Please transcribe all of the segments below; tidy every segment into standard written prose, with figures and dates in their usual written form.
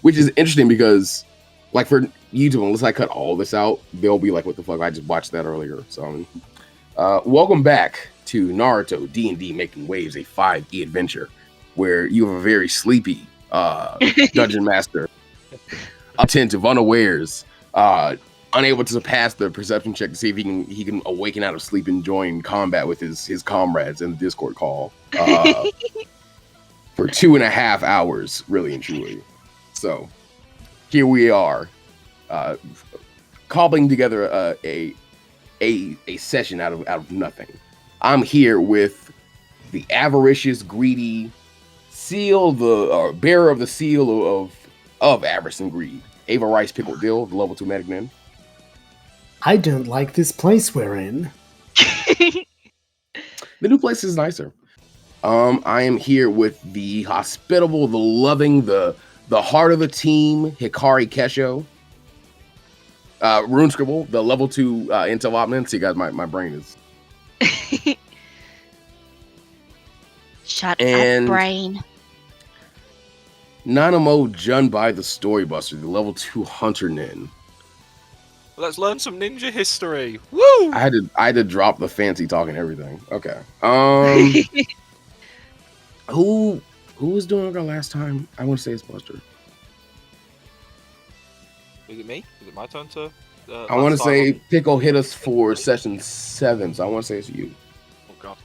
which is interesting because, like, for YouTube, unless I cut all this out, they'll be like, "What the fuck? I just watched that earlier." So, welcome back to Naruto D&D Making Waves, a 5e adventure where you have a very sleepy dungeon master, attentive, unawares, unable to surpass the perception check to see if he can awaken out of sleep and join combat with his comrades in the Discord call for 2.5 hours, really and truly. So here we are, cobbling together a session out of nothing. I'm here with the avaricious, greedy bearer of the seal of avarice and greed, Ava Rice Pickle Dill, the level 2 medic man. I don't like this place we're in. The new place is nicer. I am here with the hospitable, the loving, the heart of the team, Hikari Kesho. Rune Scribble, the level 2 intel opman. See, guys, my brain is. Shut up, brain. Nanamo Junbai, the Storybuster, the level 2 hunter nin. Let's learn some ninja history. Woo! I had to drop the fancy talk and everything. Okay. Who was doing it last time? I want to say it's Buster. Is it me? Is it my turn to? I want to say Pickle hit us for session 7, so I want to say it's you. Oh god.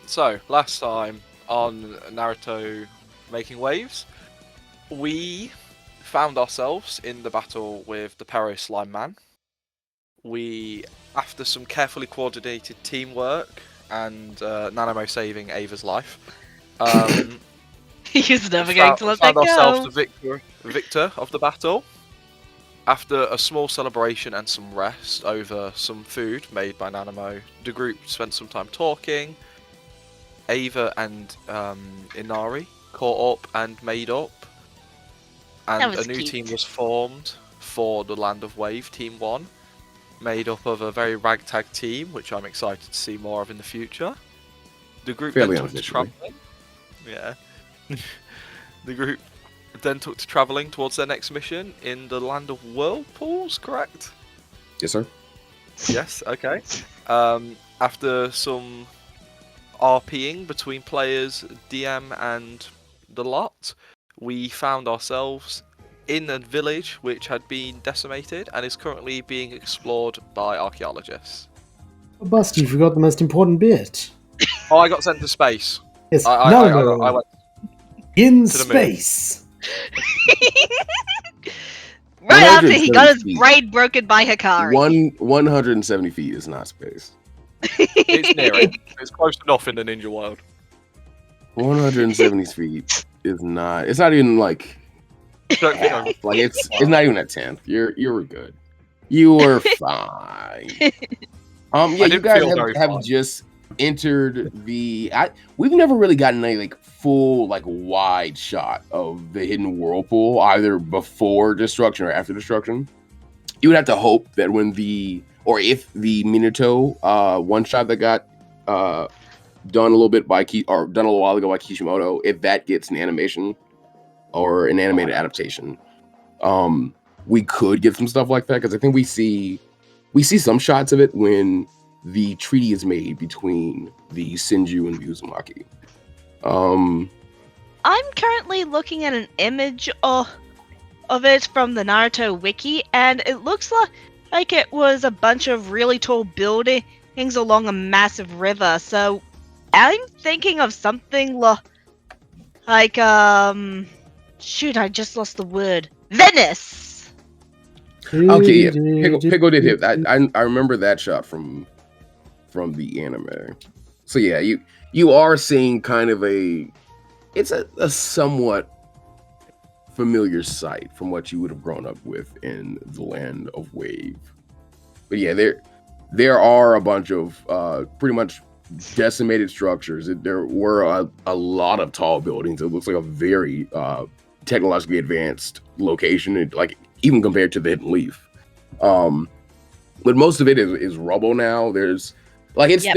So last time on Naruto Making Waves, we found ourselves in the battle with the Pero Slime Man. We, after some carefully coordinated teamwork and Nanamo saving Ava's life, he's never going to let that go. Found ourselves the victor of the battle. After a small celebration and some rest over some food made by Nanamo, the group spent some time talking. Ava and Inari caught up and made up, and a new team was formed for the Land of Wave, Team 1. Made up of a very ragtag team, which I'm excited to see more of in the future. The group then took to travelling. Yeah. The group then took to travelling towards their next mission in the Land of Whirlpools, correct? Yes, sir. Yes, okay. After some RPing between players, DM and the lot, we found ourselves in a village which had been decimated and is currently being explored by archaeologists. Oh, Buster, you forgot the most important bit. Oh, I got sent to space. Yes, I went in space. Right after he got his brain broken by Hikari. 170 feet is not space. It's near it. It's close enough in the ninja world. 170 feet is not. It's not even like. Half. Like it's not even a 10th. You're good. You were fine. Yeah, you guys have just entered the. We've never really gotten a like full like wide shot of the hidden whirlpool, either before destruction or after destruction. You would have to hope that if the Minato one shot that got done a little bit by done a little while ago by Kishimoto, if that gets an animation or an animated adaptation, we could get some stuff like that, because I think we see some shots of it when the treaty is made between the Senju and the Uzumaki. I'm currently looking at an image of it from the Naruto wiki, and it looks like it was a bunch of really tall buildings along a massive river. So I'm thinking of something like shoot, I just lost the word. Venice! Okay, yeah. Pickle did hit. I remember that shot from the anime. So yeah, you are seeing kind of it's a somewhat familiar sight from what you would have grown up with in the Land of Wave. But yeah, there are a bunch of pretty much decimated structures. There were a lot of tall buildings. It looks like a very technologically advanced location, like even compared to the Hidden Leaf. But most of it is rubble now. There's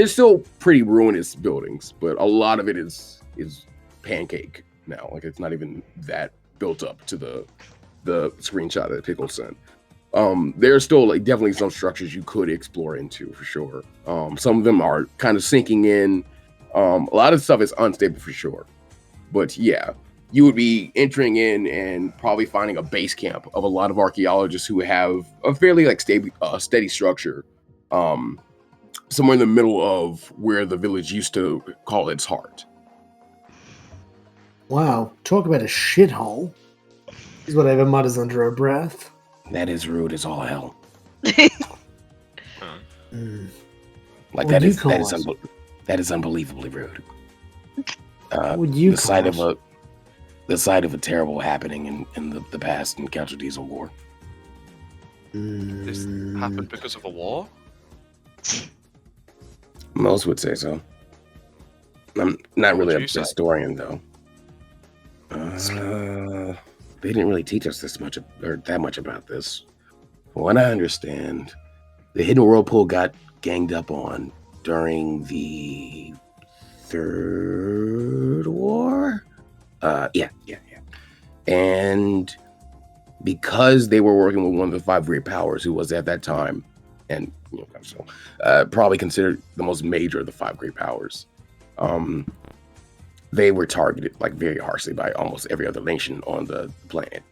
still pretty ruinous buildings, but a lot of it is pancake now. Like it's not even that built up to the screenshot that Pickle sent. There's still like definitely some structures you could explore into for sure. Some of them are kind of sinking in. A lot of stuff is unstable for sure. But yeah, you would be entering in and probably finding a base camp of a lot of archaeologists who have a fairly like steady structure. Somewhere in the middle of where the village used to call its heart. Wow, talk about a shithole. Is what Ava mutters under her breath. That is rude as all hell. Mm. Like What that would you is call that is unbelievably rude. What would you the call sight it? of a terrible happening in the past and casualties of war. This happened because of a war? Most would say so. I'm not What really would a you say? historian though. They didn't really teach us this much or that much about this. From what I understand, the Hidden Whirlpool got ganged up on during the Third War. Yeah. And because they were working with one of the five great powers, who was at that time, and probably considered the most major of the five great powers, they were targeted like very harshly by almost every other nation on the planet.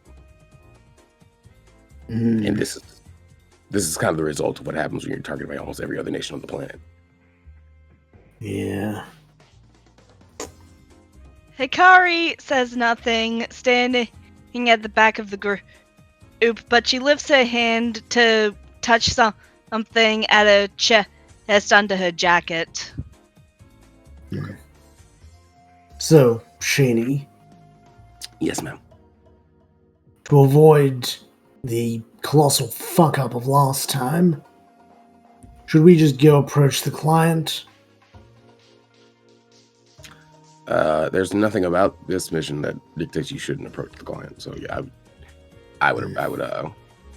And this is kind of the result of what happens when you're targeted by almost every other nation on the planet. Yeah. Hikari says nothing, standing at the back of the group, but she lifts her hand to touch something at her chest under her jacket. Okay. So, Shani, Yes, ma'am. to avoid the colossal fuck-up of last time, should we just go approach the client? There's nothing about this mission that dictates you shouldn't approach the client. So yeah, I would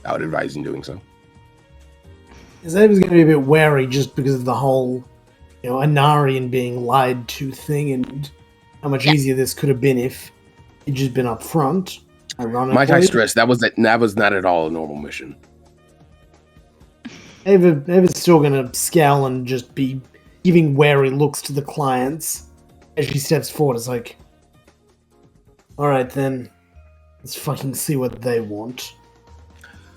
advise in doing so. Because I was going to be a bit wary just because of the whole, Anarian being lied to thing and how much easier this could have been if it'd just been up front. Ironically, Might I stress that was not at all a normal mission. Ava's still going to scowl and just be giving wary looks to the clients as she steps forward. It's like, alright then, let's fucking see what they want.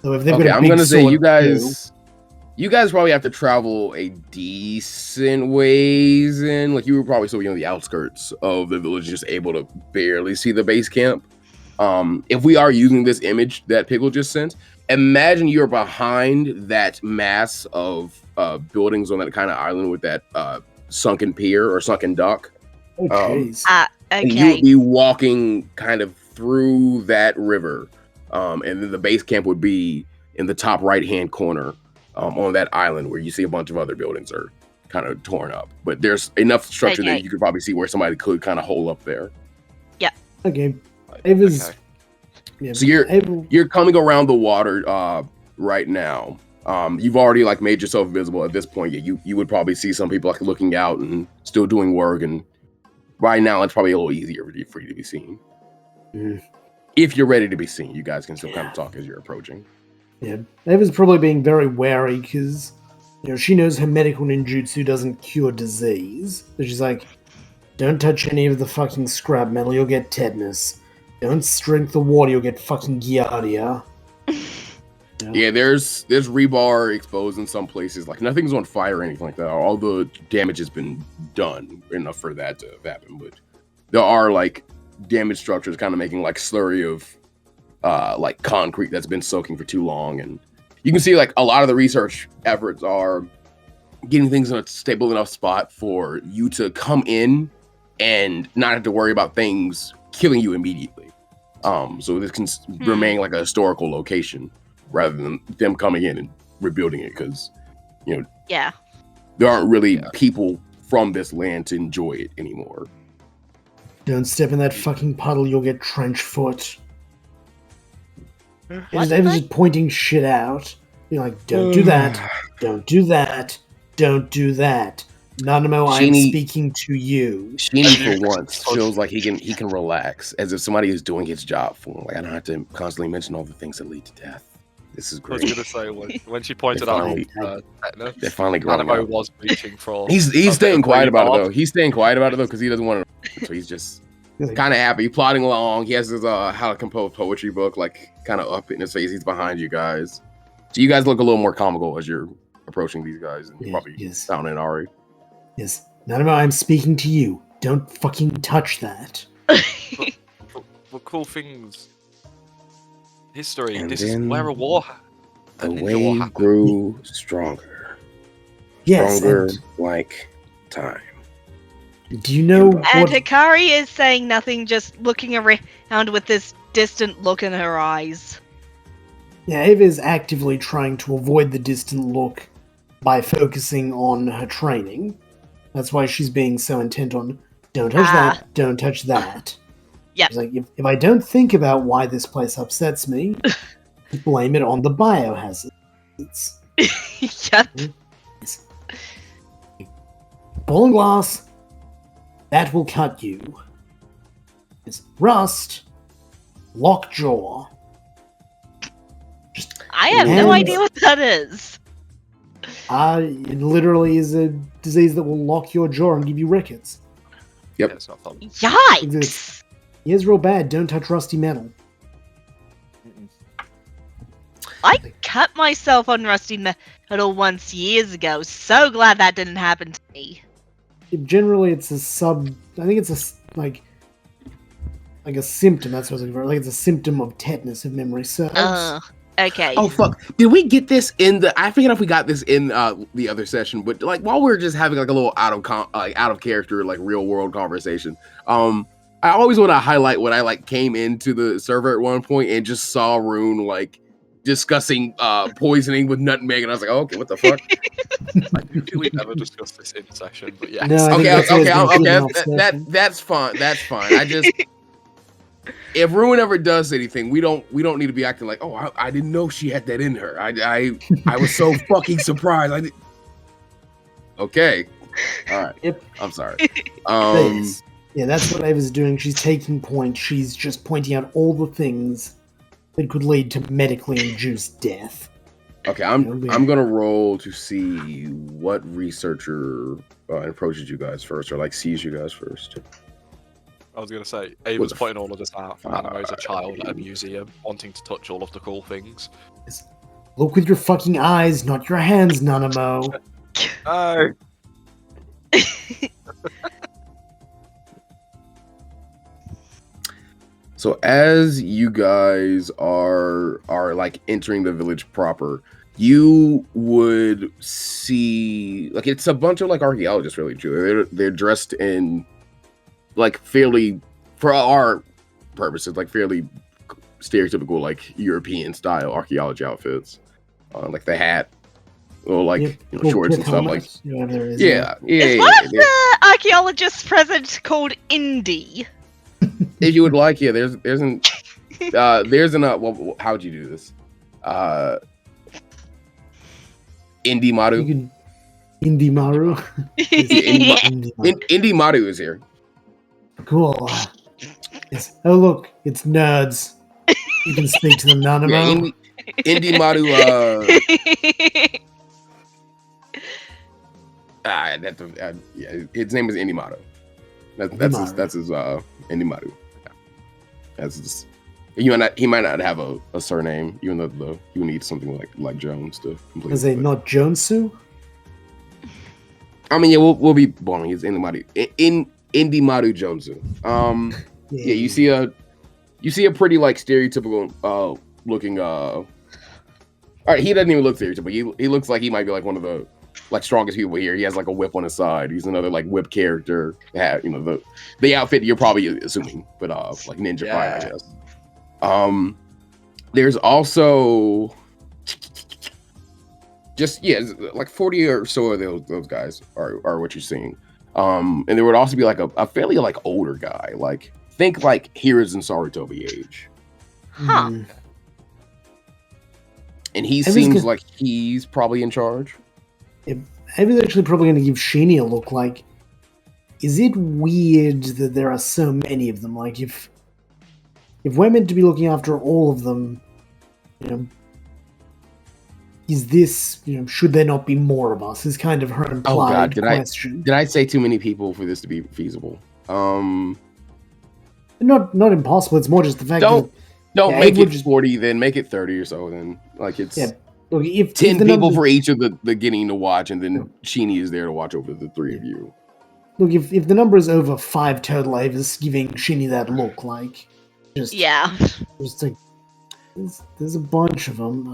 So if they've got a I'm big gonna say sword you guys probably have to travel a decent ways in. Like you were probably still the outskirts of the village, just able to barely see the base camp. If we are using this image that Pickle just sent, imagine you're behind that mass of buildings on that kind of island with that sunken pier or sunken dock. Oh, jeez. And you would be walking kind of through that river. And then the base camp would be in the top right-hand corner on that island where you see a bunch of other buildings are kind of torn up. But there's enough structure that you could probably see where somebody could kind of hole up there. Yeah. Okay. Ava's... Okay. Yeah, so you're coming around the water right now. You've already made yourself visible at this point. You would probably see some people looking out and still doing work, and right now it's probably a little easier for you to be seen. If you're ready to be seen, you guys can still kind of talk as you're approaching. Yeah, Ava's probably being very wary because she knows her medical ninjutsu doesn't cure disease. So she's like, don't touch any of the fucking scrap metal, you'll get tetanus. Don't drink the water, you'll get fucking giardia. Yeah, there's rebar exposed in some places. Nothing's on fire or anything like that. All the damage has been done enough for that to happen. But there are damaged structures kind of making slurry of concrete that's been soaking for too long. And you can see a lot of the research efforts are getting things in a stable enough spot for you to come in and not have to worry about things killing you immediately. So this can remain a historical location rather than them coming in and rebuilding it, because there aren't really people from this land to enjoy it anymore. Don't step in that fucking puddle, you'll get trench foot. Ava's just pointing shit out. Being like, don't do that, don't do that, don't do that, Nanamo, I'm Sheenie- speaking to you. Sheenie for once feels like he can relax, as if somebody is doing his job for him. Like I don't have to constantly mention all the things that lead to death. This is I was great. gonna say when she pointed out They're finally growing Animo up. was reaching for. He's staying quiet about it hard. though. He's staying quiet about it though because he doesn't want to. So he's just kind of happy, plodding along. He has his how to compose poetry book, like kind of up in his face. He's behind you guys, so you guys look a little more comical as you're approaching these guys, and you're probably found in Ari. Yes, Nanamo, I'm speaking to you. Don't fucking touch that. But cool things. History. And this is then where a war. The wave grew stronger. Yes, Stronger like time. Do you know And what? Hikari is saying nothing, just looking around with this distant look in her eyes. Yeah, Ava is actively trying to avoid the distant look by focusing on her training. That's why she's being so intent on don't touch that, don't touch that. Yep. She's like, if I don't think about why this place upsets me, blame it on the biohazard. Yep. Ball and glass, that will cut you. It's rust, lockjaw. I have no idea what that is. It literally is a disease that will lock your jaw and give you rickets. Yep. Yeah, it's not fun. Yikes! It is real bad. Don't touch rusty metal. I cut myself on rusty metal once years ago. So glad that didn't happen to me. Generally, it's a I think it's like a symptom. That's what I was looking for. Like it's a symptom of tetanus, if memory serves. Okay. Oh fuck! Did we get this in the? I forget if we got this in the other session, but like while we were just having like a little out of character, like real world conversation. I always want to highlight when I like came into the server at one point and just saw Rune like discussing poisoning with nutmeg, and I was like, oh, okay, what the fuck? We never discussed this in session, but yeah. No, Okay. That's fine. That's fine. I just. If Ruin ever does anything, we don't need to be acting like, oh, I didn't know she had that in her. I was so fucking surprised. Okay, all right. Yep. I'm sorry. Yeah, that's what Ava's doing. She's taking point. She's just pointing out all the things that could lead to medically induced death. Okay, I'm gonna roll to see what researcher approaches you guys first, or like sees you guys first. I was going to say, Ava's pointing all of this out. Animo's a child at a museum, wanting to touch all of the cool things. Look with your fucking eyes, not your hands, Nanamo. Oh. So as you guys are like entering the village proper, you would see like it's a bunch of like archaeologists, really, Julia. They're dressed in like fairly, for our purposes, like fairly stereotypical like European style archaeology outfits, like the hat, or like shorts and stuff like. Yeah. Is one of the archaeologists present called Indy? If you would like, yeah. There's an well, how would you do this? Indy Maru. Indy Maru. Indy Maru is here. Cool. Oh look, it's nerds. You can speak to them, Nanamo. Yeah, Indy Maru. Yeah, his name is Indy Maru. That's his Indy Maru. Yeah. That's his. He might not have a surname, even though he would need something like Jones to complete. Is it not Jonesu? I mean, yeah, we'll be boring. He's Indy Maru. Indy Maru Jonesu. Yeah, you see a pretty like stereotypical looking all right, he doesn't even look stereotypical. He looks like he might be like one of the like strongest people here. He has like a whip on his side. He's another like whip character. The outfit you're probably assuming, but like ninja fire, I guess. There's also just like 40 or so of those guys are what you're seeing. And there would also be like a fairly like older guy, like think like Hiru's and Sarutobi age. Huh. And he seems like he's probably in charge. Ava's actually probably going to give Sheeny a look. Like, is it weird that there are so many of them? Like, if we're meant to be looking after all of them, you know, is this, you know, should there not be more of us? Is kind of her implied question. Did I say too many people for this to be feasible? Not impossible. It's more just the fact that don't make it 40, then make it 30 or so. Then like it's look, if 10 people for each of the getting to watch, and then Sheeny is there to watch over the 3 of you. Look, if the number is over 5 total, Ava's giving Sheeny that look, like just like there's a bunch of them.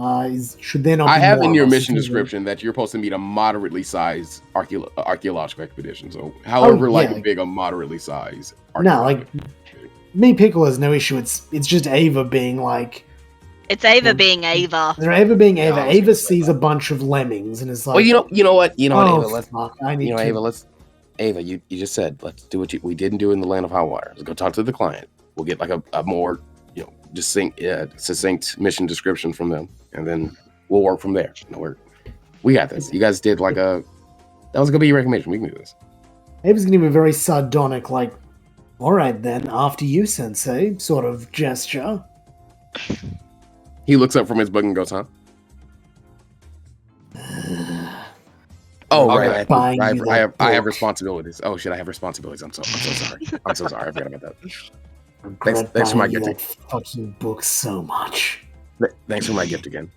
Should there not? I be have more in your of us mission description that you're supposed to meet a moderately sized archaeological expedition. So, however, big a moderately sized. No, like me, Pickle has no issue. It's just Ava being like. It's Ava being Ava. They're Ava being Ava. Ava sees a bunch of lemmings and is like, well, you know what, Ava. Let's Ava, you just said let's do what we didn't do in the Land of Whirlpools. Let's go talk to the client. We'll get like a more succinct mission description from them, and then we'll work from there. We got this. You guys did that was gonna be your recommendation. We can do this. Ava's gonna be very sardonic, like, all right then, after you, Sensei, sort of gesture. He looks up from his book and goes, huh? Right. I have responsibilities. Oh shit, I have responsibilities. I'm so sorry. I'm so sorry. I forgot about that. Thanks for my gift. That fucking book so much. Thanks for my gift again.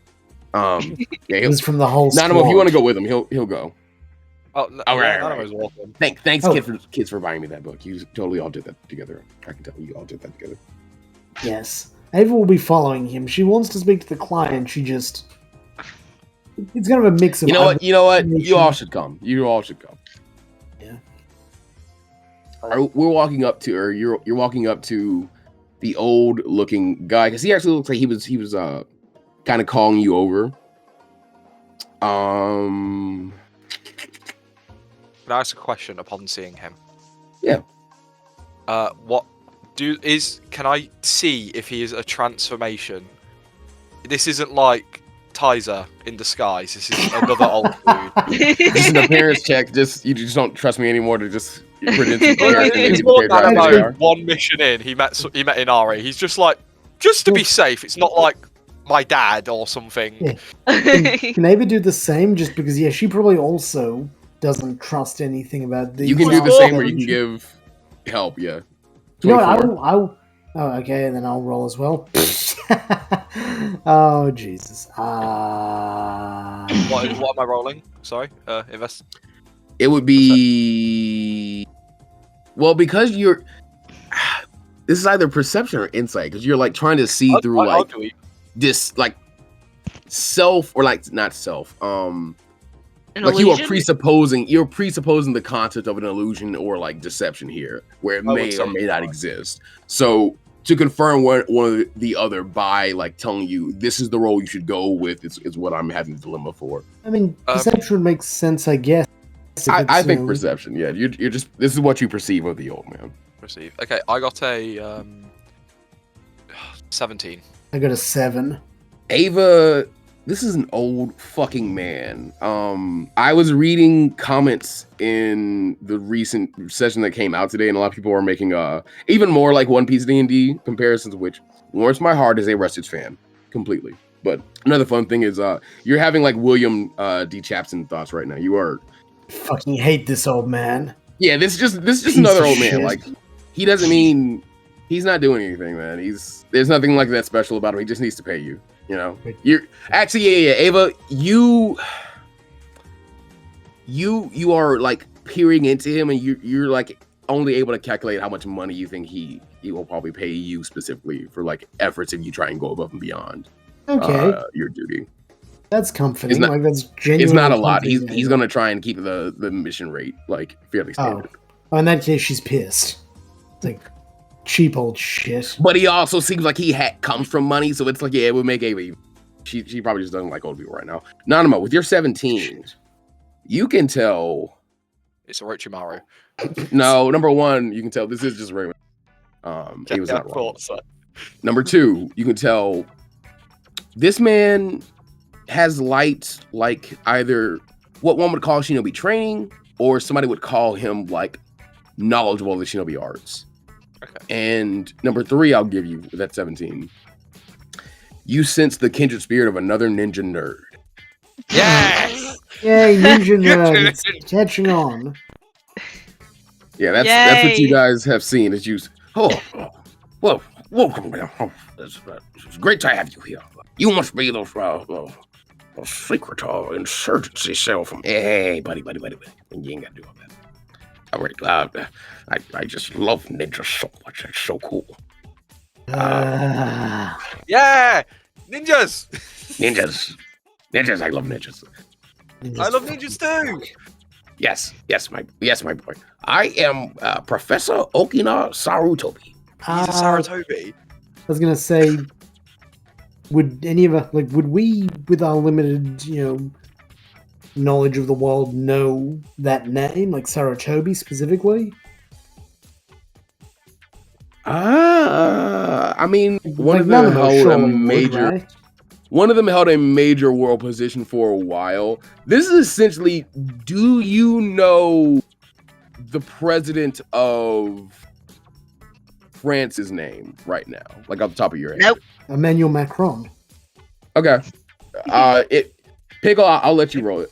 It was from the whole. Nanamo, if you want to go with him, he'll go. Oh, right. Thanks, kids, for buying me that book. You totally all did that together. I can tell you all did that together. Yes, Ava will be following him. She wants to speak to the client. She just. It's kind of a mix of. You know what? You all should come. You all should come. Yeah. We're walking up to, or you're walking up to the old-looking guy, because he actually looks like he was kind of calling you over. Can I ask a question upon seeing him? Yeah. Can I see if he is a transformation? This isn't like Tizer in disguise. This is another old dude. This is an appearance check. You just don't trust me anymore to just predict. It's more than one mission in. He met Inari. He's just like, just to be safe. It's not like my dad or something. Yeah. Can Ava do the same? Just because, she probably also doesn't trust anything about these. You can do the same, or you can give help. Yeah. 24. You know what? I'll. Oh, okay, and then I'll roll as well. Oh, Jesus. What am I rolling? Sorry, invest. It would be... Well, because you're... This is either perception or insight, because you're, trying to see through, this, self, or, not self, you are presupposing the concept of an illusion or, deception here, where it may or may not exist. So... to confirm one or the other by telling you this is the role you should go with is what I'm having the dilemma for. I mean, perception makes sense, I guess. I think perception. Yeah, you're just this is what you perceive of the old man. Perceive. Okay, I got a 17. I got a 7. Ava, this is an old fucking man. I was reading comments in the recent session that came out today, and a lot of people are making even more One Piece D&D comparisons, which warms my heart as a Rustage fan completely. But another fun thing is you're having William D. Chapson thoughts right now. You are fucking hate this old man. Yeah, this is just another old man. He doesn't mean he's not doing anything, man. There's nothing that special about him. He just needs to pay you. You know, you're actually, Ava, you are peering into him, and you're only able to calculate how much money you think he will probably pay you specifically for efforts if you try and go above and beyond your duty. That's comforting. That's genuine. It's not a lot. He's gonna try and keep the mission rate fairly standard. Oh, in that case, she's pissed. It's cheap old shit. But he also seems like he comes from money, so it's it would make Ava. She probably just doesn't like old people right now. Nanamo, with your 17, you can tell. It's Orochimaru. No, number one, you can tell this is just regular. Ava's not wrong. Number 2, you can tell this man has light either what one would call shinobi training, or somebody would call him like knowledgeable of the shinobi arts. Okay. And number 3, I'll give you with that 17. You sense the kindred spirit of another ninja nerd. Yes! Yay, ninja nerd. It's catching on. Yeah, that's what you Yay. guys have seen. Is you? Well, welcome. It's great to have you here. You must be the secret insurgency cell from. Hey, buddy. You ain't gotta do all that. All right, I just love ninjas so much. It's so cool. Yeah! Ninjas! Ninjas. I love ninjas. I love ninjas too! Yes, my boy. I am Professor Okina Sarutobi. He's a Saratobi. I was gonna say, would any of us, like, would we, with our limited, knowledge of the world, know that name, like Saratobi specifically? I mean, one Like, of none them of us held a surely would, major. right? One of them held a major world position for a while. This is essentially, do you know the president of France's name right now? Like off the top of your head? Nope. Emmanuel Macron. Okay. Pickle, I'll let you roll it.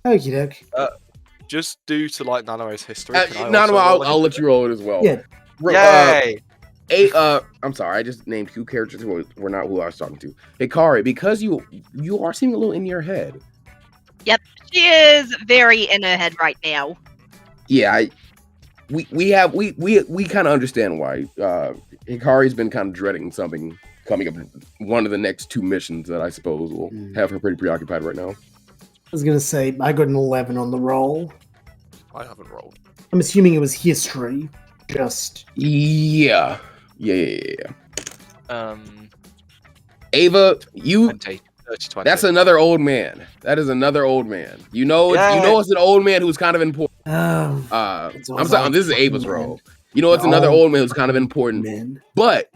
Okie doke. Just due to like Nano's history. I'll let you roll it as well. Yeah. Yay! I'm sorry, I just named 2 characters who were not who I was talking to. Hikari, because you are seeming a little in your head. Yep, she is very in her head right now. Yeah, we kind of understand why. Hikari's been kind of dreading something coming up. One of the next 2 missions that I suppose will have her pretty preoccupied right now. I was gonna say, I got an 11 on the roll. I haven't rolled. I'm assuming it was history. Just... Yeah. Ava, 20, 20. that's another old man. That is another old man. You know it's an old man who's kind of important. I'm sorry, this is Ava's role. You know, it's another old man who's kind of important. Men. But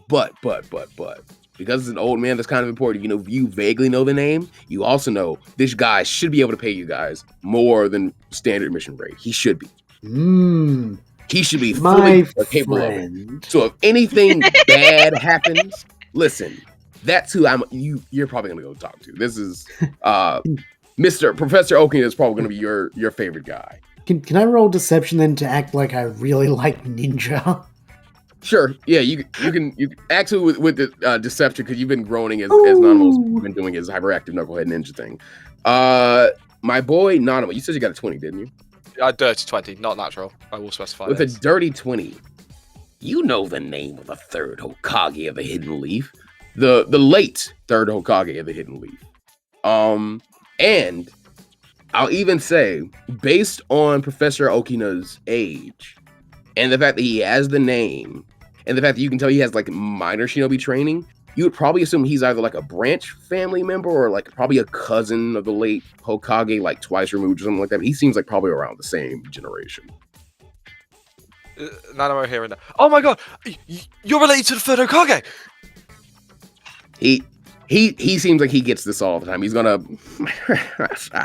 because it's an old man that's kind of important, you vaguely know the name. You also know this guy should be able to pay you guys more than standard mission rate. He should be. He should be fully capable of it. So if anything bad happens, listen, that's who you're probably gonna go talk to. This is Professor Okina is probably gonna be your favorite guy. Can I roll deception then to act like I really like ninja? Sure. Yeah, you can actually with the deception, because you've been groaning as Nanamo's been doing his hyperactive knucklehead ninja thing. My boy Nanamo, you said you got a 20, didn't you? Dirty 20, not natural. I will specify with this. A dirty 20. You know the name of the 3rd Hokage of the Hidden Leaf, the late 3rd Hokage of the Hidden Leaf. And I'll even say, based on Professor Okina's age, and the fact that he has the name, and the fact that you can tell he has like minor shinobi training, you would probably assume he's either like a branch family member or like probably a cousin of the late Hokage, like twice removed or something like that. But he seems like probably around the same generation. Nanamo here and there. Oh my god, you're related to the 3rd Hokage. He seems like he gets this all the time. He's gonna,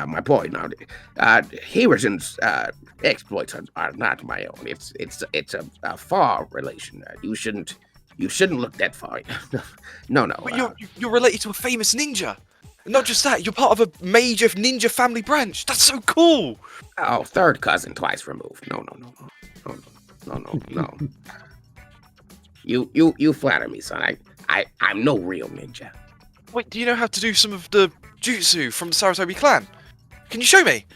my boy. Now, Harrison's exploits are not my own. It's a far relation. You shouldn't look that far. No. But you're related to a famous ninja. And not just that, you're part of a major ninja family branch. That's so cool. Oh, 3rd cousin twice removed. No. You flatter me, son. I'm no real ninja. Wait, do you know how to do some of the jutsu from the Saratobi clan? Can you show me?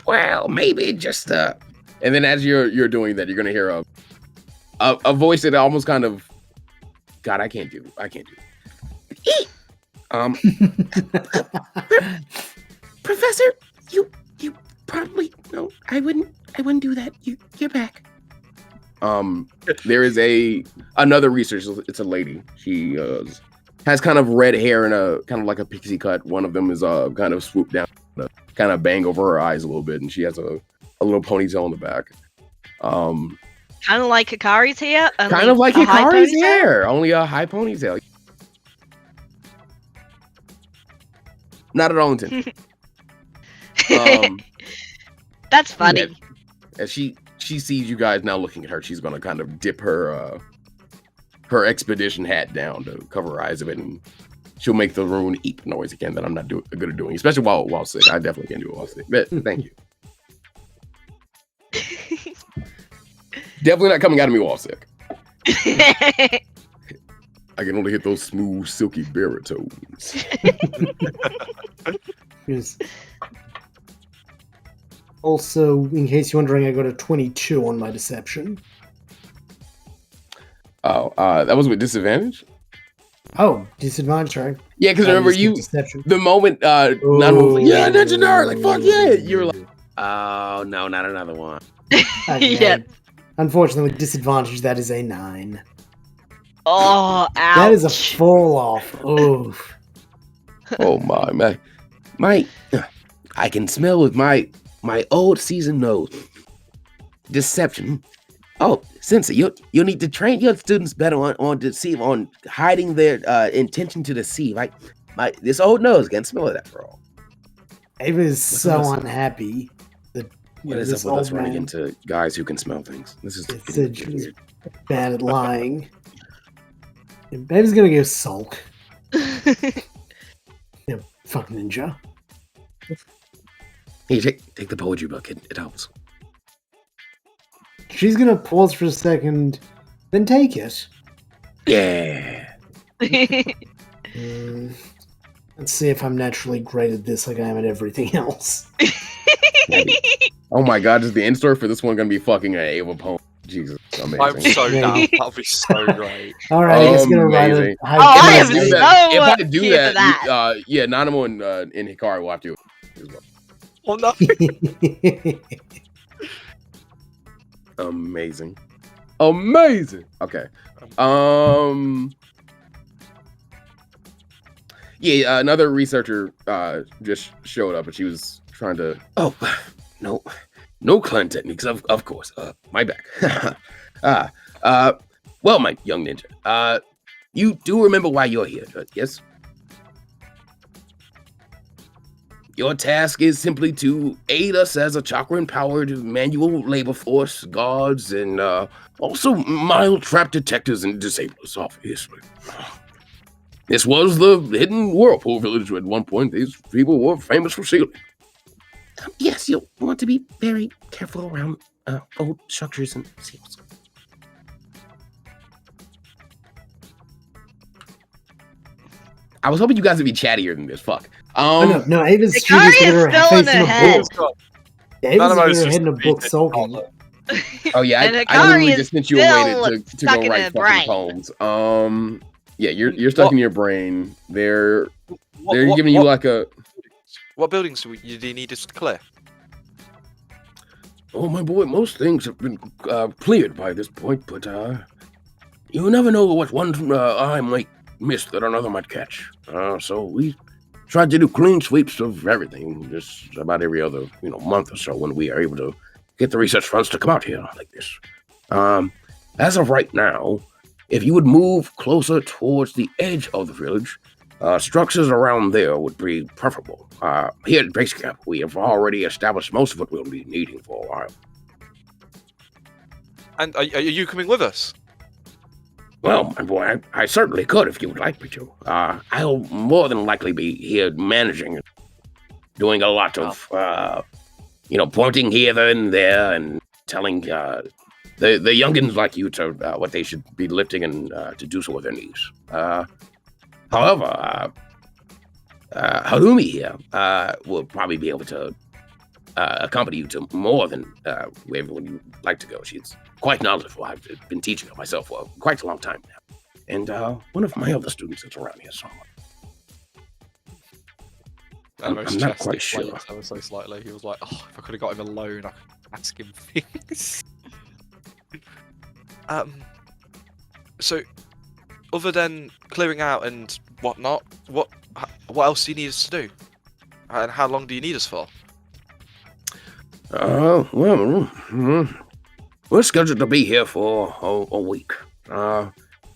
Well, maybe just And then as you're doing that, you're gonna hear a voice that almost kind of, God, I can't do. Professor, you probably no. I wouldn't do that. You're back. There is another researcher. It's a lady. She has kind of red hair and a kind of like a pixie cut. One of them is kind of swooped down, kind of bang over her eyes a little bit, and she has a little ponytail in the back. Kind of like Hikari's hair. Kind of like Hikari's hair, only a high ponytail. Not at all intended. That's funny. Yeah. As she sees you guys now looking at her, she's gonna kind of dip her her expedition hat down to cover her eyes a bit, and she'll make the rune eep noise again that I'm not good at doing, especially while sick. I definitely can't do it while sick. But thank you. Definitely not coming out of me while sick. I can only hit those smooth, silky baritones. Yes. Also, in case you're wondering, I got a 22 on my deception. Oh, that was with disadvantage? Oh, disadvantage, right? Yeah, because remember deception. the moment Nana was like, yeah, legendary, like fuck yeah, you're like, oh no, not another one. Okay. Yeah. Unfortunately, with disadvantage, that is a 9. Oh, ouch. That is a fall off. Oof. Oh my, I can smell with my old seasoned nose. Deception. Oh, Sensei, you need to train your students better on deceive, on hiding their intention to deceive. This old nose can smell that for all. Ava is so unhappy that What is up with us running into guys who can smell things? This is she's bad at lying. And Ava's gonna go sulk. Yeah, fuck ninja. Hey, take the poetry book. It helps. She's gonna pause for a second, then take it. Yeah. Let's see if I'm naturally great at this like I am at everything else. Oh my god, is the end story for this one gonna be fucking an Ava poem? Jesus, amazing. I'm so down. That'll be so great. Alright, I'm just gonna write it. Oh, I am so if I do here for that, yeah, Nanamo and Hikari will have to as well. Oh no. Amazing. Okay. Yeah, another researcher just showed up and she was trying to. Oh, no clan techniques, of course. My bad. Well, my young ninja, you do remember why you're here, yes? Your task is simply to aid us as a chakra-empowered manual labor force, guards, and also mild trap detectors and disablers, obviously. This was the hidden Whirlpool village at one point. These people were famous for sealing. Yes, you'll want to be very careful around old structures and seals. I was hoping you guys would be chattier than this. Fuck. No, Ava's Hikari is still in her head. Ava's in her head in a book sulking. Oh yeah, And I Hikari literally is just sent you a way to stuck go in write her fucking brain. poems. Yeah, you're stuck in your brain. They're giving you like a. What buildings do you need us to clear? Oh my boy, most things have been cleared by this point, but you never know what one eye might miss that another might catch. So we tried to do clean sweeps of everything, just about every other month or so when we are able to get the research funds to come out here like this. As of right now, if you would move closer towards the edge of the village, structures around there would be preferable. Here at base camp, we have already established most of what we'll be needing for a while. And are you coming with us? Well, my boy, I certainly could if you would like me to. I'll more than likely be here managing, doing a lot of, pointing here and there and telling the youngins like you to what they should be lifting and to do so with their knees. However, Harumi here will probably be able to accompany you to more than wherever you'd like to go. She's quite knowledgeable. I've been teaching her myself for quite a long time now. And one of my other students is around here somewhere. I'm not quite sure. Ever so slightly. He was like, "Oh, if I could have got him alone, I could ask him things." So, other than clearing out and whatnot, what else do you need us to do? And how long do you need us for? We're scheduled to be here for a week.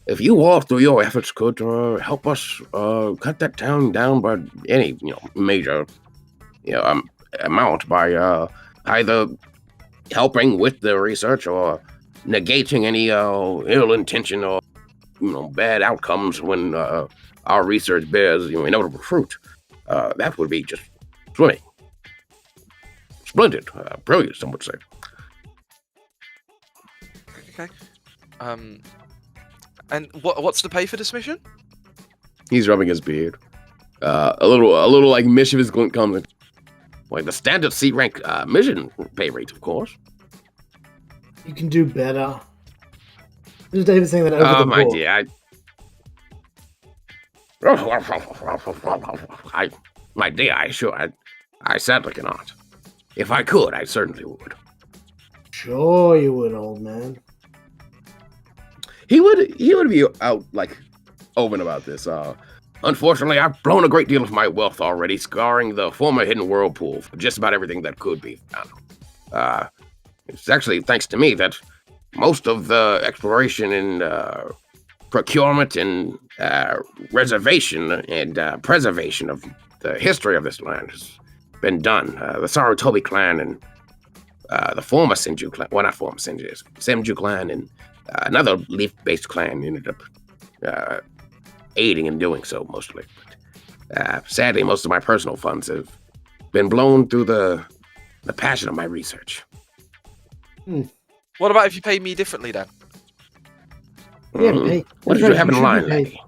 If you all, through your efforts, could help us cut that town down by any major, amount by either helping with the research or negating any ill intention or bad outcomes when our research bears inevitable fruit. That would be just swimming. Splendid, brilliant, some would say. Okay. And what's the pay for this mission? He's rubbing his beard. A little like mischievous glint comes in. Like the standard C rank mission pay rates, of course. You can do better. Just David saying that over the my book. dear, I sadly cannot. If I could, I certainly would. Sure you would, old man. He would be out like open about this. Unfortunately, I've blown a great deal of my wealth already, scarring the former hidden whirlpool for just about everything that could be found. It's actually thanks to me that most of the exploration and procurement and reservation and preservation of the history of this land has been done. The Sarutobi clan and the former Senju clan, well, not former Senju clan and another leaf-based clan ended up aiding in doing so mostly. But, sadly, most of my personal funds have been blown through the passion of my research. What about if you pay me differently then? Yeah, hey, What did you have in line, lady?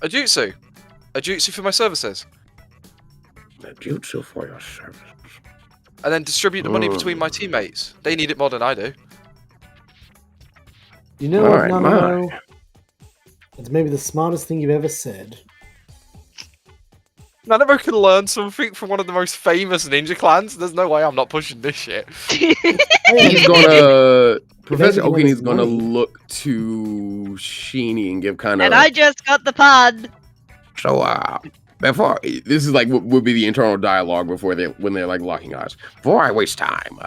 A jutsu for my services. A jutsu for your services. And then distribute the money between my teammates. They need it more than I do. You know All what, right, Nanamo? It's maybe the smartest thing you've ever said. Nanamo can learn something from one of the most famous ninja clans. There's no way I'm not pushing this shit. He's gonna Professor Basically, Okini's it's gonna money. look to Sheeny and give kind of. And I just got the pod. So before this is like what would be the internal dialogue when they're like locking eyes. Before I waste time,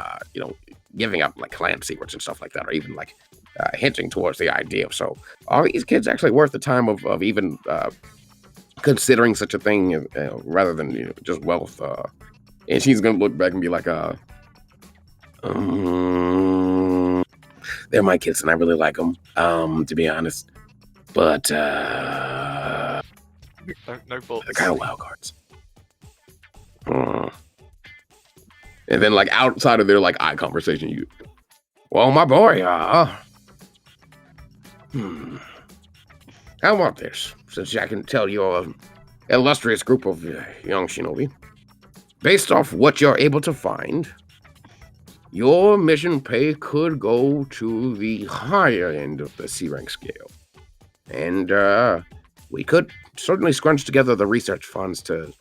giving up like clan secrets and stuff like that, or even like hinting towards the idea. So are these kids actually worth the time of even considering such a thing rather than just wealth? And she's gonna look back and be like, they're my kids and I really like them, to be honest. But No buts. they're kind of wild cards. And then like outside of their like eye conversation, well, my boy, how about this? Since I can tell you're an illustrious group of young shinobi, based off what you're able to find, your mission pay could go to the higher end of the C rank scale. And we could certainly scrunch together the research funds to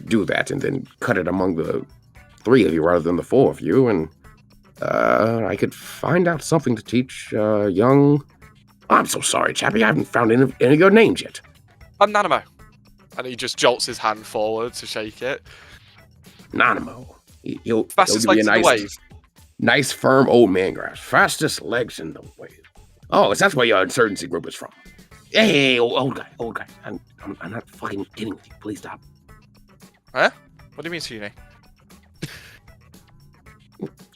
do that and then cut it among the 3 of you rather than the 4 of you. And I could find out something to teach young... I'm so sorry, Chappie. I haven't found any of your names yet. I'm Nanamo. And he just jolts his hand forward to shake it. Nanamo. He'll Fastest give you legs in the wave. Nice, firm old man grasp. Fastest legs in the wave. Oh, that's where your insurgency group is from. Hey, old guy. I'm not fucking kidding with you. Please stop. Huh? What do you mean, Suni?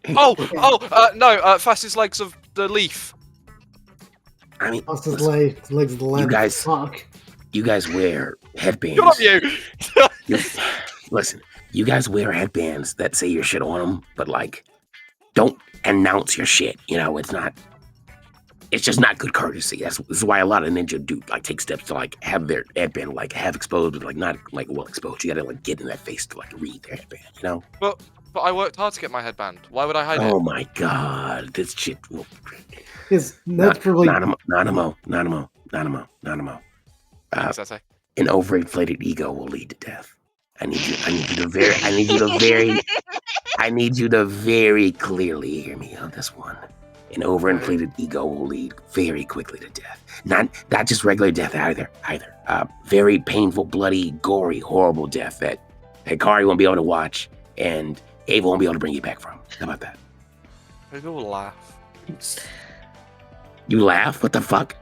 No, fastest legs of the leaf. I mean, Fastest listen, legs of the land. guys- Fuck. you guys wear headbands. Good on you! Listen, you guys wear headbands that say your shit on them, but like, don't announce your shit. It's just not good courtesy. This is why a lot of ninja do like take steps to like have their headband like have exposed, but like not like well exposed. You gotta like get in their face to like read their headband. But I worked hard to get my headband. Why would I hide Oh it? my god, this shit will. Yes, that's probably. Nanamo. What does that say? An overinflated ego will lead to death. I need you to very clearly hear me on this one. An overinflated ego will lead very quickly to death. Not just regular death either. Very painful, bloody, gory, horrible death that Hikari won't be able to watch and Ava won't be able to bring you back from. How about that? Ava will laugh. You laugh? What the fuck?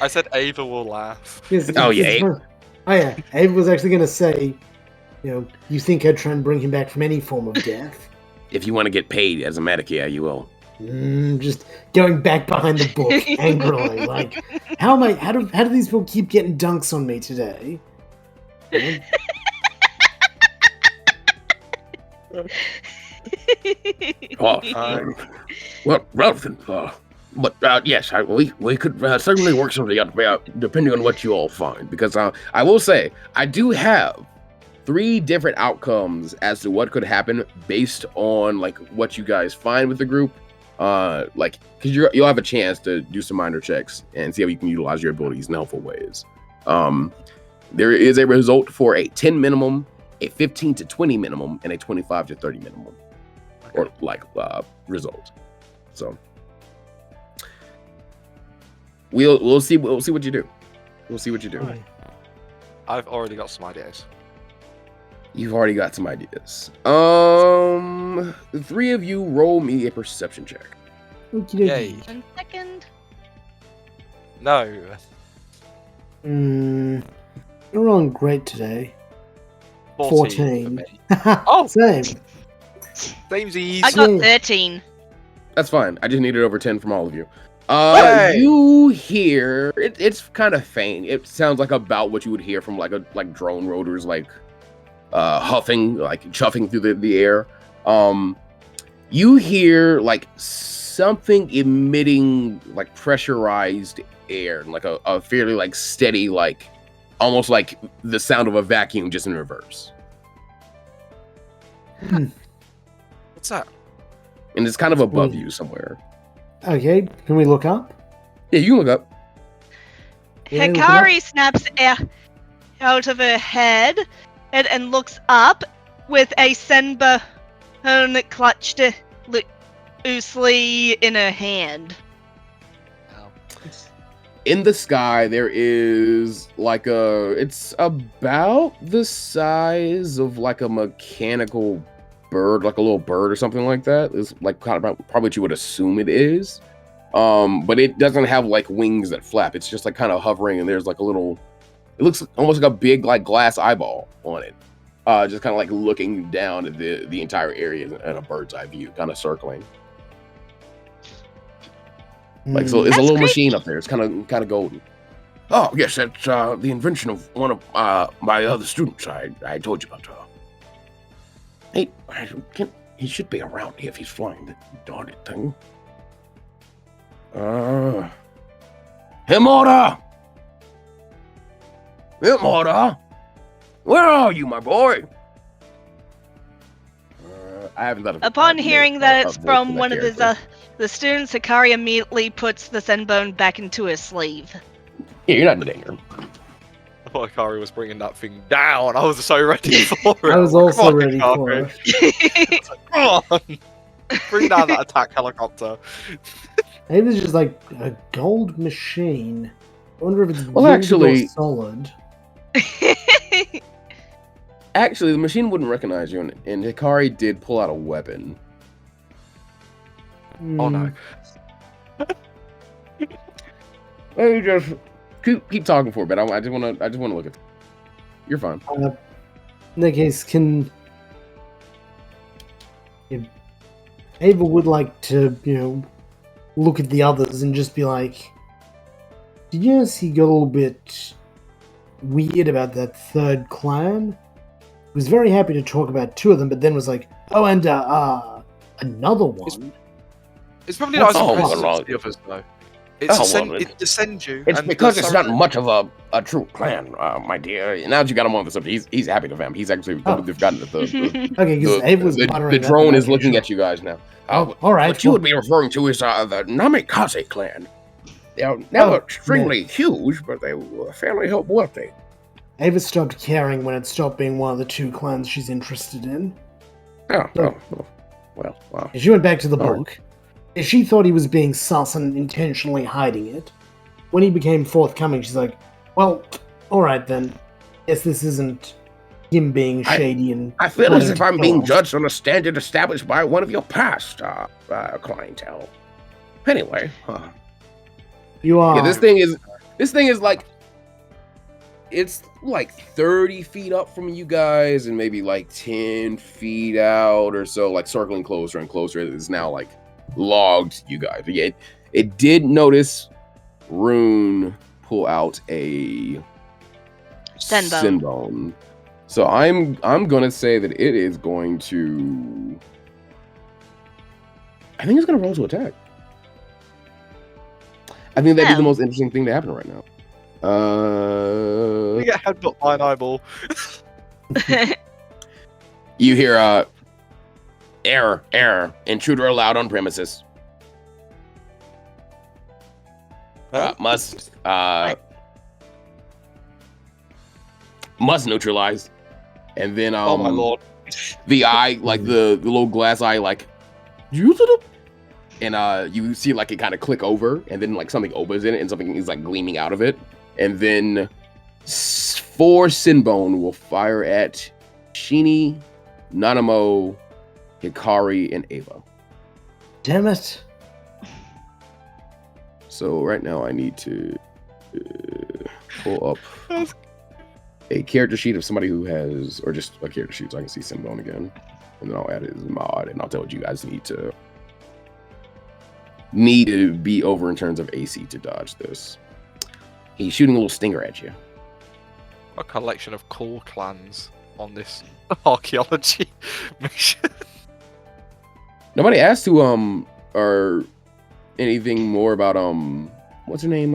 I said Ava will laugh. Yes, Oh, yeah, it's fun. Oh yeah, Abe was actually going to say, You think I'd try and bring him back from any form of death? If you want to get paid as a medic, yeah, you will. Just going back behind the book angrily, like, how do these people keep getting dunks on me today? Oh, fine. Well, then, but yes, we could certainly work something out, depending on what you all find. Because I will say, I do have 3 different outcomes as to what could happen based on like what you guys find with the group. Because you'll have a chance to do some minor checks and see how you can utilize your abilities in helpful ways. There is a result for a 10 minimum, a 15 to 20 minimum, and a 25 to 30 minimum, or like result. So we'll see what you do. We'll see what you do. Right. I've already got some ideas. You've already got some ideas. The 3 of you roll me a perception check. Yay. 1 second. No. You're rolling great today. 14. for me. Oh, same. Samesies. I got 13. That's fine. I just needed over 10 from all of you. Hey! You hear it's kind of faint. It sounds like about what you would hear from like drone rotors, like huffing, like chuffing through the air. You hear like something emitting like pressurized air, like a fairly like steady, like almost like the sound of a vacuum, just in reverse. What's that? And it's kind of above you somewhere. Okay, can we look up? Yeah, you can look up. Yeah, look it Hikari snaps air out of her head and looks up with a senbon clutched loosely in her hand. In the sky, there is like it's about the size of like a mechanical bird, like a little bird or something like that. It's like kind of probably what you would assume it is. But it doesn't have like wings that flap. It's just like kind of hovering, and there's like a little, it looks almost like a big like glass eyeball on it. Just kind of like looking down at the entire area in a bird's eye view, kind of circling. Like, so it's a little machine up there. It's kind of golden. Oh yes, that's the invention of one of my other students. I told you about. He should be around here if he's flying the darn it thing. Himuro! Where are you, my boy? I haven't done. Upon hearing that it's from one of the students, Hikari immediately puts the senbon back into his sleeve. Yeah, you're not in danger. Oh, Hikari was bringing that thing down. I was so ready for it. I was also ready for it. It's like, come on! Bring down that attack helicopter. It was just like a gold machine. I wonder if it's actually, or solid. Actually, the machine wouldn't recognize you, and Hikari did pull out a weapon. Oh no. Let me just keep talking for a bit. I just want to look at. You're fine. In that case, Ava would like to, look at the others and just be like, did you notice he got a little bit weird about that third clan? He was very happy to talk about 2 of them, but then was like, oh, and another one. It's probably not as impressive as wrong. the others, though. It descends you. It's because it's not much of a true clan, my dear. Now that you got him on the subject, he's happy to fam. He's actually they've gotten it. Okay, because Ava was the drone is looking at you guys now. Oh, all right. What you would be referring to is the Namikaze clan. They're never extremely huge, but they were fairly wealthy. Ava stopped caring when it stopped being one of the 2 clans she's interested in. Well. She went back to the book. She thought he was being sus and intentionally hiding it. When he became forthcoming, she's like, well, alright then. Guess this isn't him being shady and... I feel as if I'm being judged on a standard established by one of your past clientele. Anyway. You are... Yeah, this thing is like... it's like 30 feet up from you guys and maybe like 10 feet out or so, like circling closer and closer. It's now like logged you guys. But yeah, it did notice Rune pull out a Sinbone. So I'm gonna say that it is going to. I think it's gonna roll to attack. I think that'd be the most interesting thing to happen right now. We get headbutt by an eyeball. You hear error, intruder allowed on premises. Must neutralize. And then oh my lord. The eye, like the little glass eye, like and you see like it kind of click over, and then like something opens in it, and something is like gleaming out of it, and then 4 Sinbone will fire at Shini, Nanamo, Hikari, and Ava. Damn it! So right now I need to pull up a character sheet of somebody who has, or just a character sheet so I can see Sinbone again, and then I'll add it as a mod, and I'll tell what you guys need to be over in terms of AC to dodge this. He's shooting a little stinger at you. A collection of cool clans on this archaeology mission. Nobody asked to or anything more about what's her name?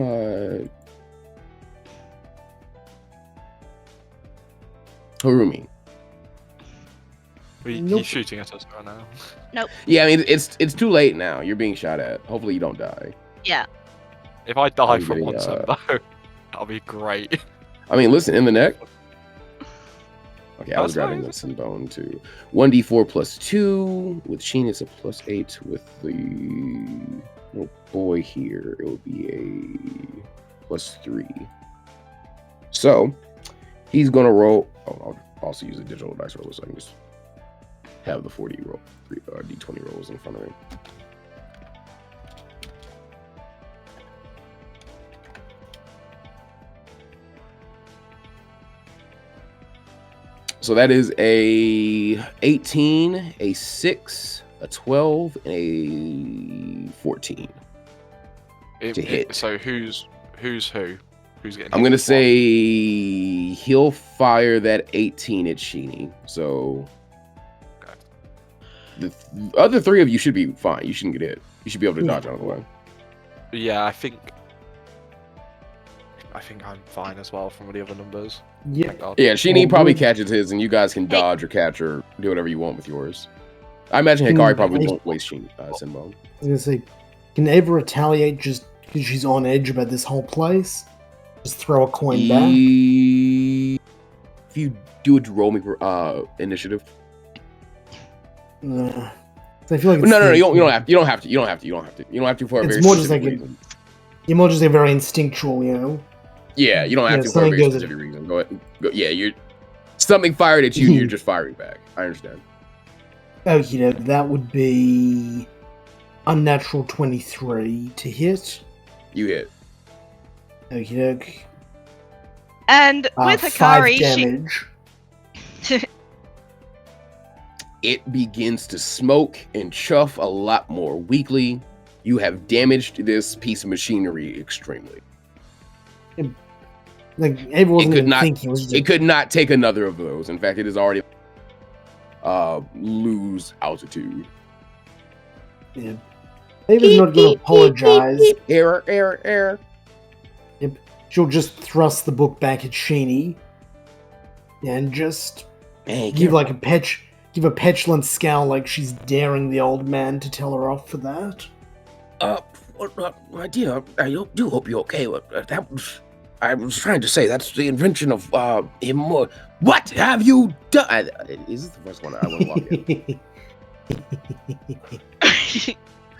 Harumi. He's shooting at us right now. Nope. Yeah, I mean it's too late now. You're being shot at. Hopefully you don't die. Yeah. If I die from one though, that'll be great. I mean, listen, in the neck. Okay, I was grabbing the Sinbone to 1d4 plus 2. With Sheen, it's a plus 8. With the little boy here, it will be a plus 3. So, he's going to roll. Oh, I'll also use a digital dice roller so I can just have the 40 roll, d20 rolls in front of me. So that is a 18, a 6, a 12, and a 14 to hit. So who's who? Who's getting? I'm gonna say he'll fire that 18 at Sheeny. So the other 3 of you should be fine. You shouldn't get hit. You should be able to dodge out of the way. Yeah, I think I'm fine as well from the other numbers. Yeah. Yeah, Sheeny probably catches his, and you guys can dodge or catch or do whatever you want with yours. I imagine Hikari probably won't waste Sinbone. I was gonna say, can Ava retaliate just because she's on edge about this whole place? Just throw a coin back? If you do it, roll me initiative. I feel like No, you don't have to. You don't have to for a very specific reason. You're more just a very instinctual, you know. Yeah, you don't have to for a very specific reason. Go ahead. Yeah, you're something fired at you, and you're just firing back. I understand. Okay, that would be unnatural 23 to hit. You hit. Okay. And with 5 Hikari, damage. It begins to smoke and chuff a lot more weakly. You have damaged this piece of machinery extremely. Like Ava wasn't even thinking. It could not take another of those. In fact, it is already lose altitude. Yeah. Ava's not going to apologize. Error. Yep. She'll just thrust the book back at Sheeny and just give a petulant scowl like she's daring the old man to tell her off for that. My dear, I do hope you're okay. I was trying to say that's the invention of Himuro. What have you done? Is this the first one I want to walk in?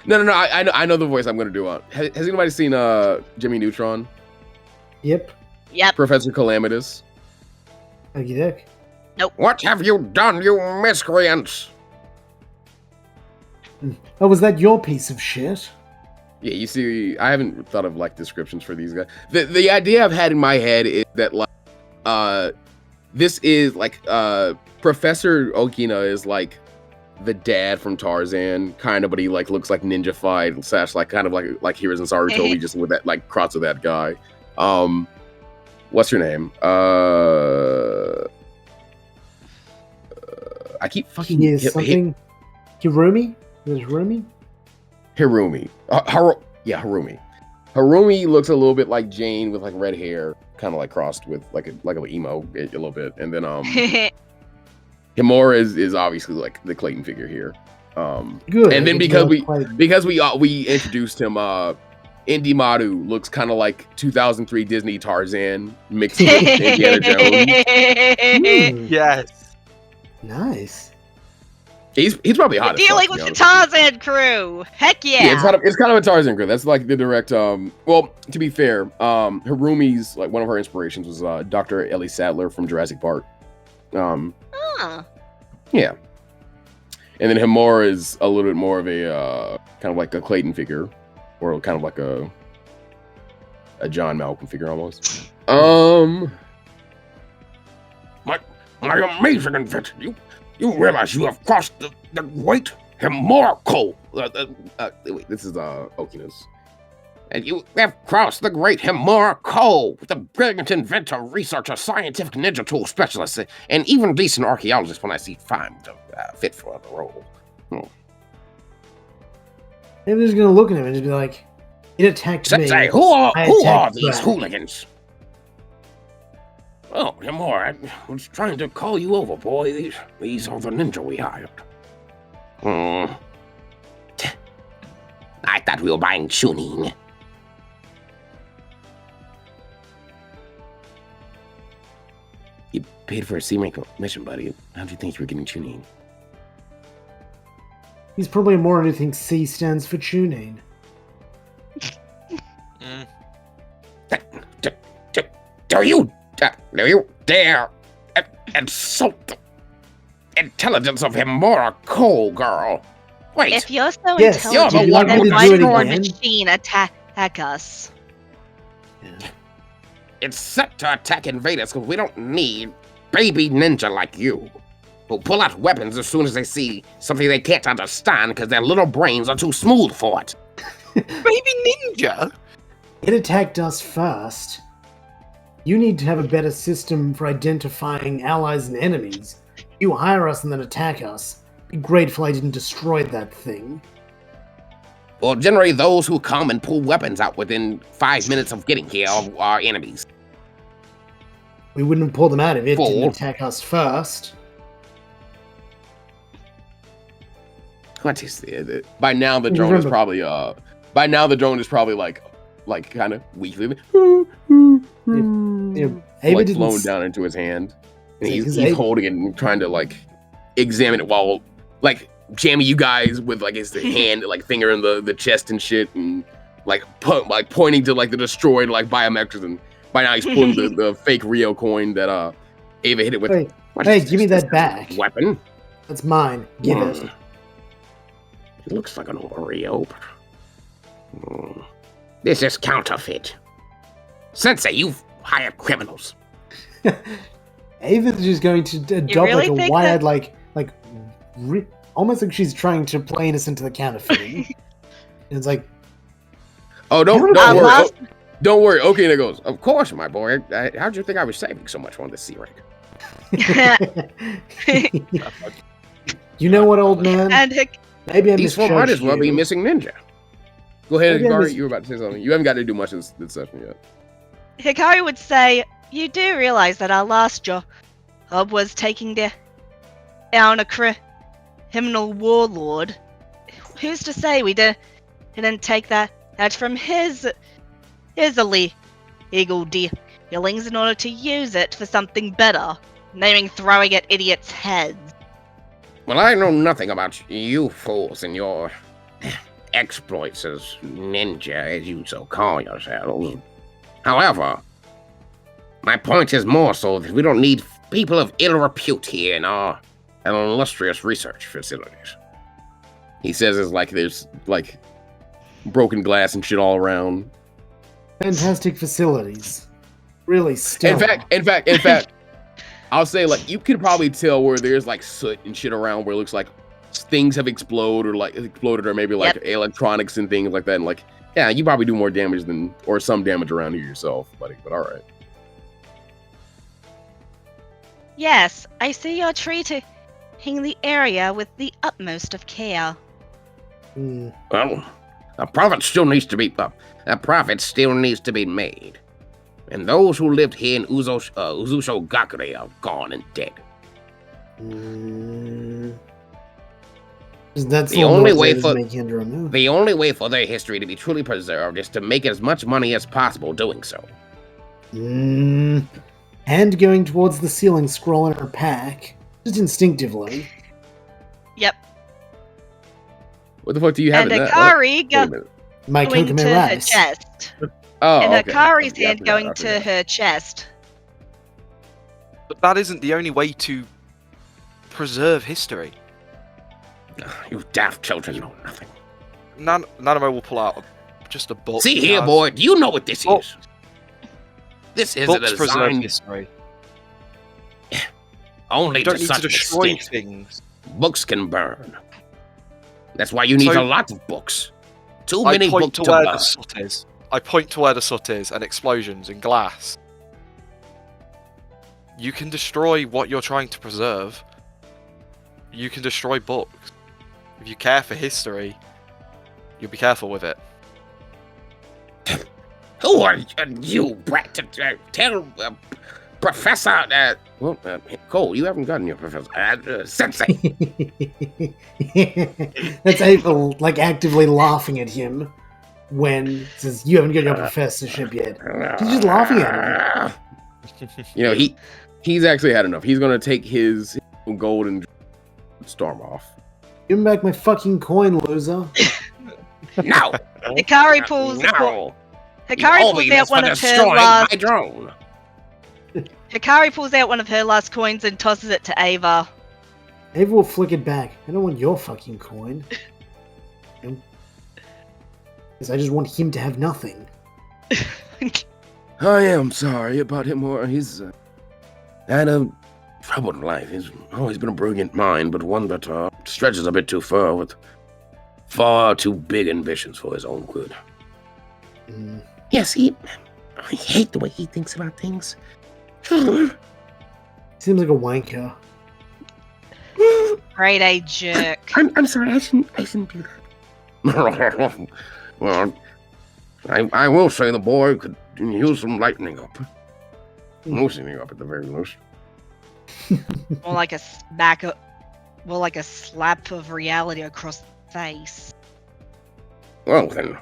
No. I know the voice I'm going to do. Has anybody seen Jimmy Neutron? Yep. Professor Calamitous. Okie doke. Nope. What have you done, you miscreants? Oh, was that your piece of shit? Yeah, you see, I haven't thought of like descriptions for these guys. The idea I've had in my head is that like this is like Professor Okina is like the dad from Tarzan, kind of, but he like looks like ninja-fied / like kind of like Heroes in Sarutobi, just with that like cross of that guy. What's her name? I keep fucking something. Hirumi? Is it Hirumi? Hirumi. Hirumi. Hirumi looks a little bit like Jane with like red hair, kind of like crossed with like a emo a little bit, and then Himuro is obviously like the Clayton figure here. Good. And then because we introduced him, Indimaru looks kind of like 2003 Disney Tarzan mixed with Indiana Jones. Yes. Nice. He's probably hot. Dealing with the Tarzan crew. Heck yeah. It's kind of a Tarzan crew. That's like the direct. Well, to be fair, Hirumi's like one of her inspirations was Dr. Ellie Sattler from Jurassic Park. Yeah. And then Himuro is a little bit more of a kind of like a Clayton figure, or kind of like a John Malcolm figure almost. My amazing invention! You realize you have crossed the great Himuro. Wait, this is Okina's. And you have crossed the great Himuro, the brilliant inventor, researcher, scientific ninja tool specialist, and even decent archaeologist when I see find fit for the role. Maybe they're just gonna look at him and just be like, "It attacked me." Say, who are these hooligans? Oh, Himuro, I was trying to call you over, boy. These are the ninja we hired. I thought we were buying tuning. You paid for a C-rank mission, buddy. How do you think you were getting tuning? He's probably more than anything C stands for tuning. Do you dare insult the intelligence of Himuro, girl? Wait. If you're so Yes, intelligent, you're the one then who why did did it your again. machine attack us? Yeah. It's set to attack invaders because we don't need baby ninja like you, who pull out weapons as soon as they see something they can't understand because their little brains are too smooth for it. Baby ninja? It attacked us first. You need to have a better system for identifying allies and enemies. You hire us and then attack us. Be grateful I didn't destroy that thing. Well, generally those who come and pull weapons out within 5 minutes of getting here are enemies. We wouldn't pull them out if it Fool. didn't attack us first. What is it? By now the drone is probably like kind of weakly Ava like didn't flown down into his hand, and he's holding it and trying to like examine it while like jamming you guys with like his hand, like finger in the chest and shit, and like pointing to like the destroyed like biometrics, and by now he's pulling the fake Rio coin that Ava hit it with. Hey, give me that back. Weapon? That's mine. Give it. It looks like an Oreo, but this is counterfeit. Sensei, you've hired criminals. Ava's just going to adopt really like a think wild, almost like she's trying to play us into the counterfeiting. And it's like, oh, don't worry. Don't worry. Okay, and it goes, of course, my boy. How'd you think I was saving so much on this C-rank? you know what, old man? Maybe I These misjudged might as well you. be missing ninja. Go ahead, Maybe I Hikari. You were about to say something. You haven't got to do much this session yet. Hikari would say, you do realize that our last job was taking down a criminal warlord. Who's to say we didn't take that from his illegal dealings in order to use it for something better, naming throwing at idiots' heads? Well, I know nothing about you fools and your exploits as ninja, as you so call yourselves. However, my point is more so that we don't need people of ill repute here in our illustrious research facilities. He says it's like there's like broken glass and shit all around. Fantastic facilities. Really still. In fact, I'll say like you can probably tell where there's like soot and shit around where it looks like things have exploded or maybe like electronics and things like that. And like, yeah, you probably do more damage or some damage around here yourself, buddy. But all right. Yes, I see you're treating the area with the utmost of care. Well, a profit still needs to be made. And those who lived here in Uzogakure are gone and dead. That's the only way for their history to be truly preserved is to make as much money as possible doing so. Hand going towards the ceiling, scroll in her pack, just instinctively. Yep. What the fuck do you have and in that? Akari My going to her chest. Oh, and okay. Akari's hand going to her chest. But that isn't the only way to preserve history. You daft children know nothing. Nanamo will pull out just a book. See here, boy, do you know what this is? This is Books a preserve design. history. Only You don't to need to such destroy extent. things. Books can burn. That's why you need a lot of books. Too many books to where burn. the soot is. I point to where the soot is and explosions and glass. You can destroy what you're trying to preserve. You can destroy books. If you care for history, you'll be careful with it. Who are you, brat, to tell Professor... Cole, you haven't gotten your Professor... Sensei! That's April, like, actively laughing at him when he says, you haven't got your professorship yet. She's just laughing at him. You know, he's actually had enough. He's going to take his gold and storm off. Give me back my fucking coin, loser. No! Hikari pulls no! Hikari pulls out one of her last. My drone. Hikari pulls out one of her last coins and tosses it to Ava. Ava will flick it back. I don't want your fucking coin. Because I just want him to have nothing. I am sorry about him. He's had a troubled life. He's always been a brilliant mind, but one that stretches a bit too far with far too big ambitions for his own good. Yes, I hate the way he thinks about things. Seems like a wanker. Grade A jerk. I'm sorry, I shouldn't do that. Well, I will say the boy could use some lightening up. Loosening up at the very least. More like a slap of reality across the face. Well then,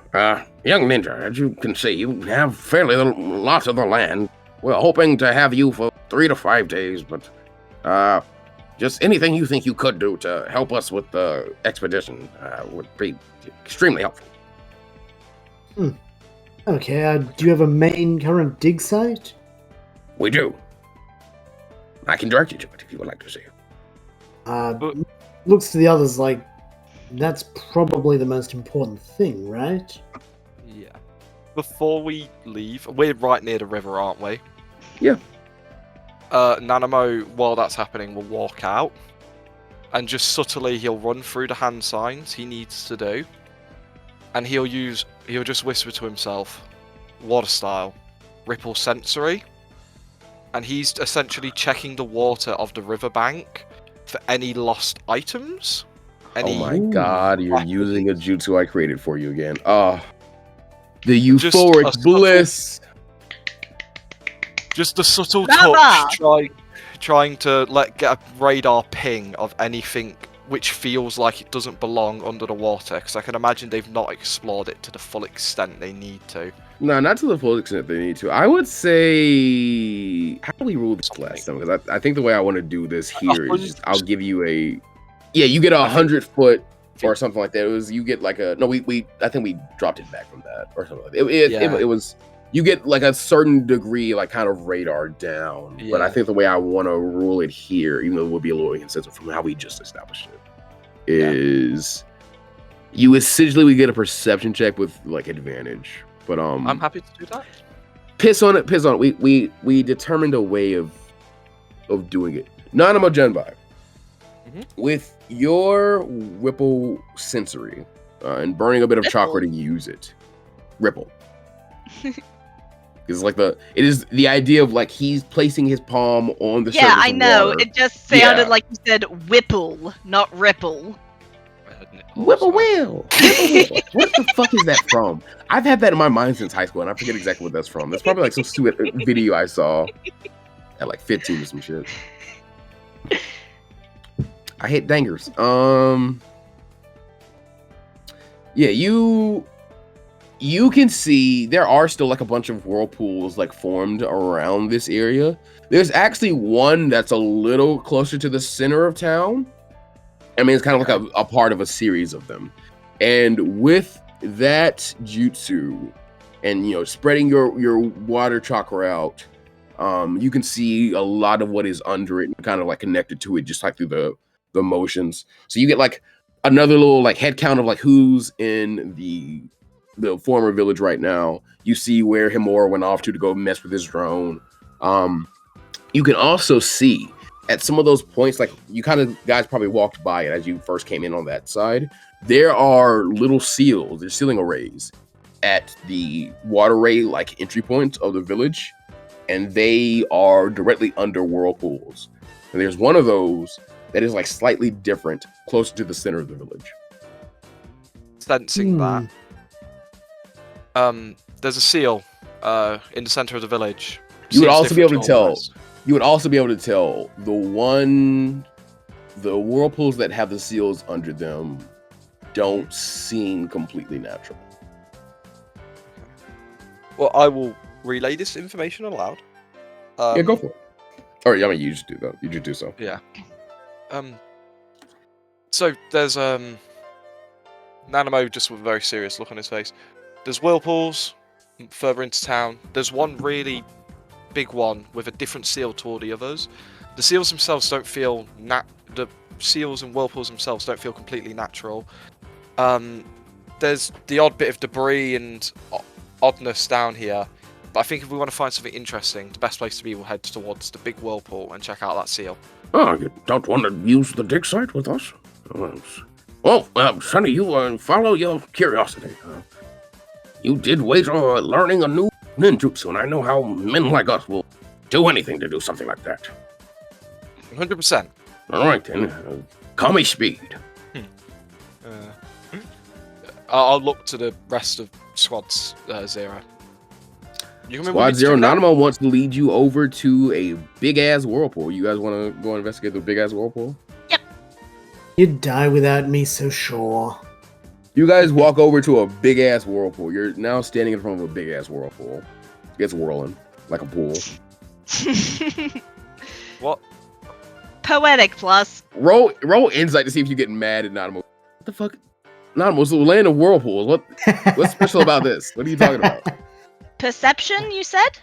young ninja, as you can see, you have fairly lots of the land. We're hoping to have you for 3 to 5 days, but just anything you think you could do to help us with the expedition would be extremely helpful. Okay, do you have a main current dig site? We do. I can direct you to it if you would like to see it. Looks to the others like that's probably the most important thing, right? Yeah. Before we leave, we're right near the river, aren't we? Yeah. Nanamo, while that's happening, will walk out. And just subtly, he'll run through the hand signs he needs to do. And he'll just whisper to himself, water style, ripple sensory. And he's essentially checking the water of the riverbank for any lost items. Oh my god, you're using a jutsu I created for you again. The euphoric bliss. Just a subtle touch, trying to get a radar ping of anything which feels like it doesn't belong under the water, because I can imagine they've not explored it to the full extent they need to. No, not to the full extent they need to. I would say, how do we rule this class? Because I think the way I want to do this here is just, I'll give you a, you get 100 foot or something like that. It was, you get like a, no, I think we dropped it back from that or something like that. It was, you get like a certain degree, like kind of radar down. Yeah. But I think the way I want to rule it here, even though it would be a little inconsistent from how we just established it, is you essentially we get a perception check with like advantage. But I'm happy to do that. Piss on it. We determined a way of doing it. Nanamo Genbai. With your Whipple sensory and burning a bit of chakra to use it. Ripple. It's like it is the idea of like he's placing his palm on the surface Yeah, I know. water. It just sounded like you said whipple, not ripple. Whipple wheel. What the fuck is that from? I've had that in my mind since high school, and I forget exactly what that's from. That's probably like some stupid video I saw at like 15 or some shit. I hate dangers. Yeah, you can see there are still like a bunch of whirlpools like formed around this area. There's actually one that's a little closer to the center of town. I mean, it's kind of like a part of a series of them. And with that jutsu and, you know, spreading your water chakra out, you can see a lot of what is under it and kind of like connected to it just like through the motions. So you get like another little like head count of like who's in the former village right now. You see where Himuro went off to go mess with his drone. You can also see at some of those points, like you kind of guys probably walked by it as you first came in on that side. There are little seals, there's sealing arrays at the waterway like entry point of the village, and they are directly under whirlpools. And there's one of those that is like slightly different, closer to the center of the village. Sensing that. There's a seal in the center of the village. You would also be able to tell. You would also be able to tell the whirlpools that have the seals under them don't seem completely natural. Well, I will relay this information aloud. Yeah, go for it. Or I mean, you just do that. You just do so. Yeah. So there's Nanamo just with a very serious look on his face. There's whirlpools further into town. There's one really big one with a different seal to all the others. The seals themselves don't feel the seals and whirlpools themselves don't feel completely natural. There's the odd bit of debris and oddness down here, but I think if we want to find something interesting, the best place to be will head towards the big whirlpool and check out that seal. Oh, you don't want to use the dig site with us? Well, Sonny, you follow your curiosity. You did wager learning a new ninjutsu, and I know how men like us will do anything to do something like that. 100%. All right, then. Call me Speed. I'll look to the rest of Squad Zero. Squad Zero, Nanamo wants to lead you over to a big-ass whirlpool. You guys want to go investigate the big-ass whirlpool? Yep. You'd die without me, so sure. You guys walk over to a big-ass whirlpool. You're now standing in front of a big-ass whirlpool. It gets whirling like a pool. What? Poetic plus. Roll insight to see if you get mad at Nanamo. What the fuck? Nanamo, it's the land of whirlpools. What's special about this? What are you talking about? Perception, you said?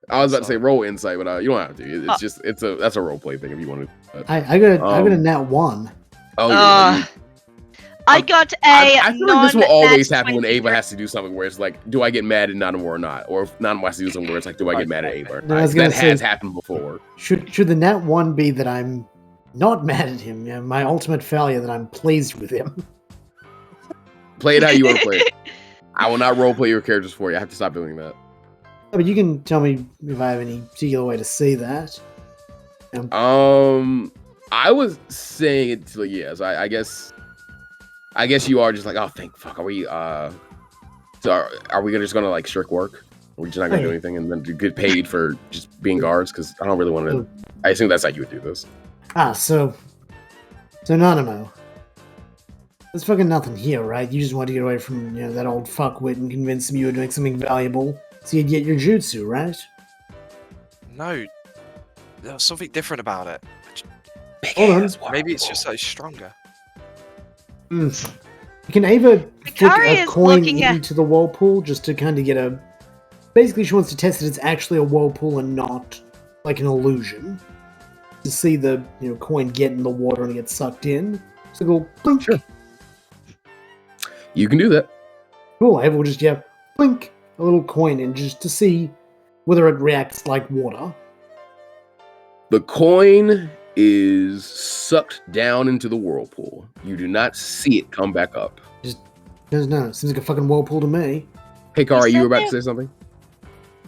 I was about to say roll insight, but you don't have to. It's just that's a roleplay thing if you want to. I got a nat 1. Oh yeah. I got a. I feel like this will always happen when Ava has to do something where it's like, do I get mad at Nanamo or not? Or if Nanamo has to do something where it's like, do I get mad at Ava? No, that has happened before. Should the nat 1 be that I'm not mad at him? You know, my ultimate failure that I'm pleased with him. Play it how you want to play it. I will not roleplay your characters for you. I have to stop doing that. But you can tell me if I have any particular way to see that. I was saying it to yes. I guess you are just like, oh, thank fuck. Are we so are we just gonna like shirk work? Are we just not gonna do anything and then get paid for just being guards? Because I don't really want to. I assume that's how you would do this. So Nanamo. There's fucking nothing here, right? You just want to get away from that old fuckwit and convince him you were doing something valuable, so you'd get your jutsu, right? No, there's something different about it. Hold on. Maybe it's just stronger. Can Ava flick Hikari a is coin looking into the whirlpool just to kind of get a... Basically, she wants to test that it's actually a whirlpool and not like an illusion. To see the coin get in the water and get sucked in. So go blink. Sure. You can do that. Cool, Ava will just blink a little coin in just to see whether it reacts like water. The coin is sucked down into the whirlpool. You do not see it come back up. No, seems like a fucking whirlpool to me. Hey, Kara, you said were about to there- say something?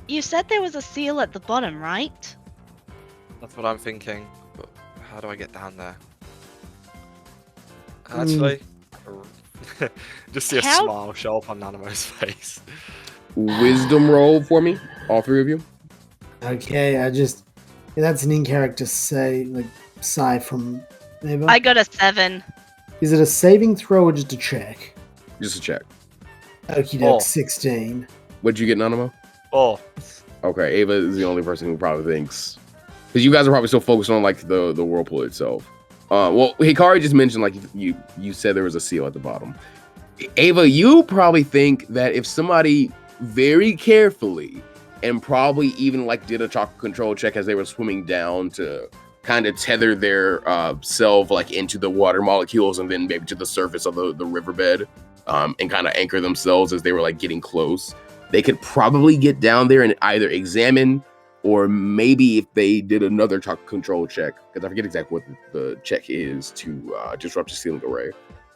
You said there was a seal at the bottom, right? That's what I'm thinking. But how do I get down there? Actually, just see a How- smile show up on Nanamo's face. Wisdom roll for me, all three of you. Okay, that's an in-character sigh from Ava. I got a 7. Is it a saving throw or just a check? Just a check. Okie doke, Oh. 16. What'd you get, Nanamo? Oh, Okay, Ava is the only person who probably thinks, because you guys are probably still focused on like the whirlpool itself. Well, Hikari just mentioned like you said there was a seal at the bottom. Ava, you probably think that if somebody very carefully and probably even like did a chakra control check as they were swimming down to kind of tether their self like into the water molecules and then maybe to the surface of the riverbed and kind of anchor themselves as they were like getting close, they could probably get down there and either examine, or maybe if they did another chakra control check, because I forget exactly what the check is to disrupt the sealing array.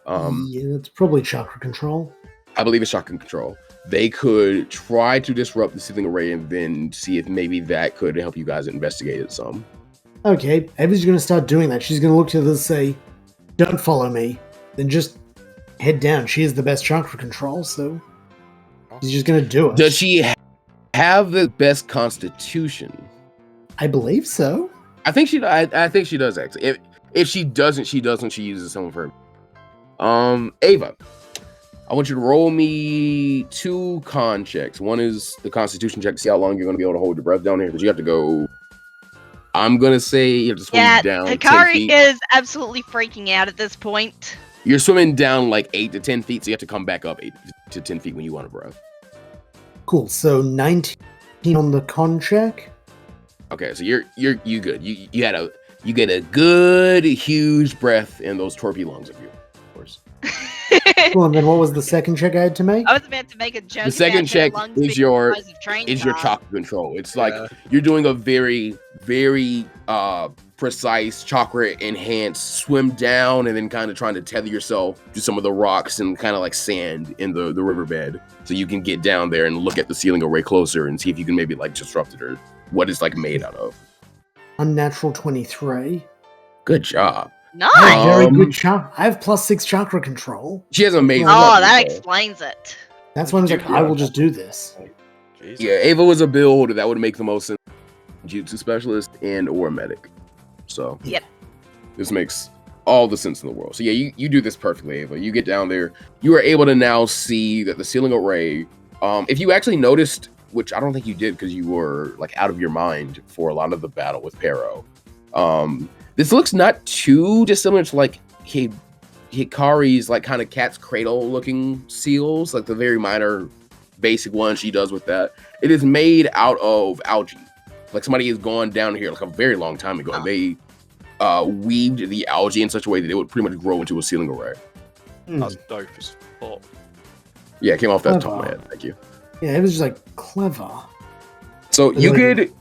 Yeah, that's probably chakra control. I believe it's chakra control. They could try to disrupt the sealing array and then see if maybe that could help you guys investigate it some. Okay, Ava's going to start doing that. She's going to look to others and say, don't follow me. Then just head down. She has the best chakra control, so she's just going to do it. Does she have the best constitution? I believe so. I think she does actually. If she doesn't, she uses someone for Ava, I want you to roll me 2 con checks. One is the constitution check to see how long you're going to be able to hold your breath down here, but you have to go, I'm going to say you have to swim down 10 Hikari feet. is absolutely freaking out at this point. You're swimming down like 8 to 10 feet, so you have to come back up 8 to 10 feet when you want a breath. Cool, so 19 on the con check. Okay, so you good. You get a good huge breath in those torpy lungs of you, of course. Cool, and then what was the second check I had to make? I was about to make a joke. The second about their check lungs is being your the size of train is your cars. chakra control. It's like Yeah. you're doing a very, very precise chakra enhanced swim down and then kind of trying to tether yourself to some of the rocks and kind of like sand in the riverbed so you can get down there and look at the sealing array closer and see if you can maybe like disrupt it or what it's like made out of. Unnatural 23. Good job. Nice. I have very Um, good chakra. I have +6 chakra control. She has an amazing Oh, chakra that control. explains it. That's when I was like, I will just do this. Jesus. Yeah, Ava was a build that would make the most sense. Jutsu specialist and or medic. So Yep. this makes all the sense in the world. So yeah, you do this perfectly, Ava. You get down there. You are able to now see that the sealing array, if you actually noticed, which I don't think you did because you were like out of your mind for a lot of the battle with Pero. This looks not too dissimilar to like Hikari's like kind of cat's cradle looking seals, like the very minor basic one she does with that. It is made out of algae. Like somebody has gone down here like a very long time ago and they weaved the algae in such a way that it would pretty much grow into a sealing array. That's dope as fuck. Yeah, it came off that top of Clever. my head. Thank you. Yeah, it was just like clever. So you Like- could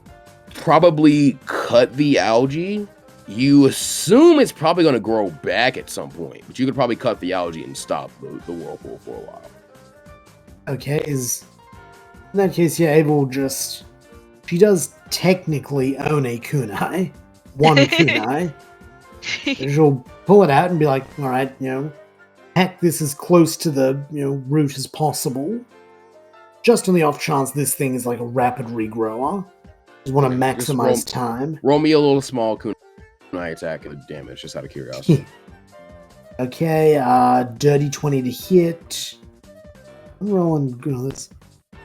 probably cut the algae. You assume it's probably going to grow back at some point, but you could probably cut the algae and stop the whirlpool for a while. Okay, in that case, yeah, Ava will just... She does technically own a kunai. One kunai. And she'll pull it out and be like, alright, hack this as close to the, root as possible. Just on the off chance this thing is like a rapid regrower. Just want to Just roll- maximize time. Roll me a little small kunai attack and the damage, just out of curiosity. Okay, dirty 20 to hit. I'm rolling this.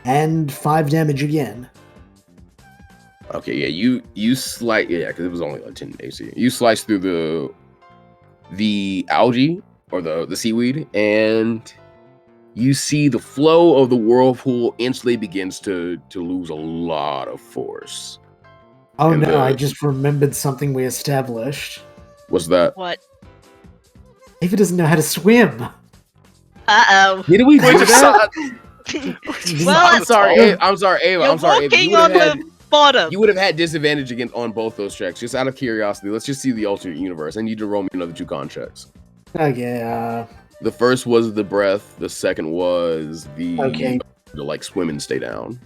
And 5 damage again. Okay, yeah, you slice, yeah, because it was only like 10 AC. You slice through the algae or the seaweed, and you see the flow of the whirlpool instantly begins to lose a lot of force. Oh And no, the- I just remembered something we established. What's that? What? Ava doesn't know how to swim. Uh-oh. Did we We do just that? sat Well, I'm sorry, Ava. I'm sorry, Ava. you're I'm sorry, Ava. walking on the bottom. You would have had disadvantage on both those checks. Just out of curiosity, let's just see the alternate universe. I need to roll me another 2 con checks. Okay, The first was the breath. The second was the Okay. to like swim and stay down.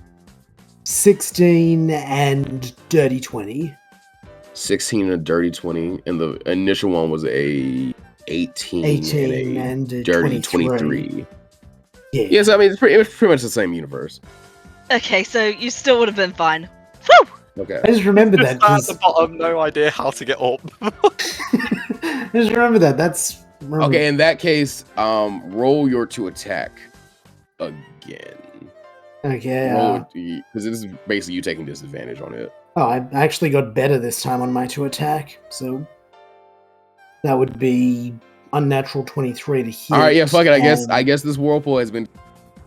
16 and dirty 20. 16 and a dirty 20, and the initial one was a 18 18 and a and dirty 23. 23. Yeah. Yes, I mean it's pretty much the same universe. Okay, so you still would have been fine. Woo! Okay. I just remembered that. Just at 'cause- the bottom, no idea how to get up. I just remember that. That's Okay, in that case, roll your to attack again. Okay. Roll because this is basically you taking disadvantage on it. I actually got better this time on my to attack, so that would be unnatural 23 to hit. All right, yeah, fuck it. and I guess this whirlpool has been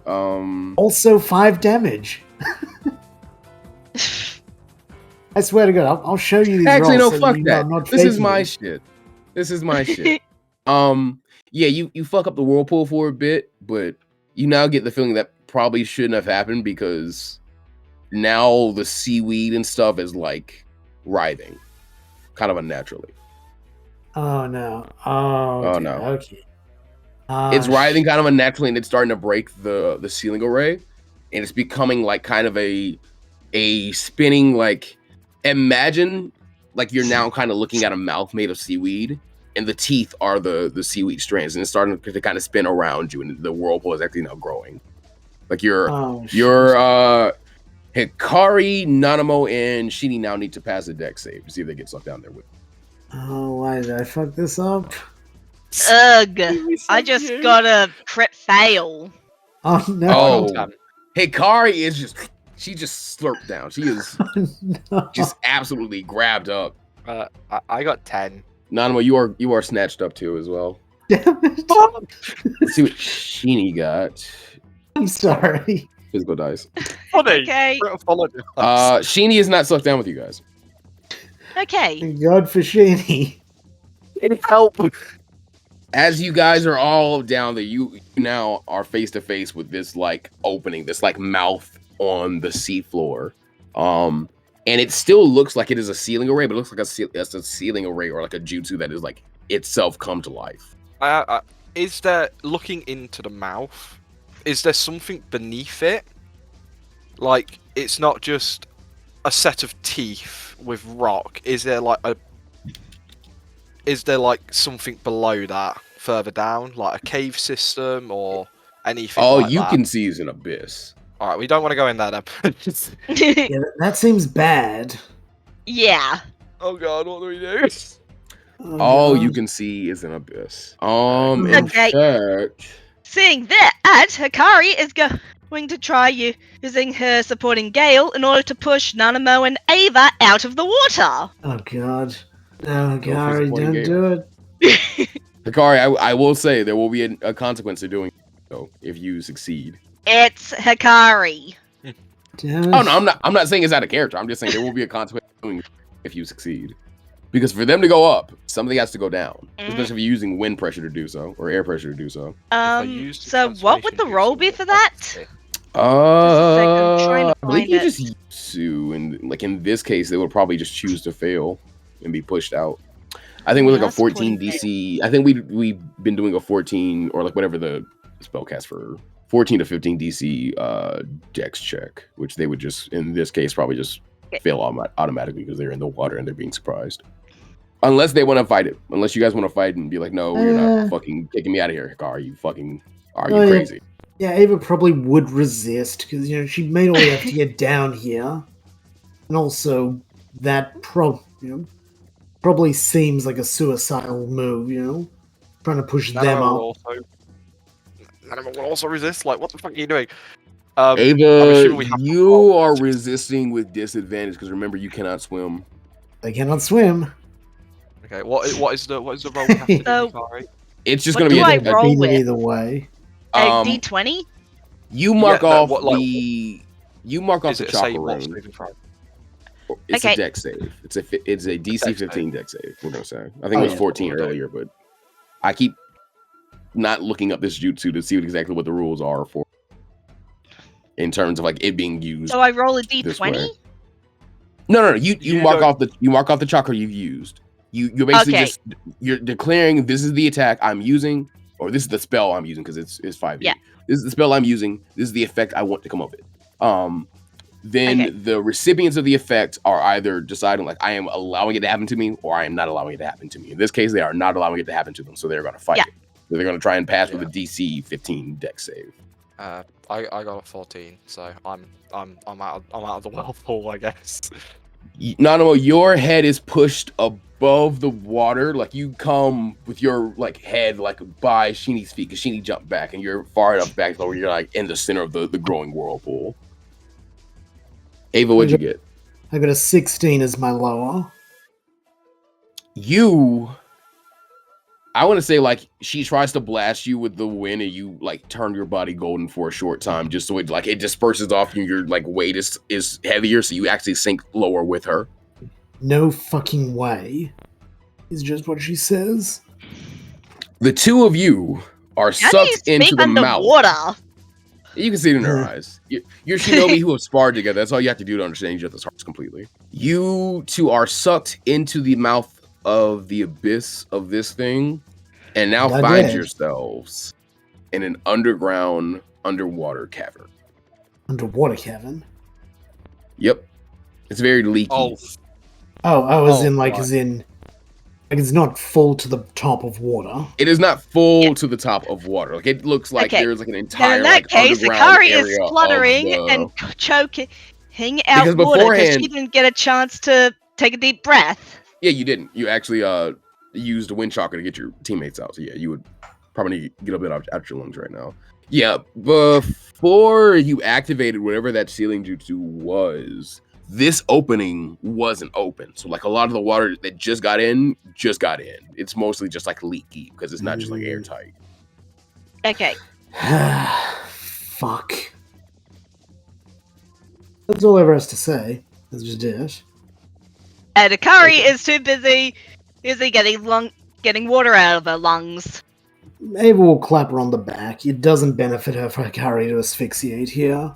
also 5 damage. I swear to God, I'll show you these Actually, no, rolls so fuck you know that. I'm not This is faking my it. shit. This is my shit. Yeah, you fuck up the whirlpool for a bit, but you now get the feeling that probably shouldn't have happened because now the seaweed and stuff is like writhing, kind of unnaturally. Oh no! Oh Oh, dear. no. Okay. It's writhing kind of unnaturally, and it's starting to break the ceiling array, and it's becoming like kind of a spinning like. Imagine like you're now kind of looking at a mouth made of seaweed, and the teeth are the seaweed strands, and it's starting to kind of spin around you, and the whirlpool is actually now growing. Like your Hikari, Nanamo, and Shini now need to pass a deck save to see if they get sucked down there with. Oh, why did I fuck this up? Ugh. I just got a crit fail. Oh no! Oh, Hikari is she just slurped down. She is No. just absolutely grabbed up. I got 10. Nanamo, you are snatched up too as well. Damn it! Let's see what Shini got. I'm sorry. Physical dice. Funny. Okay. Apologize. Shini is not sucked down with you guys. Okay. Thank God for Sheeny. Help. As you guys are all down there, you now are face to face with this like opening, this like mouth on the seafloor. And it still looks like it is a ceiling array, but it looks like it's a ceiling array or like a jutsu that is like itself come to life. Is there, looking into the mouth, is there something beneath it? Like, it's not just a set of teeth with rock. Is there like something below that, further down, like a cave system or anything? All like you that? can see is an abyss. All right, we don't want to go in there then. Yeah, that seems bad. Yeah. Oh god, what do we do? Oh, All God. you can see is an abyss. In Okay. fact, Seeing that, Hikari is going to try using her supporting gale in order to push Nanamo and Ava out of the water. Oh God. No, Go for Gary, supporting don't game. do it. Hikari, I will say there will be a consequence to doing so if you succeed. It's Hikari. Damn it. Oh no, I'm not saying it's out of character. I'm just saying there will be a consequence to doing it if you succeed. Because for them to go up, something has to go down. Especially if you're using wind pressure to do so, or air pressure to do so. So what would the roll be for that? I believe find you it. just Sue, and like in this case, they would probably just choose to fail and be pushed out. I think with like a That's 14 pretty DC. I think we've been doing a 14 or like whatever the spellcast for 14 to 15 DC dex check, which they would just in this case probably just fail automatically because they're in the water and they're being surprised. Unless they want to fight it. Unless you guys want to fight and be like, no, you're not fucking kicking me out of here. Are you crazy? Yeah, Ava probably would resist because she made all the effort to get down here, and also that probably seems like a suicidal move. Trying to push them up. Animal will also resist. Like, what the fuck are you doing? Ava, you are resisting with disadvantage because remember you cannot swim. They cannot swim. Okay, what is the role we have to do? So- Sorry? It's just What going to be do I roll Beat it with? either way. A Um, D20? You mark Yeah, no, off what, like- you mark off Is the it a save what chaperone. saving throw? It's Okay. a deck save. It's a DC Dex 15 deck save. We're gonna say. I think it was yeah. 14 earlier, but I keep not looking up this jutsu to see exactly what the rules are for. in terms of like it being used. So I roll a this way. d20? No. You You mark don't- off the chakra you've used. You're basically Okay. just you're declaring this is the attack I'm using, or this is the spell I'm using because it's 5e. Yeah. This is the spell I'm using. This is the effect I want to come up with. Then the recipients of the effect are either deciding like I am allowing it to happen to me, or I am not allowing it to happen to me. In this case, they are not allowing it to happen to them, so they're going to fight Yeah. it. So they're going to try and pass with a DC 15 dex save. I got a 14, so I'm out of the whirlpool, I guess. Nanamo, your head is pushed above the water. Like you come with your like head like by Sheenie's feet, because Sheenie jumped back, and you're far enough back where you're like in the center of the growing whirlpool. Ava, what'd you get? I got a 16 as my lower. I want to say like she tries to blast you with the wind, and you like turn your body golden for a short time, just so it like it disperses off, and your like weight is heavier, so you actually sink lower with her. No fucking way. Is just what she says. The two of you are How do you sucked into speak the mouth. underwater? You can see it in her eyes. You're shinobi who have sparred together. That's all you have to do to understand each other's hearts completely. You two are sucked into the mouth of the abyss of this thing, and now Not find dead. yourselves in an underwater cavern. Underwater cavern. Yep. It's very leaky. Oh, as in right. like it's not full to the top of water. It is not full to the top of water. Like it looks like Okay. there's like an Then entire in that like case, underground Akari is area of spluttering the- and choking out Because water because beforehand- she didn't get a chance to take a deep breath. Yeah, you didn't. You actually used the wind chakra to get your teammates out. So yeah, you would probably need to get a bit out your lungs right now. Yeah, before you activated whatever that sealing jutsu was, this opening wasn't open. So like a lot of the water that just got in. It's mostly just like leaky because it's not just like airtight. Okay. Fuck. That's all ever has to say. That's just it. And Akari is too busy getting water out of her lungs. Ava will clap her on the back. It doesn't benefit her for Hikari to asphyxiate here.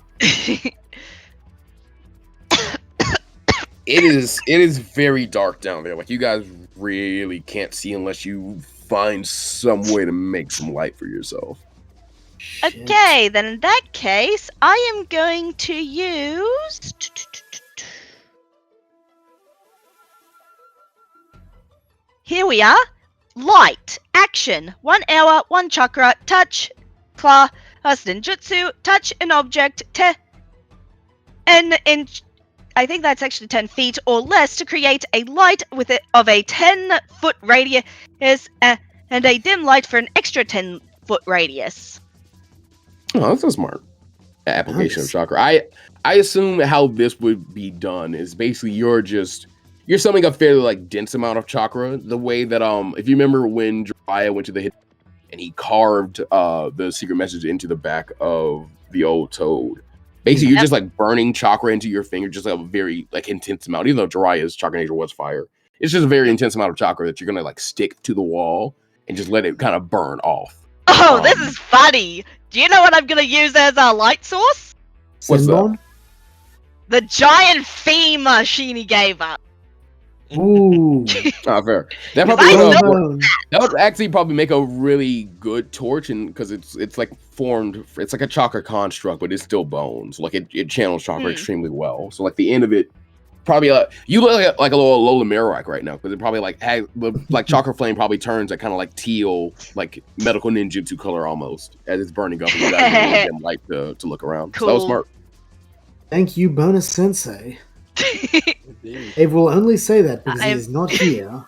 It is very dark down there. Like you guys really can't see unless you find some way to make some light for yourself. Shit. Okay, then in that case, I am going to use... Here we are. Light. Action. 1 hour, 1 chakra, touch, claw, ninjutsu, touch an object, I think that's actually 10 feet or less to create a light of a 10-foot radius and a dim light for an extra 10-foot radius. Oh, that's a smart application Nice. of chakra. I assume how this would be done is basically you're summoning a fairly like dense amount of chakra. The way that if you remember when Jiraiya went to the hit and he carved the secret message into the back of the old toad. Basically, you're Yep. just like burning chakra into your finger, just like a very like intense amount. Even though Jiraiya's chakra nature was fire, it's just a very intense amount of chakra that you're gonna like stick to the wall and just let it kind of burn off. Oh, this is funny! Do you know what I'm gonna use as our light source? What's that? Senbon? The giant femur Sheenie gave us. Ooh. Fair. That Cause probably I would, know- that would actually probably make a really good torch, and because it's like formed, it's like a chakra construct, but it's still bones. Like it channels chakra extremely well. So like the end of it, probably you look like a little Lola Marowak right now, because it probably like has like chakra flame probably turns that kind of like teal, like medical ninjutsu color almost as it's burning up. And you guys need them light to look around. So that was Cool. smart. Thank you, Bonus Sensei. Ava will only say that because he is not here.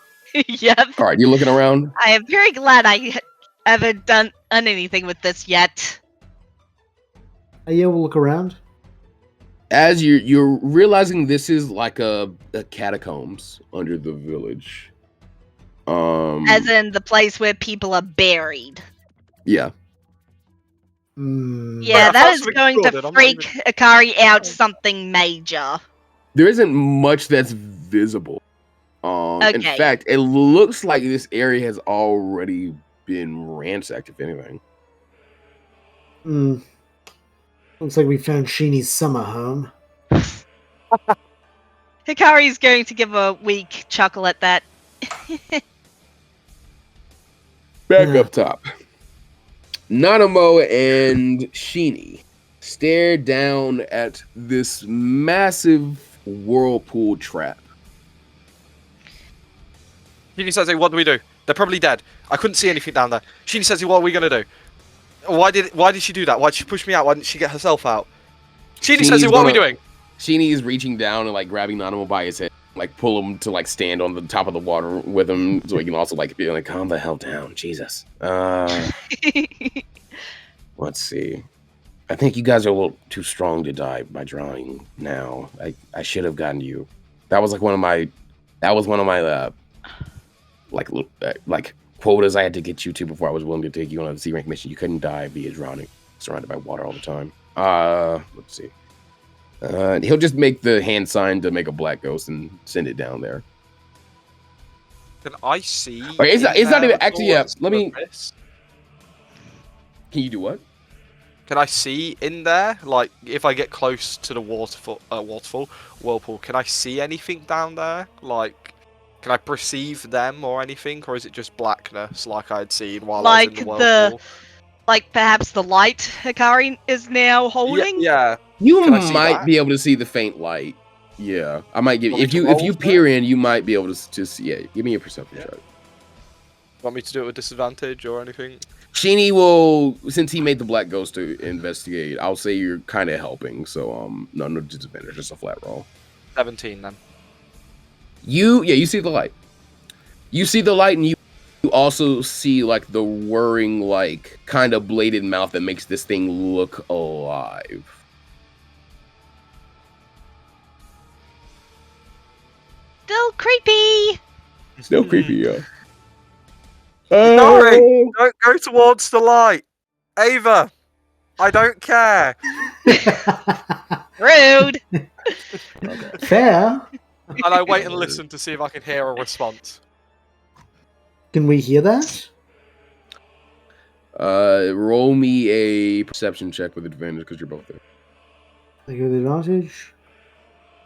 Yep. All right, you looking around? I am very glad I haven't done anything with this yet. Yeah, we'll look around. As you're realizing this is like a catacombs under the village. As in the place where people are buried. Yeah. Hmm. Yeah, I that thought is something going cool, to then I'm not freak Akari out something major. There isn't much that's visible. In Okay. fact, it looks like this area has already been ransacked, if anything. Hmm. Looks like we found Sheenie's summer home. Hikari's going to give a weak chuckle at that. Back Yeah. up top. Nanamo and Sheenie stare down at this massive whirlpool trap. Sheenie says, "What do we do? They're probably dead. I couldn't see anything down there." Sheenie says, "What are we gonna do? Why did she do that? Why did she push me out? Why didn't she get herself out?" Sheenie says, "What are we doing?" Sheenie is reaching down and like grabbing Nanamo by his head, like pull him to like stand on the top of the water with him, so he can also like be like, calm the hell down, Jesus. Let's see. I think you guys are a little too strong to die by drowning now. I should have gotten you. That was one of my like quotas I had to get you to before I was willing to take you on a C rank mission. You couldn't die via drowning, surrounded by water all the time. Let's see. He'll just make the hand sign to make a black ghost and send it down there. Can I see? Or it's not even actually. Yeah, let me. Abyss? Can you do what? Can I see in there? Like, if I get close to the whirlpool, can I see anything down there? Like, can I perceive them or anything, or is it just blackness like I'd seen while I was in the whirlpool? Like perhaps the light Hikari is now holding? Yeah. You Can I see might that? be able to see the faint light. Yeah, I might give Want me if to you roll for peer in, you might be able to see. Yeah, give me a perception check. Want me to do it with disadvantage or anything? Sheenie will, since he made the black ghost to investigate, I'll say you're kind of helping. So no disadvantage, just a flat roll. 17 then. You see the light. You see the light, and you also see like the whirring, like kind of bladed mouth that makes this thing look alive. Still creepy! Still creepy, yeah. Sorry, don't go towards the light. Ava, I don't care. Rude! Fair. And I wait and listen to see if I can hear a response. Can we hear that? Roll me a perception check with advantage because you're both there. I get advantage.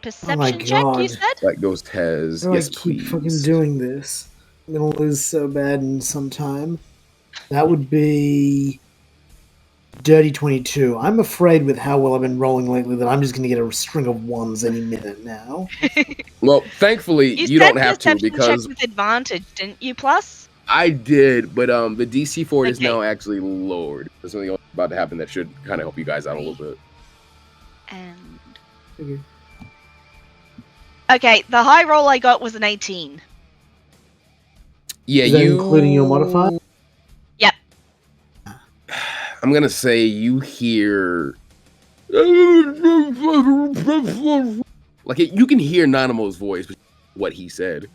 Perception check, you God. said? Black ghost has. How do Yes, I keep please. fucking doing this? I'm gonna lose so bad in some time. That would be dirty 22. I'm afraid with how well I've been rolling lately that I'm just gonna get a string of ones any minute now. Well, thankfully you said don't have to perception because check with advantage, didn't you, Plus? I did, but the DC for it is Okay. now actually lowered. There's something about to happen that should kind of help you guys out a little bit. And... Okay. Okay, the high roll I got was an 18. Yeah, Is that you including your modifier? Yep. I'm gonna say you hear like you can hear Nanamo's voice, but what he said,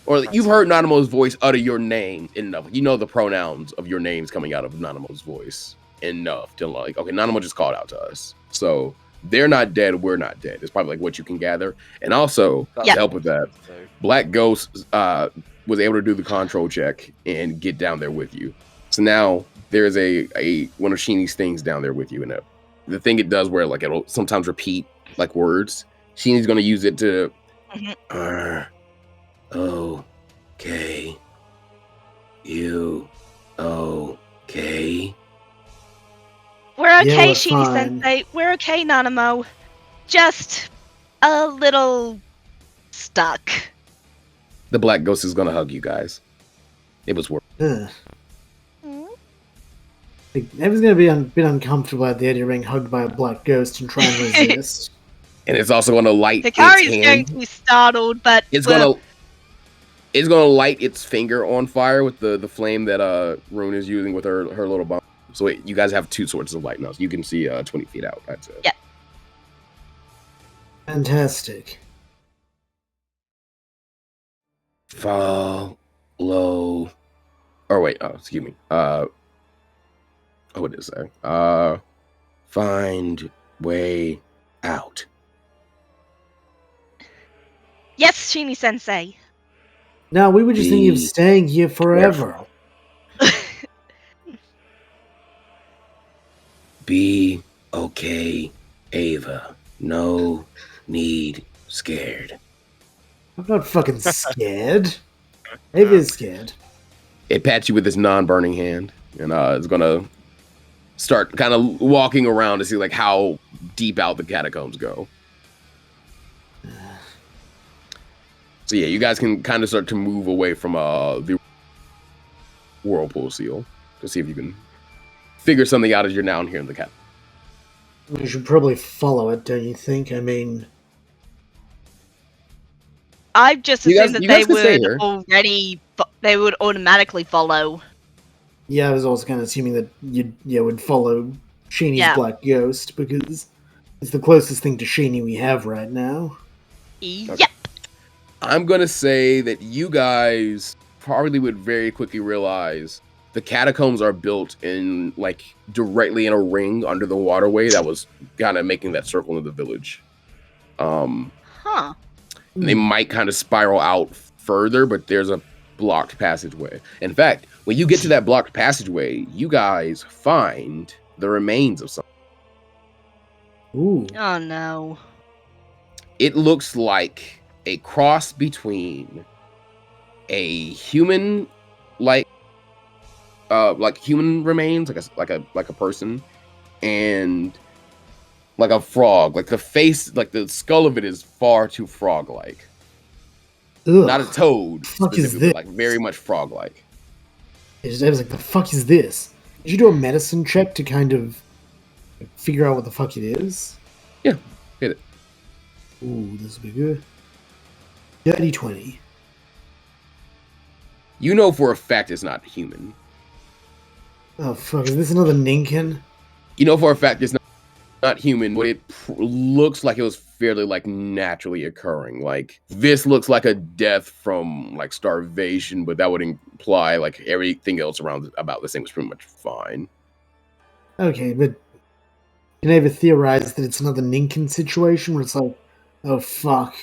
or like, you've heard Nanamo's voice utter your name enough. You know the pronouns of your names coming out of Nanamo's voice enough to like, okay, Nanamo just called out to us, so they're not dead. We're not dead. It's probably like what you can gather, and also to help with that, Black Ghost was able to do the control check and get down there with you. So now there's a one of Sheenie's things down there with you, and the thing it does where like it'll sometimes repeat like words. Sheenie's gonna use it to okay, you okay? We're okay, we're Sheenie fine. Sensei. We're okay, Nanamo. Just a little stuck. The Black Ghost is gonna hug you guys. It was worth. Ugh. Everyone's gonna be a bit uncomfortable at the idea of being hugged by a black ghost and try and resist. And it's also gonna light its Hikari's hand. going to be startled, but It's gonna light its finger on fire with the flame that Rune is using with her little bomb. So wait, you guys have two sources of light now, so you can see 20 feet out. I'd say. Yeah. Fantastic. Follow. Or wait, excuse me. What did it say? Find way out. yes, Sheenie Sensei. No, we were just thinking of staying here forever. Be okay, Ava. No need scared. I'm not fucking scared. Ava is scared. It pats you with its non-burning hand, and it's gonna start kind of walking around to see like how deep out the catacombs go. So yeah, you guys can kind of start to move away from the whirlpool seal to see if you can figure something out as you're down here in the cat. We should probably follow it, don't you think? I mean, I've just You guys- assumed you that guys can stay here. they would automatically follow. yeah, I was also kind of assuming that you would follow Sheenie's Yeah. Black Ghost because it's the closest thing to Sheenie we have right now. Yep. I'm gonna say that you guys probably would very quickly realize the catacombs are built in like directly in a ring under the waterway that was kind of making that circle in the village. Huh. They might kind of spiral out further, but there's a blocked passageway. In fact, when you get to that blocked passageway, you guys find the remains of something. Ooh. Oh no. It looks like a cross between a human, like human remains, like a person, and like a frog. Like the face, like the skull of it is far too frog-like. Ugh. Not a toad, Fuck is specifically, this? like very much frog-like. I was like, the fuck is this? Did you do a medicine check to kind of figure out what the fuck it is? Yeah, hit it. Ooh, this will be good. Dirty 20. You know for a fact it's not human. Oh fuck, is this another Ninkin? You know for a fact it's not human, but it looks like it was fairly like naturally occurring. Like this looks like a death from like starvation, but that would imply like everything else around about this thing was pretty much fine. Okay, but can I ever theorize that it's another Ninkin situation where it's like, oh fuck.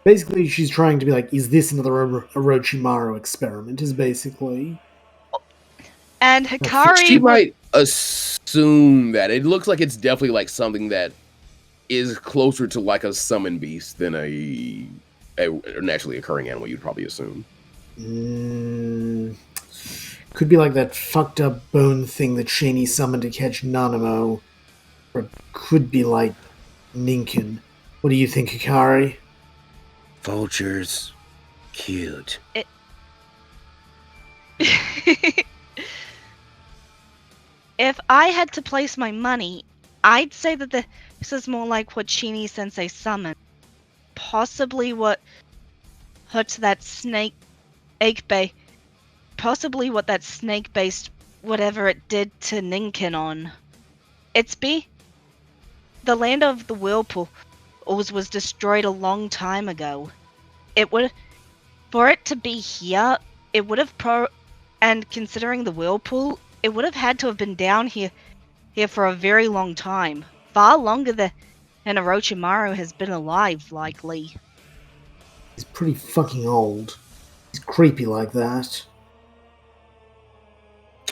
Basically, she's trying to be like, is this another Orochimaru experiment? Is basically. And She Hikari might assume that it looks like it's definitely like something that is closer to like a summon beast than a naturally occurring animal. You'd probably assume. Could be like that fucked up bone thing that Shani summoned to catch Nanamo. Or it could be like Ninkin. What do you think, Hikari? Vultures, cute. If I had to place my money, I'd say that this is more like what Shini Sensei summoned. Possibly what that snake possibly what that snake based whatever it did to Ninkin on. The Land of the Whirlpools was destroyed a long time ago. For it to be here, it would have and considering the whirlpool, it would have had to have been down here for a very long time. Far longer than Orochimaru has been alive, likely. He's pretty fucking old. He's creepy like that.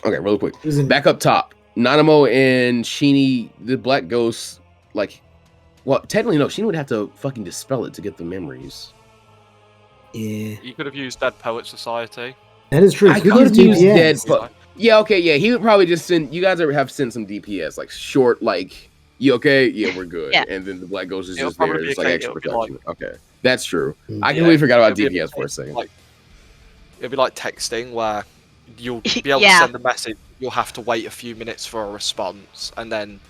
Okay, real quick. Back up top. Nanamo and Shini, the Black Ghost, like, well, technically no, Shini would have to fucking dispel it to get the memories. Yeah. You could have used Dead Poet Society. That is true. I could have used Dead Poet. Yeah, okay, yeah, he would probably just send, you guys ever have sent some DPS, like short, like, you okay? Yeah, we're good. Yeah. And then the Black Ghost is It'll just there, probably be just like okay, extra it'll be protection. like- Okay, that's true. Mm. I Yeah, completely forgot about it'll be DPS for a second. Like, it'll be like texting where you'll be able Yeah. to send a message, you'll have to wait a few minutes for a response, and then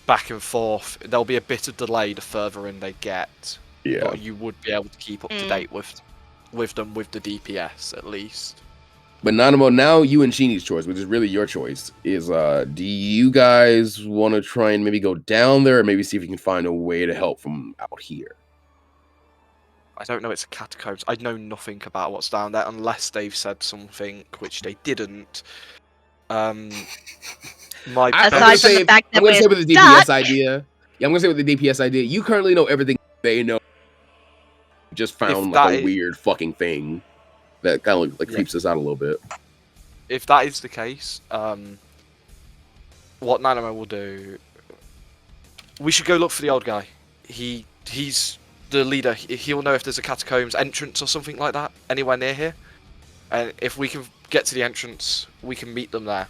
back and forth. There'll be a bit of delay the further in they get, Yeah. but you would be able to keep up to date with them with the DPS at least. But Nanamo, now you and Shini's choice, which is really your choice, is do you guys want to try and maybe go down there or maybe see if you can find a way to help from out here? I don't know, it's a catacombs. I know nothing about what's down there unless they've said something, which they didn't. I'm My Aside gonna from the say, fact that I'm gonna we're say with the stuck. DPS idea. Yeah, I'm gonna say with the DPS idea. You currently know everything they know. You just found If like that a is- weird fucking thing that kind of like Yeah. creeps us out a little bit. if that is the case, what Nanamo will do... We should go look for the old guy. He's the leader. He'll know if there's a catacombs entrance or something like that anywhere near here. And if we can get to the entrance, we can meet them there.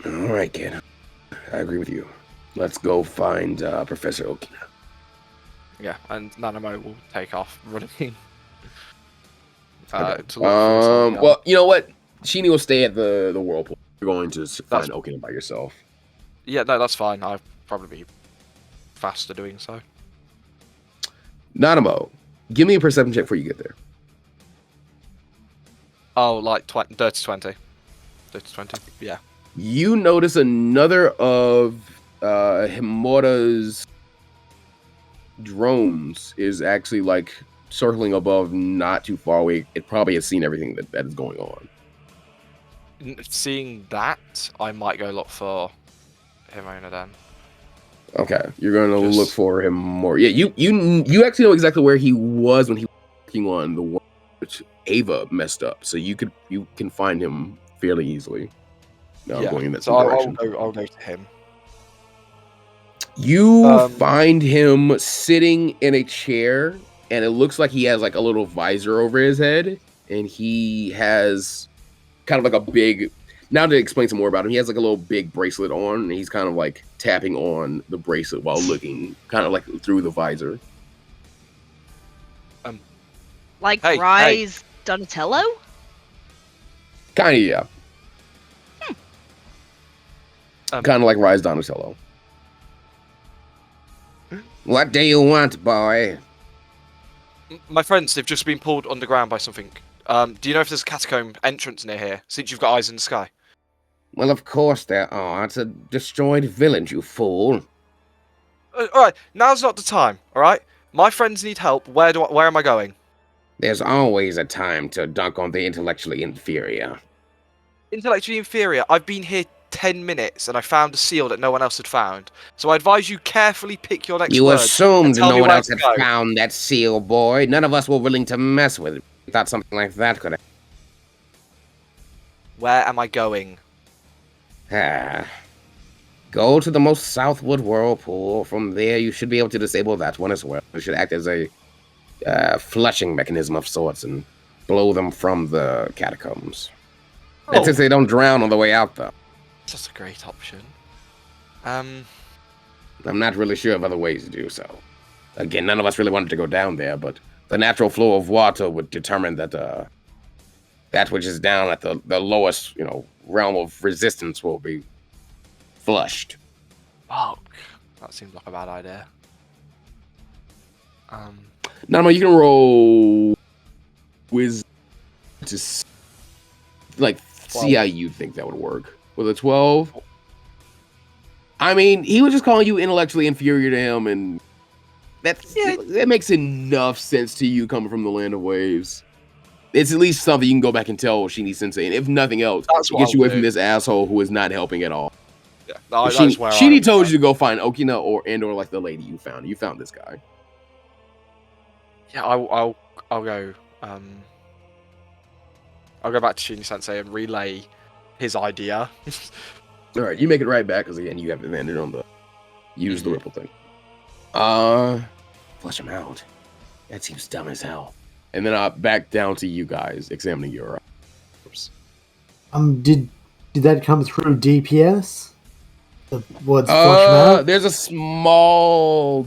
All right, kid. I agree with you. Let's go find Professor Okina. Yeah, and Nanamo will take off running. Okay. To look for something else. Well, you know what? Sheenie will stay at the whirlpool. You're going to find Okina by yourself. Yeah, no, that's fine. I'll probably be faster doing so. Nanamo, give me a perception check before you get there. Oh, like dirty 20. Dirty 20, yeah. You notice another of Himuro's drones is actually like circling above, not too far away. It probably has seen everything that is going on. Seeing that, I might go look for Himuro then. Okay, you're going to look for him more. Yeah, you actually know exactly where he was when he was working on the one which Ava messed up. So you can find him fairly easily. Now Yeah, going in that so direction. I'll go to him. You find him sitting in a chair, and it looks like he has like a little visor over his head, and he has kind of like a big. Now to explain some more about him, he has like a little big bracelet on, and he's kind of like tapping on the bracelet while looking kind of like through the visor. Like Hey, Rise Donatello? Kind of, yeah. Kind of like Rise Donatello. What do you want, boy? My friends, they've just been pulled underground by something. Do you know if there's a catacomb entrance near here, since you've got eyes in the sky? Well, of course there are. It's a destroyed village, you fool. Alright, now's not the time, alright? My friends need help. Where am I going? There's always a time to dunk on the intellectually inferior. Intellectually inferior. I've been here 10 minutes and I found a seal that no one else had found. So I advise you carefully pick your next You words. assumed tell no me one where else to had go. found that seal, boy. None of us were willing to mess with it. We thought something like that could Where am I going? Go to the most southward whirlpool. From there, you should be able to disable that one as well. It should act as a flushing mechanism of sorts and blow them from the catacombs. That's if they don't drown on the way out, though. That's a great option. I'm not really sure of other ways to do so. Again, none of us really wanted to go down there, but the natural flow of water would determine that that which is down at the lowest, realm of resistance will be flushed. Fuck. That seems like a bad idea. No, you can roll to see how you think that would work. With a 12, I mean, he was just calling you intellectually inferior to him, and that makes enough sense to you coming from the Land of Waves. It's at least something you can go back and tell Shini Sensei, and if nothing else, it gets you away from this asshole who is not helping at all. Yeah, Shini told you to go find Okina or like the lady you found. You found this guy. Yeah, I'll go. I'll go back to Shini Sensei and relay his idea. All right, you make it right back because again you have advantage on the use the ripple thing. Flush him out. That seems dumb as hell. And then back down to you guys examining your. Did that come through DPS? The words flush him out? There's a small.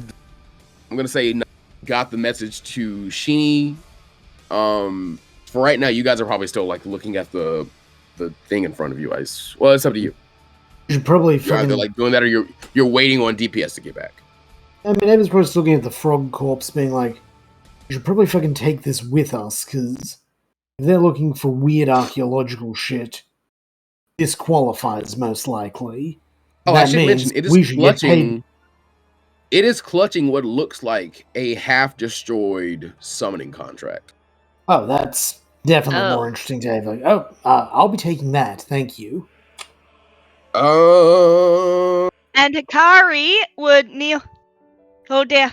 I'm gonna say got the message to Shini. For right now, you guys are probably still like looking at the thing in front of you. Well, it's up to you. You should probably You're either like doing that, or you're waiting on DPS to get back. I mean, Evan's probably looking at the frog corpse, being like, "You should probably fucking take this with us, because if they're looking for weird archaeological shit, this qualifies most likely." Oh, that I should mention it is clutching. It is clutching what looks like a half-destroyed summoning contract. Oh, that's definitely more interesting to have. Like, I'll be taking that. Thank you. And Hikari would go down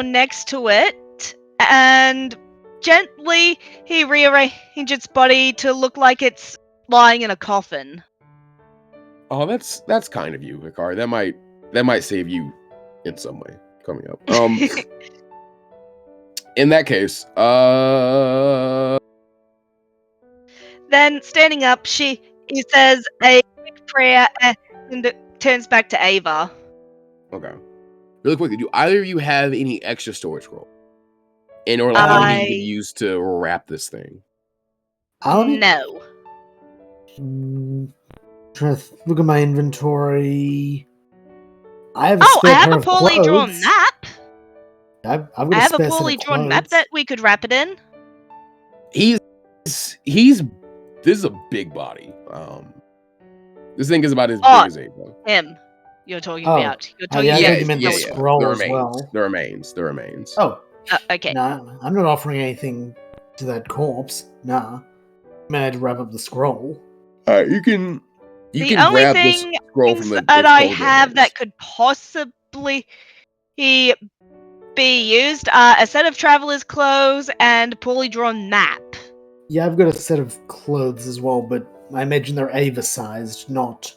next to it, and gently he rearranges its body to look like it's lying in a coffin. Oh, that's kind of you, Hikari. That might save you in some way coming up. In that case, Then, standing up, he says a quick prayer and turns back to Ava. okay. Really quickly, do either of you have any extra storage scroll? In order like that we could use to wrap this thing? No. Trying to look at my inventory. I have a I spare have pair a of poorly clothes. drawn map. I've got I have a spare set poorly of drawn map clothes. that we could wrap it in. He's this is a big body. This thing is about as big as Ava. Him. You're talking Oh. about. You're talking Yeah, I about. thought you meant the scroll The as well. remains. The remains. Oh. Okay. Nah, I'm not offering anything to that corpse. Nah. I had to wrap up the scroll. You can The only grab this scroll from things the that I clothes have remains. that could possibly be used are a set of traveler's clothes and a poorly drawn map. Yeah, I've got a set of clothes as well, but I imagine they're Ava-sized, not,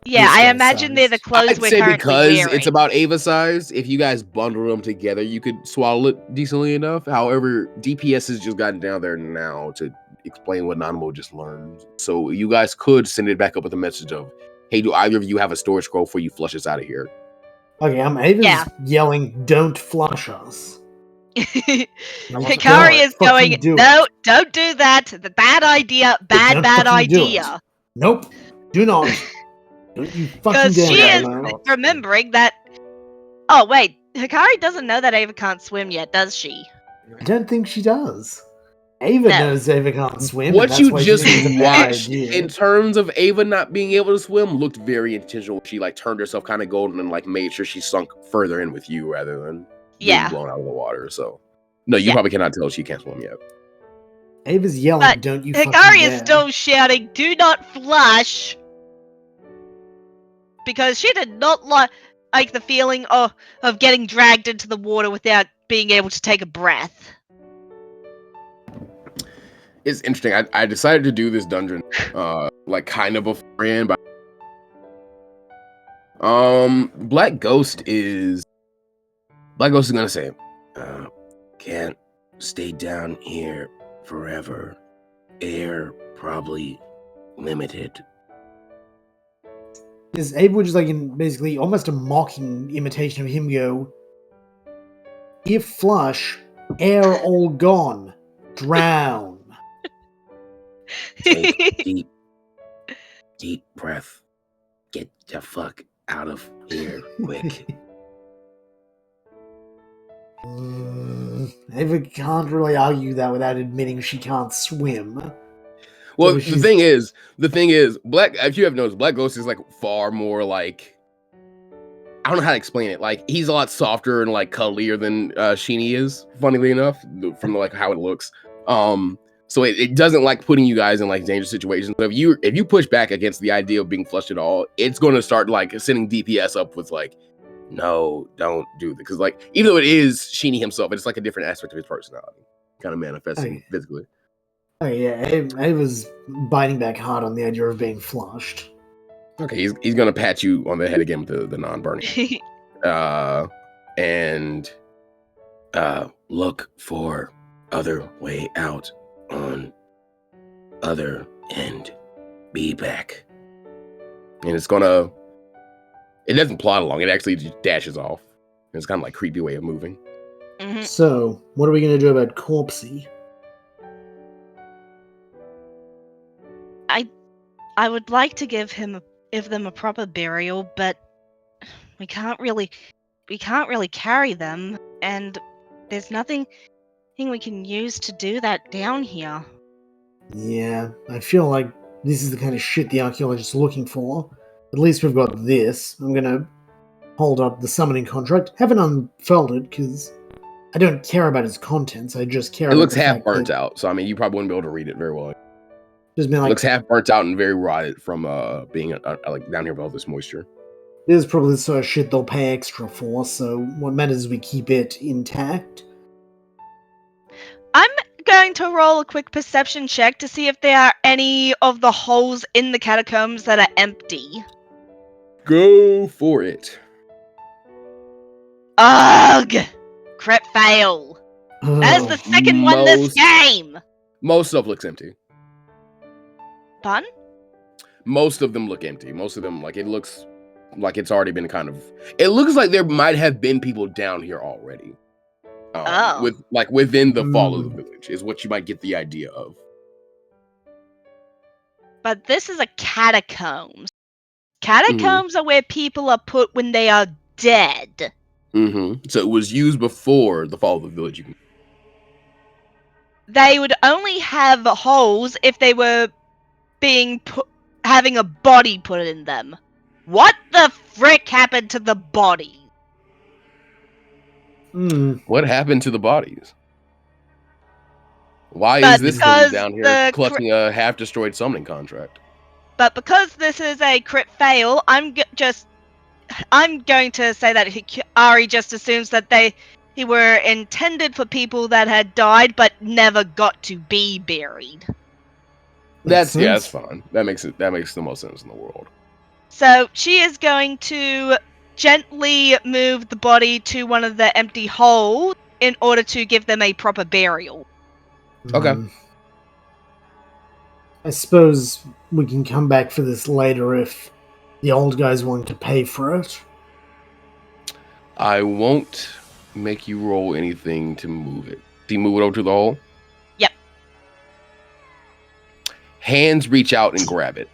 Yeah, I imagine they're the sized. clothes I'd we're say currently because wearing. it's about Ava size, if you guys bundle them together, you could swallow it decently enough. However, DPS has just gotten down there now to explain what Nanamo just learned. So you guys could send it back up with a message of, hey, do either of you have a storage scroll before you flush us out of here? Okay, Ava's yelling, don't flush us. Hikari is going, no, don't do that. The bad idea, bad idea. Nope, do not. Don't you fucking Because dare. she is remembering that. Oh, wait. Hikari doesn't know that Ava can't swim yet, does she? I don't think she does. Ava knows Ava can't swim. What you just watched in terms of Ava not being able to swim looked very intentional. She like turned herself kind of golden and like made sure she sunk further in with you rather than being blown out of the water. So no, you probably cannot tell she can't swim yet. Ava's yelling, but don't you Hikari fucking is still shouting, do not flush! Because she did not like the feeling of getting dragged into the water without being able to take a breath. It's interesting. I decided to do this dungeon like kind of beforehand, but Black Ghost is gonna say, can't stay down here forever. Air probably limited. Is Ava just like in basically almost a mocking imitation of him go, if flush, air all gone, drown. Take deep breath. Get the fuck out of here quick. Ava can't really argue that without admitting she can't swim. Well, the thing is, if you have noticed, Black Ghost is like far more like, I don't know how to explain it. Like he's a lot softer and like cuddlier than Sheeny is, funnily enough, from like how it looks. So it doesn't like putting you guys in like dangerous situations. But if you push back against the idea of being flushed at all, it's going to start like sending DPS up with like, no, don't do that. Because like, even though it is Sheeny himself, it's like a different aspect of his personality, kind of manifesting physically. Oh yeah, Ava's biting back hard on the idea of being flushed. Okay, he's gonna pat you on the head again with the non-burning. And look for other way out on other end. Be back. And it doesn't plod along, it actually just dashes off. It's kind of like a creepy way of moving. Mm-hmm. So, what are we gonna do about Corpsey? I would like to give them a proper burial, but we can't really carry them, and there's nothing we can use to do that down here. Yeah, I feel like this is the kind of shit the archaeologists are looking for. At least we've got this. I'm gonna hold up the summoning contract. Haven't unfolded because I don't care about its contents. I just care. It about looks the half fact burnt that out, so I mean, you probably wouldn't be able to read it very well. Just been like, it looks half burnt out and very rotted from being like down here with all this moisture. This is probably the sort of shit they'll pay extra for. So what matters is we keep it intact. I'm going to roll a quick perception check to see if there are any of the holes in the catacombs that are empty. Go for it. Ugh! Crit fail. That is the second one this game! Most stuff looks empty. Pardon? Most of them look empty. Most of them, like, it looks like it's already been kind of... It looks like there might have been people down here already. Within the fall of the village is what you might get the idea of. But this is a catacombs. Catacombs are where people are put when they are dead. Mm-hmm. So it was used before the fall of the village. They would only have holes if they were having a body put in them. What the frick happened to the body? What happened to the bodies? Why is this thing down here clutching a half-destroyed summoning contract? But because this is a crit fail, I'm going to say that Hikari just assumes that they were intended for people that had died but never got to be buried. That's fine. That makes the most sense in the world. So she is going to gently move the body to one of the empty holes in order to give them a proper burial. Okay. I suppose we can come back for this later if the old guy's willing to pay for it. I won't make you roll anything to move it. Do you move it over to the hole? Yep. Hands reach out and grab it.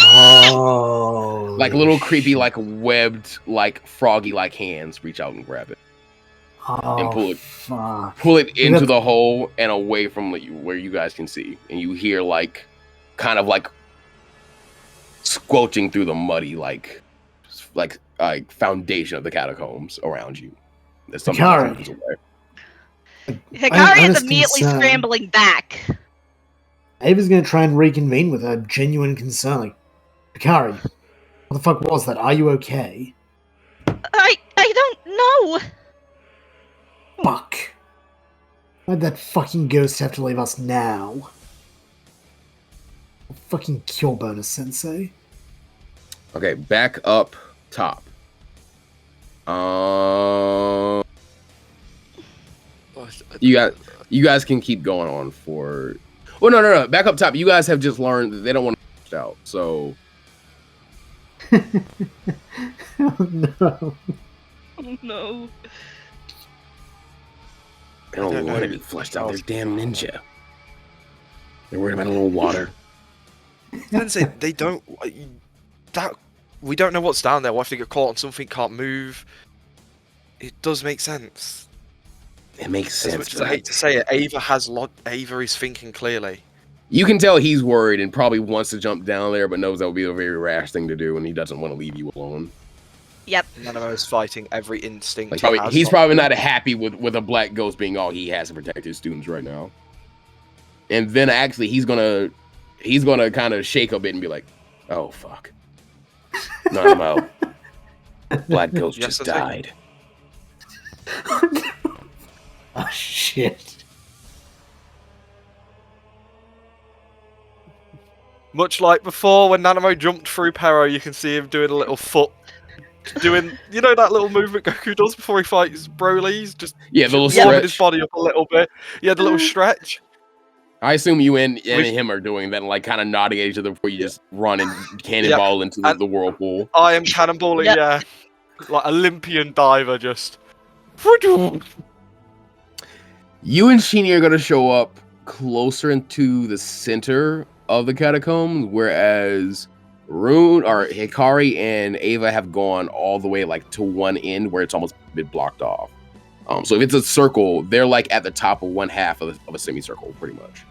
Oh. Like little creepy, like webbed, like froggy-like hands reach out and grab it. And pull it. Fuck. Pull it into the hole and away from where you guys can see. And you hear like kind of like squelching through the muddy like foundation of the catacombs around you. There's something that moves away. Hikari is immediately scrambling back. Ava's going to try and reconvene with her genuine concern. Like, Hikari, what the fuck was that? Are you okay? I don't know. Fuck. Why'd that fucking ghost have to leave us now? I'll fucking kill Bonus Sensei. Okay, back up top. You guys can keep going on for... Well, no. Back up top. You guys have just learned that they don't want to push out, so... Oh, no. Oh, no. They don't want to be flushed out. They're damn ninja. They're worried about a little water. Sensei, they don't... We don't know what's down there. What if they get caught on something, can't move? It does make sense. It makes sense. As much as I hate to say it, Ava is thinking clearly. You can tell he's worried and probably wants to jump down there, but knows that would be a very rash thing to do, and he doesn't want to leave you alone. Yep. Nanamo's fighting every instinct. He's probably not happy with a black ghost being all he has to protect his students right now. And then actually he's gonna kind of shake a bit and be like, "Oh fuck, no, black ghost just died." Oh shit. Much like before, when Nanamo jumped through Pero, you can see him doing a little foot. Doing, you know that little movement Goku does before he fights Broly's? Just the little stretch. his body up a little bit. Yeah, the little stretch. I assume you and him are doing that, like kind of nodding at each other before you just run and cannonball into the whirlpool. I am cannonballing, yeah. Like Olympian diver, just. You and Shini are going to show up closer into the center of the catacombs, whereas Rune or Hikari and Ava have gone all the way like to one end where it's almost been blocked off. So if it's a circle, they're like at the top of one half of a semicircle, pretty much.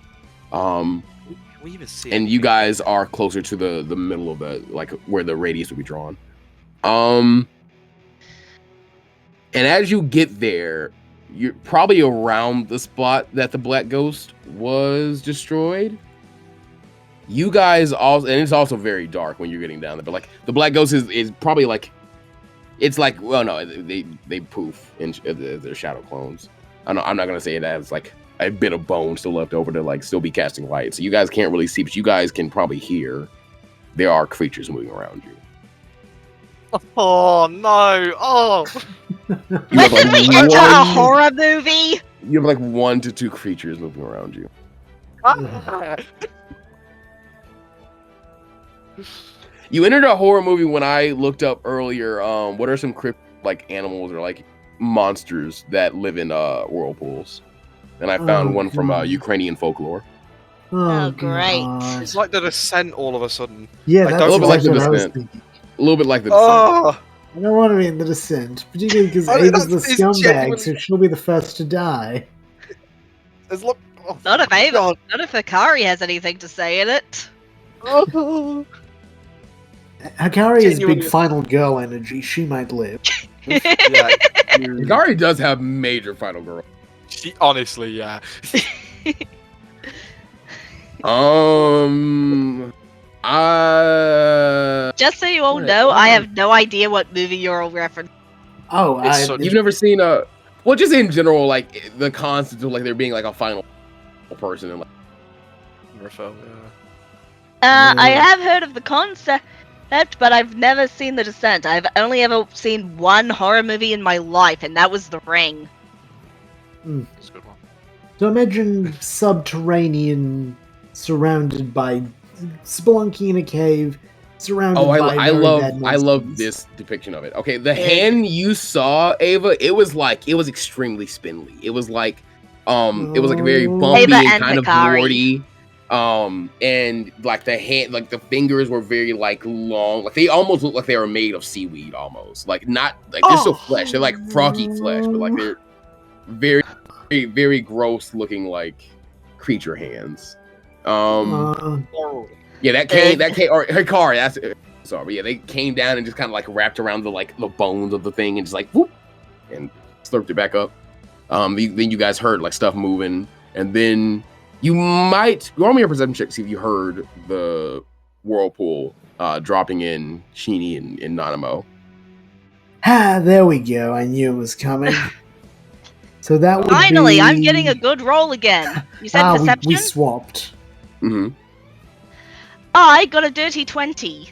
We even see and you guys are closer to the middle of the like where the radius would be drawn. And as you get there, you're probably around the spot that the black ghost was destroyed. You guys also, and it's also very dark when you're getting down there, but like the black ghost is probably like, it's like, well, no, they poof in their shadow clones. I'm not gonna say it as like a bit of bone still left over to like still be casting light. So you guys can't really see, but you guys can probably hear there are creatures moving around you. Oh no! Oh, You have Listen, we enter a horror movie. You have like 1 to 2 creatures moving around you. You entered a horror movie when I looked up earlier. What are some like animals or like monsters that live in whirlpools? And I found one from Ukrainian folklore. Oh, great. God. it's like the Descent all of a sudden. Yeah, Like, that's a little bit like exactly The what I was Descent. thinking. A little bit like the Descent. Oh, I don't want to be in The Descent, particularly because Oh, Ava's the that's- it's scumbag, genuine- so she'll be the first to die. there's look. Oh, Not if Ava, God. not if Hikari has anything to say in it. Oh. Hikari is big Genuinely- final girl energy. She might live. Yeah, Hikari does have major final girl. she, honestly, yeah. Just so you all Right, know, I alright. have no idea what movie you're all referencing. Oh, It's so- You've never seen well, just in general, like the concept of like there being like a final person and like Film, I have heard of the concept, but I've never seen The Descent. I've only ever seen one horror movie in my life, and that was The Ring. It's a good one. So imagine subterranean, surrounded by spelunking in a cave, surrounded oh, by I very love bad I love monsters. this depiction of it. Okay, the hand you saw, Ava, it was extremely spindly. It was like it was like a very bumpy Ava and and kind of Hikari. warty. And like the hand, like the fingers were very like long, like they almost look like they were made of seaweed, almost like not like they're still flesh. They're like froggy flesh, but like they're very, very, very gross looking like creature hands. Yeah, that came or Hikari, that's sorry, yeah, they came down and just kind of like wrapped around the bones of the thing and just like whoop and slurped it back up. Then you guys heard like stuff moving, and then you might roll me a perception check to see if you heard the whirlpool dropping in Sheeny and Nanamo. There we go. I knew it was coming. So that would Finally, be... I'm getting a good roll again. You said perception? We swapped. Mm-hmm. I got a dirty 20.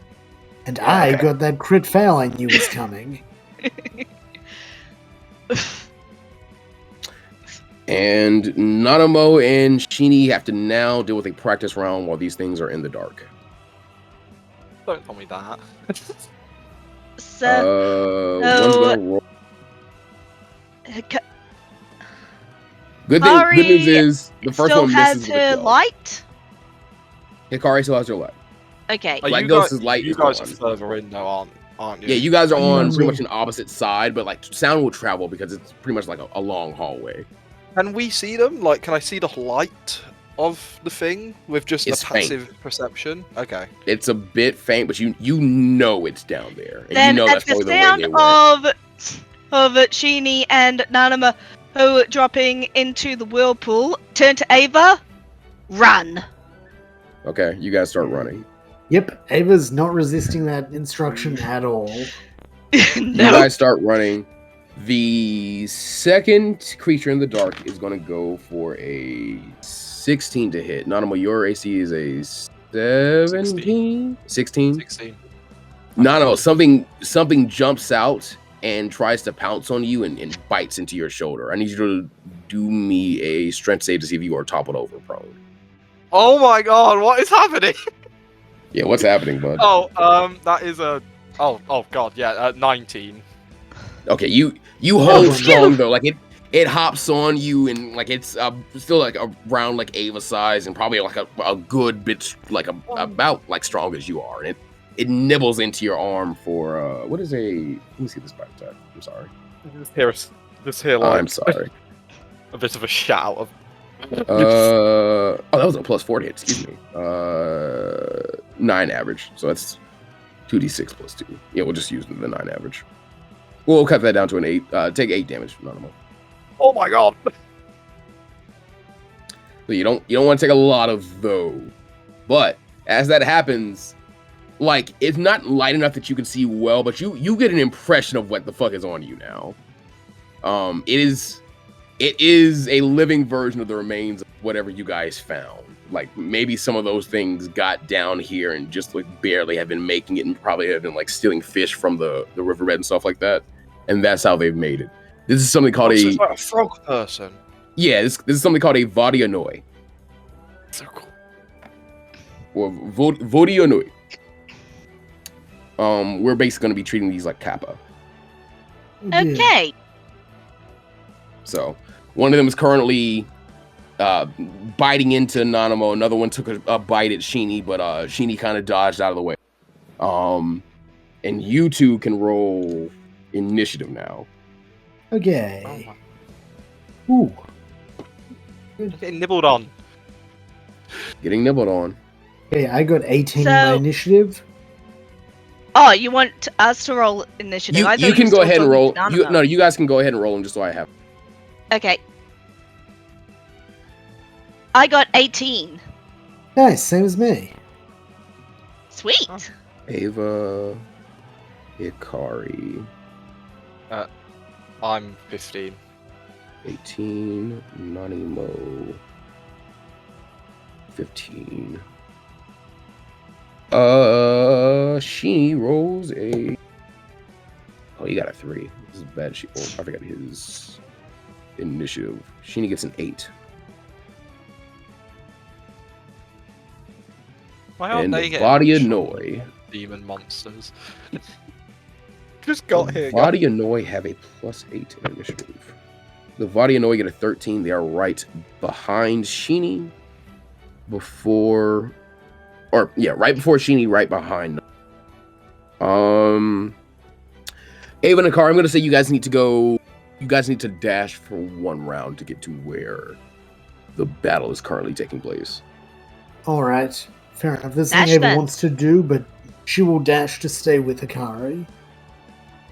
And I got that crit fail I knew was coming. And Nanamo and Sheeny have to now deal with a practice round while these things are in the dark. Don't tell me that. So, One's gonna roll. Hikari Good news is the first still one has misses with a her 12. light? Hikari still has her light. Okay. Like you Ghost's guys, light you is guys are gone. further in though, aren't you? Yeah, you guys are on Mhm. pretty much an opposite side, but like sound will travel because it's pretty much like a long hallway. Can we see them? Like, can I see the light of the thing with just It's a passive perception? Okay. It's a bit faint, but you know it's down there, and Then you know at that's the probably the way sound they went. of Sheeny and Nanama dropping into the whirlpool, turn to Ava, run. Okay, you guys start running. Yep, Ava's not resisting that instruction at all. You No. guys start running. The second creature in the dark is going to go for a 16 to hit. Nanamo, your AC is a 17? 16? 16. No, something jumps out and tries to pounce on you and bites into your shoulder. I need you to do me a strength save to see if you are toppled over prone. Oh my god, what is happening? Yeah, what's happening, bud? That is a... Oh god, yeah, 19. Okay, you hold Oh, strong though. Like it hops on you and like it's still like around like Ava size and probably like a good bit like about like strong as you are. And it nibbles into your arm for what is a? Let me see this bite attack. I'm sorry. Just hear like I'm sorry. a bit of a shout of... Oh, that was a plus 40 hit. Excuse me. 9 average. So that's 2d6 plus 2. Yeah, we'll just use the 9 average. We'll cut that down to an 8. Take 8 damage, Nanamo. Oh my god! So you don't want to take a lot of those. But as that happens, like it's not light enough that you can see well, but you get an impression of what the fuck is on you now. It is it is a living version of the remains of whatever you guys found. Like maybe some of those things got down here and just like barely have been making it, and probably have been like stealing fish from the riverbed and stuff like that. And that's how they've made it. This is something called So it's like a frog person. Yeah, this is something called a Vodianoi. So cool. Or Vodianoi. We're basically going to be treating these like Kappa. Okay. So, one of them is currently biting into Nanamo. Another one took a bite at Sheeny, but Sheeny kind of dodged out of the way. And you two can roll initiative now. Okay. Oh, Ooh. getting nibbled on. Getting nibbled on. Okay, I got 18 in So- my initiative. Oh, you want us to roll initiative? I thought You can were go still ahead and talking roll. to Nanamo. You guys can go ahead and roll them just so I have. Okay. I got 18. Nice, same as me. Sweet. Oh. Ava, Ikari, I'm 15. 18, Nanimo, 15. She rolls a. Oh, you got a 3. This is bad. I forgot his initiative. Sheeny gets an 8. Why aren't And they the getting Body of trouble? Noi. Demon monsters. Just got here. guys. Body of Noi have a +8 in initiative. The Body of Noi get a 13. They are right behind Sheeny. Right before Sheeny, right behind. Ava and Akari, I'm gonna say you guys need to dash for 1 round to get to where the battle is currently taking place. Alright, fair enough. This Dash thing Ava then. wants to do, but she will dash to stay with Hikari.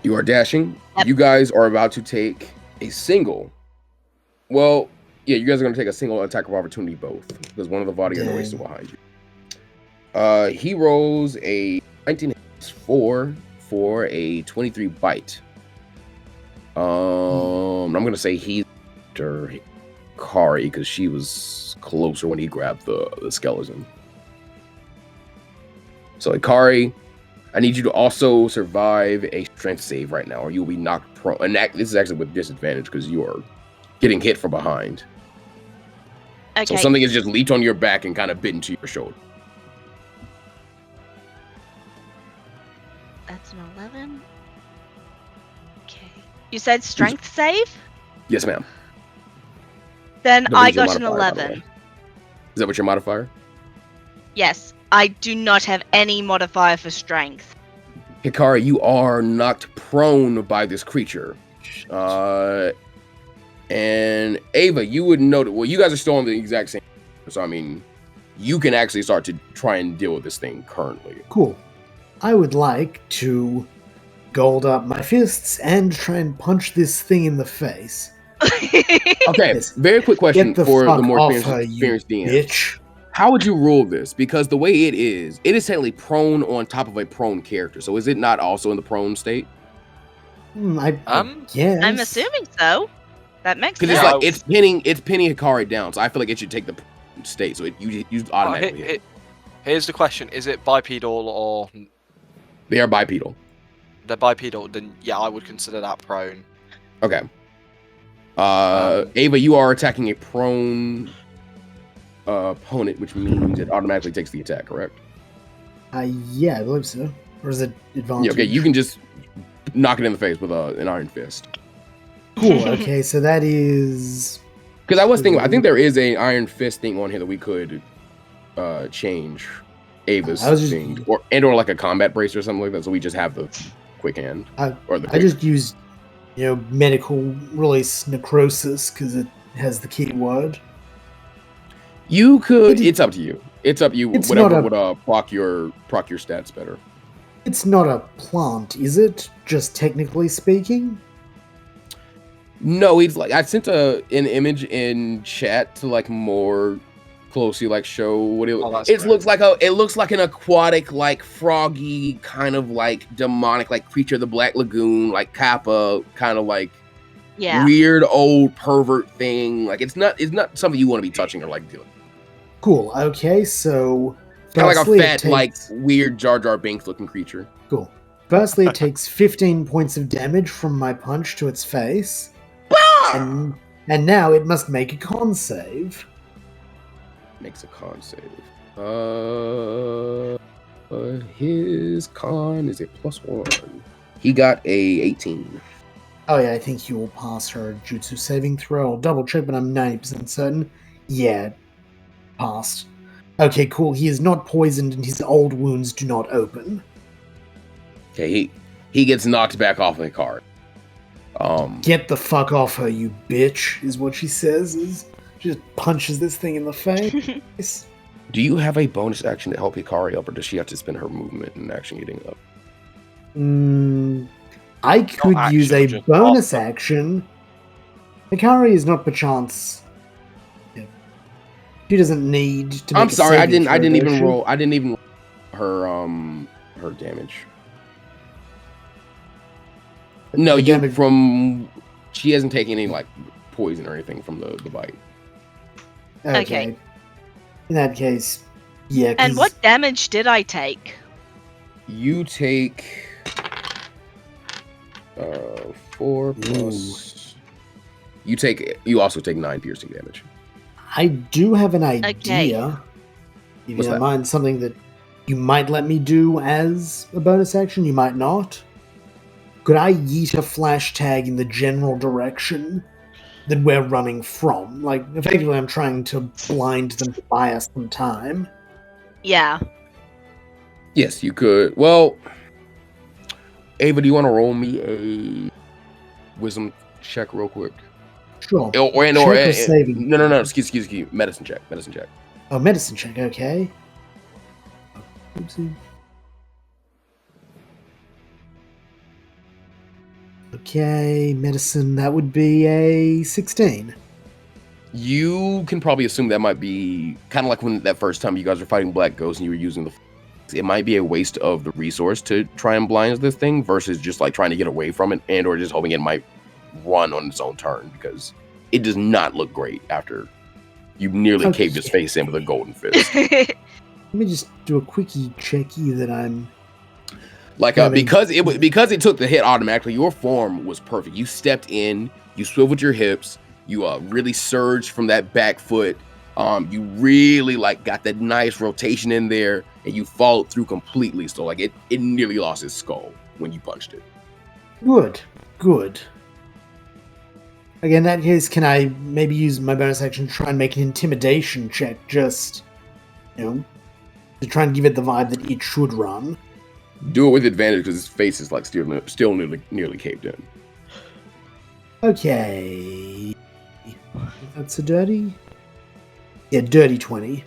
You are dashing. Yep. You guys are about to take a single. Well, yeah, you guys are gonna take a single attack of opportunity both, because one of the Vadia Dang. is still behind you. He rolls a 19 4 for a 23 bite. I'm gonna say he's after Kari because she was closer when he grabbed the skeleton. So Ikari, I need you to also survive a strength save right now, or you'll be knocked prone. And this is actually with disadvantage because you are getting hit from behind. Okay. So something has just leaped on your back and kind of bit into your shoulder. That's an 11. Okay. You said strength save? Yes, ma'am. Then That I means your got an modifier, by the 11. way. Is that what your modifier? Yes. I do not have any modifier for strength. Hikari, you are knocked prone by this creature. And Ava, you would know that. Well, you guys are still on the exact same. So, I mean, you can actually start to try and deal with this thing currently. Cool. I would like to gold up my fists and try and punch this thing in the face. Okay, Yes. very quick question Get the for fuck the more off experienced her, you DM. bitch. How would you rule this? Because the way it is technically prone on top of a prone character. So is it not also in the prone state? I Um, guess. I'm assuming so. That makes Because sense. it's like it's pinning Hikari down. So I feel like it should take the state. So you automatically hit. Here's the question: is it bipedal or They are bipedal. they're bipedal? Then yeah, I would consider that prone. Okay. Ava, you are attacking a prone opponent, which means it automatically takes the attack, correct? Yeah, I believe so. Or is it advantage? Yeah, okay, you can just knock it in the face with an iron fist. Cool. Okay, so that is. Because I was thinking, I think there is an iron fist thing on here that we could change Ava's I was just- thing, or like a combat brace or something like that. So we just have the quick hand or the. I Quick. just used, medical release necrosis because it has the keyword. You could. It's up to you. It's up to you. It's Whatever not would proc your stats better. It's not a plant, is it? Just technically speaking. No, he's like I sent an image in chat to like more closely like show what it. Oh, that's It great. looks like an aquatic like froggy kind of like demonic like creature of the Black Lagoon like Kappa kind of like weird old pervert thing. Like it's not something you want to be touching or like doing. Cool. Okay, so Kind of like a firstly, fat, like weird Jar Jar Binks looking creature. Cool. Firstly, it takes 15 points of damage from my punch to its face, and now it must make a con save. Makes a con save. His con is a +1. He got a 18. Oh yeah, I think he will pass her jutsu saving throw. I'll double check, but I'm 90% certain. Yeah, passed. Okay, cool. He is not poisoned and his old wounds do not open. Okay, he gets knocked back off the cart. Get the fuck off her, you bitch, is what she says. She just punches this thing in the face. Do you have a bonus action to help Hikari up, or does she have to spend her movement and action getting up? I could use a bonus action. Hikari is not perchance. She doesn't need to. Make I'm sorry, I didn't even roll. I didn't even roll her damage. No, she hasn't taken any like poison or anything from the bite. Okay. In that case, yeah. And what damage did I take? You take 4 plus. You also take 9 piercing damage. I do have an idea. Okay. If you don't mind, something that you might let me do as a bonus action, you might not. Could I yeet a flash tag in the general direction that we're running from? Like, effectively, I'm trying to blind them to buy us some time. Yeah. Yes, you could. Well, Ava, do you want to roll me a wisdom check real quick? Sure. Saving. No. Excuse me. Medicine check. Oh, medicine check. Okay. Oopsie. Okay, medicine. That would be a 16. You can probably assume that might be kind of like when that first time you guys were fighting Black Ghost and you were using the. It might be a waste of the resource to try and blind this thing versus just like trying to get away from it and or just hoping it might run on its own turn, because it does not look great after you nearly caved his face in with a golden fist. Let me just do a quickie checky that I'm like because it took the hit automatically. Your form was perfect. You stepped in, you swiveled your hips, you really surged from that back foot. You really like got that nice rotation in there, and you followed through completely. So like it nearly lost its skull when you punched it. Good. Again, in that case, can I maybe use my bonus action to try and make an intimidation check, just, to try and give it the vibe that it should run? Do it with advantage because his face is like still nearly caved in. Okay. That's a dirty. Yeah, dirty 20.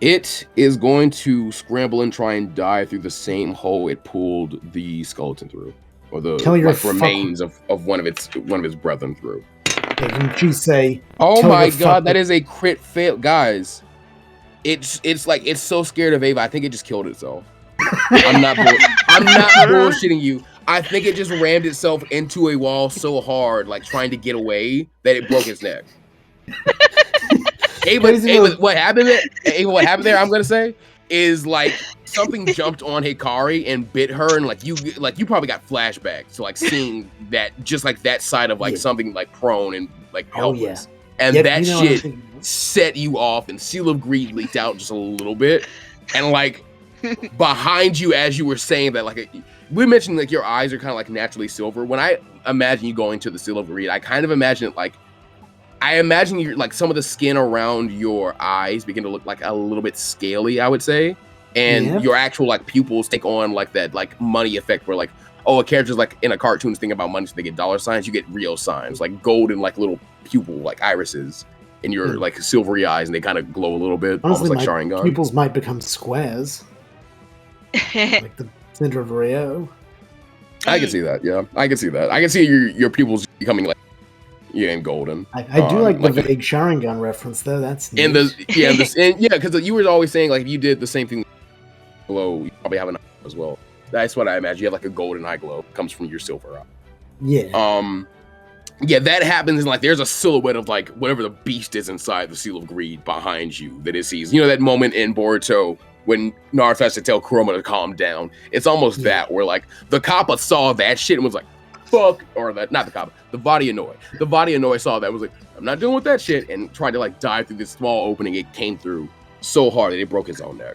It is going to scramble and try and die through the same hole it pulled the skeleton through, or the remains of one of its brethren through. Yeah, can she say? Oh my god, that is a crit fail, guys! It's like it's so scared of Ava. I think it just killed itself. I'm not bullshitting you. I think it just rammed itself into a wall so hard, like trying to get away, that it broke its neck. Ava, what happened there? I'm gonna say is like something jumped on Hikari and bit her, and like you probably got flashbacks to like seeing that, just like that side of like something like prone and like helpless, and that shit set you off, and Seal of Greed leaked out just a little bit, and like behind you as you were saying that, like we mentioned like your eyes are kind of like naturally silver. When I imagine you going to the Seal of Greed, I kind of imagine it like. I imagine you're like some of the skin around your eyes begin to look like a little bit scaly, I would say. And your actual like pupils take on like that like money effect where like, oh, a character's like in a cartoon thinking about money, so they get dollar signs, you get real signs, like golden like little pupil like irises in your like silvery eyes, and they kind of glow a little bit. Honestly, almost like Sharingan. Pupils might become squares. Like the center of Rio. I can see that, yeah. I can see that. I can see your pupils becoming like and golden. I do like the vague Sharingan reference though. That's neat. Because you were always saying like if you did the same thing glow, you probably have an eye as well. That's what I imagine. You have like a golden eye glow. It comes from your silver eye. Yeah. Yeah, that happens, and like there's a silhouette of like whatever the beast is inside the Seal of Greed behind you that it sees. You know that moment in Boruto when Naruto has to tell Kurama to calm down. It's almost that where like the Kappa saw that shit and was like, "Fuck," or that not the Kappa, the Vadianoi. The Vadianoi saw that, was like, "I'm not dealing with that shit," and tried to like dive through this small opening. It came through so hard that it broke his own neck.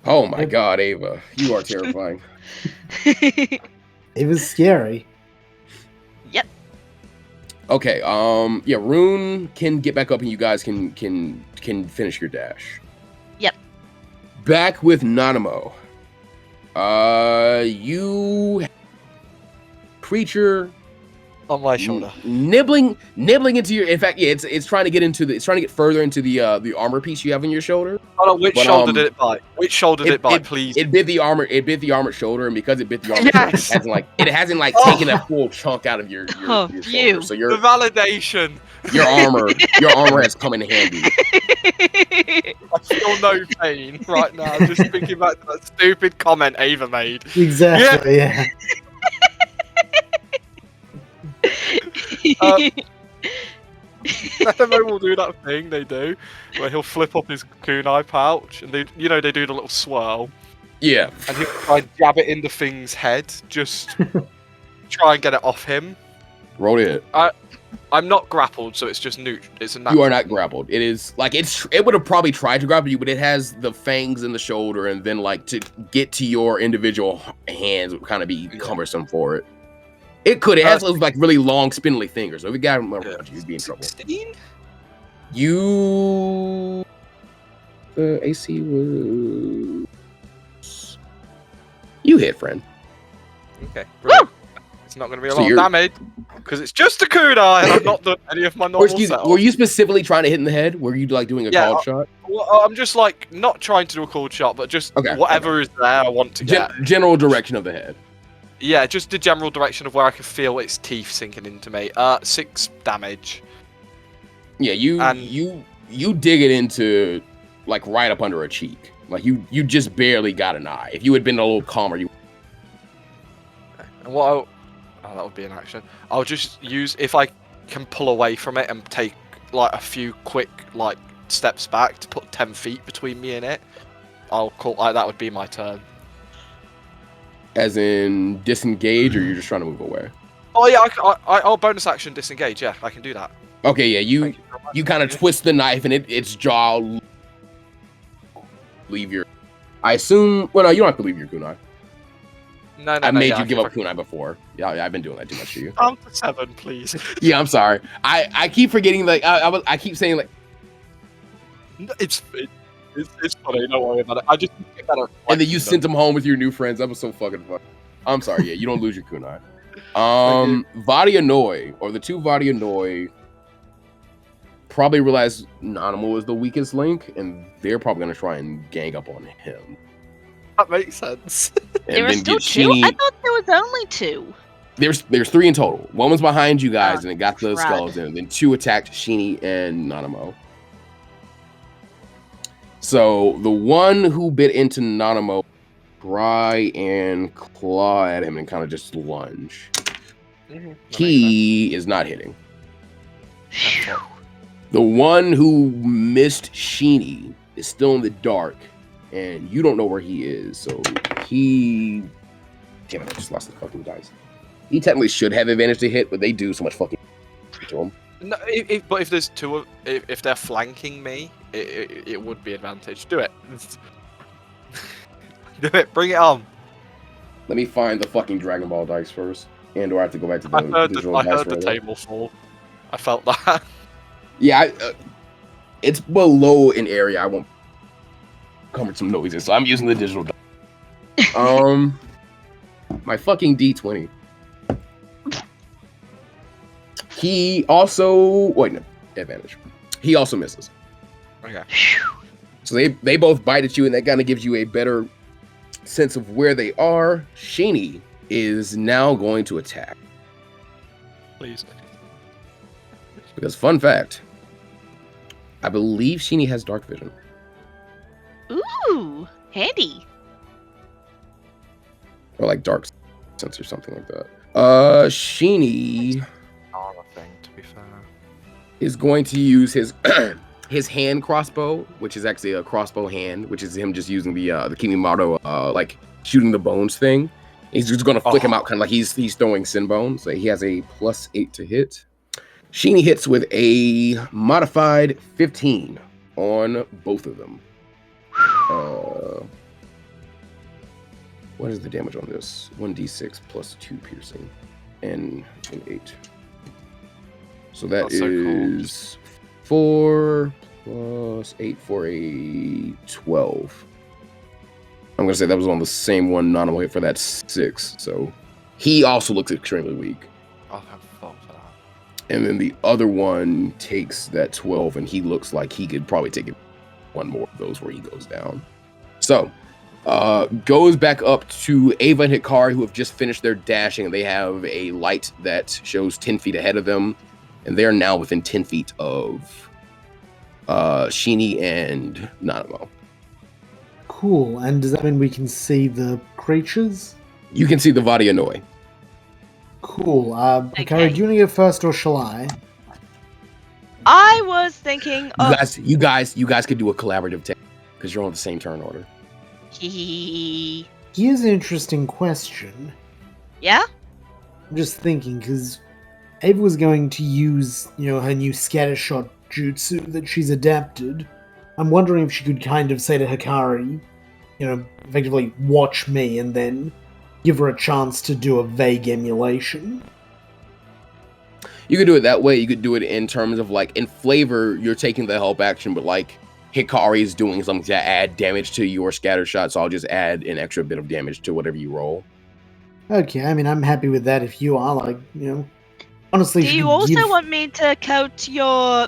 Oh my God, Ava, you are terrifying. It was scary. Yep. Okay, yeah, Rune can get back up and you guys can finish your dash. Yep. Back with Nanamo. You creature On my shoulder. nibbling into your. In fact, yeah, it's trying to get further into the armor piece you have on your shoulder. Oh, no, which shoulder did it bite? Which shoulder did it bite, please? It bit the armored shoulder, and because it bit the armored Yes! shoulder, it hasn't taken a full chunk out of your shoulder. So The validation. your armor has come in handy. I feel no pain right now. Just thinking back to that stupid comment Ava made. Exactly, yeah. Nanamo will do that thing they do, where he'll flip up his kunai pouch, and they do the little swirl, Yeah. and he'll try and jab it in the thing's head, just try and get it off him. Roll it. I'm not grappled, so it's just it's a natural. You are not grappled. It is like it would have probably tried to grapple you, but it has the fangs in the shoulder, and then like to get to your individual hands would kind of be cumbersome for it. It could. It has those like really long, spindly fingers. So if you got him around you, you'd be in trouble. 16? You AC was you hit, friend. Okay, brilliant. It's not going to be a lot of damage because it's just a kunai, and I've not done any of my normal setup. Were you specifically trying to hit in the head? Were you like doing a called shot? Well, I'm just like not trying to do a called shot, but just whatever is there I want to get. General direction of the head. Yeah, just the general direction of where I can feel its teeth sinking into me. 6 damage. Yeah, you dig it into like right up under a cheek. Like you just barely got an eye. If you had been a little calmer, you. And what? That would be an action. I'll just use if I can pull away from it and take like a few quick like steps back to put 10 feet between me and it. I'll call that would be my turn. As in disengage, or you're just trying to move away? Oh yeah, I'll bonus action disengage. Yeah, I can do that. Okay, yeah, you kind of twist the knife and its jaw leave your. I assume. Well, no, you don't have to leave your kunai. No, I made you give up kunai before. Yeah, I've been doing that too much to you. Down to 7, please. Yeah, I'm sorry. I keep forgetting. Like I keep saying like. It's funny. Don't worry about it. I just get better. And then you sent them home with your new friends. That was so fucking fun. I'm sorry. Yeah, you don't lose your kunai. Vadianoi, or the two Vadianoi, probably realize Nanamo is the weakest link, and they're probably gonna try and gang up on him. That makes sense. There were still 2? I thought there was only 2. There's 3 in total. One was behind you guys, and it got the skeleton. And then 2 attacked Shini and Nanamo. So the one who bit into Nanamo try and claw at him and kind of just lunge. He is not hitting. The one who missed Shini is still in the dark, and you don't know where he is. So he... Damn it, I just lost the fucking dice. He technically should have advantage to hit, but they do so much fucking to him. No, but if there's 2 if they're flanking me, it would be advantage. Do it. Do it. Bring it on. Let me find the fucking Dragon Ball dice first. And do I have to go back to the I heard the table fall. I felt that. Yeah, it's below an area I won't cover some noises, so I'm using the digital dice. My fucking D20. He also... Wait, no. Advantage. He also misses. Okay. So they both bite at you, and that kind of gives you a better sense of where they are. Shini is now going to attack. Please. Because, fun fact, I believe Shini has dark vision. Ooh, handy. Or like dark. sense or something like that. Sheeny Not a thing, to be fair. is going to use his his hand crossbow, which is actually a crossbow hand, which is him just using the Kimimaro like shooting the bones thing. He's just gonna flick him out, kind of like he's throwing sin bones. So he has a +8 to hit. Sheeny hits with a modified 15 on both of them. What is the damage on this? 1d6 plus 2 piercing and an 8. So that is 4 plus 8 for a 12. I'm going to say that was on the same one, Nanamo hit for that 6. So he also looks extremely weak. I'll have thought for that. And then the other one takes that 12, and he looks like he could probably take one more of those where he goes down. So, goes back up to Ava and Hikari, who have just finished their dashing, and they have a light that shows 10 feet ahead of them, and they are now within 10 feet of Sheeny and Nanamo. Cool. And does that mean we can see the creatures? You can see the Vadianoi. Cool. Hikari, Okay. do you want to go first or shall I? I was thinking of You guys could do a collaborative test because you're on the same turn order. Here's an interesting question. Yeah? I'm just thinking, because Ava was going to use, her new scattershot jutsu that she's adapted. I'm wondering if she could kind of say to Hikari, effectively watch me and then give her a chance to do a vague emulation. You could do it that way. You could do it in terms of like in flavor, you're taking the help action, but like Hikari is doing something to add damage to your scatter shot, so I'll just add an extra bit of damage to whatever you roll. Okay, I mean, I'm happy with that if you are, honestly. Do you also want me to coat your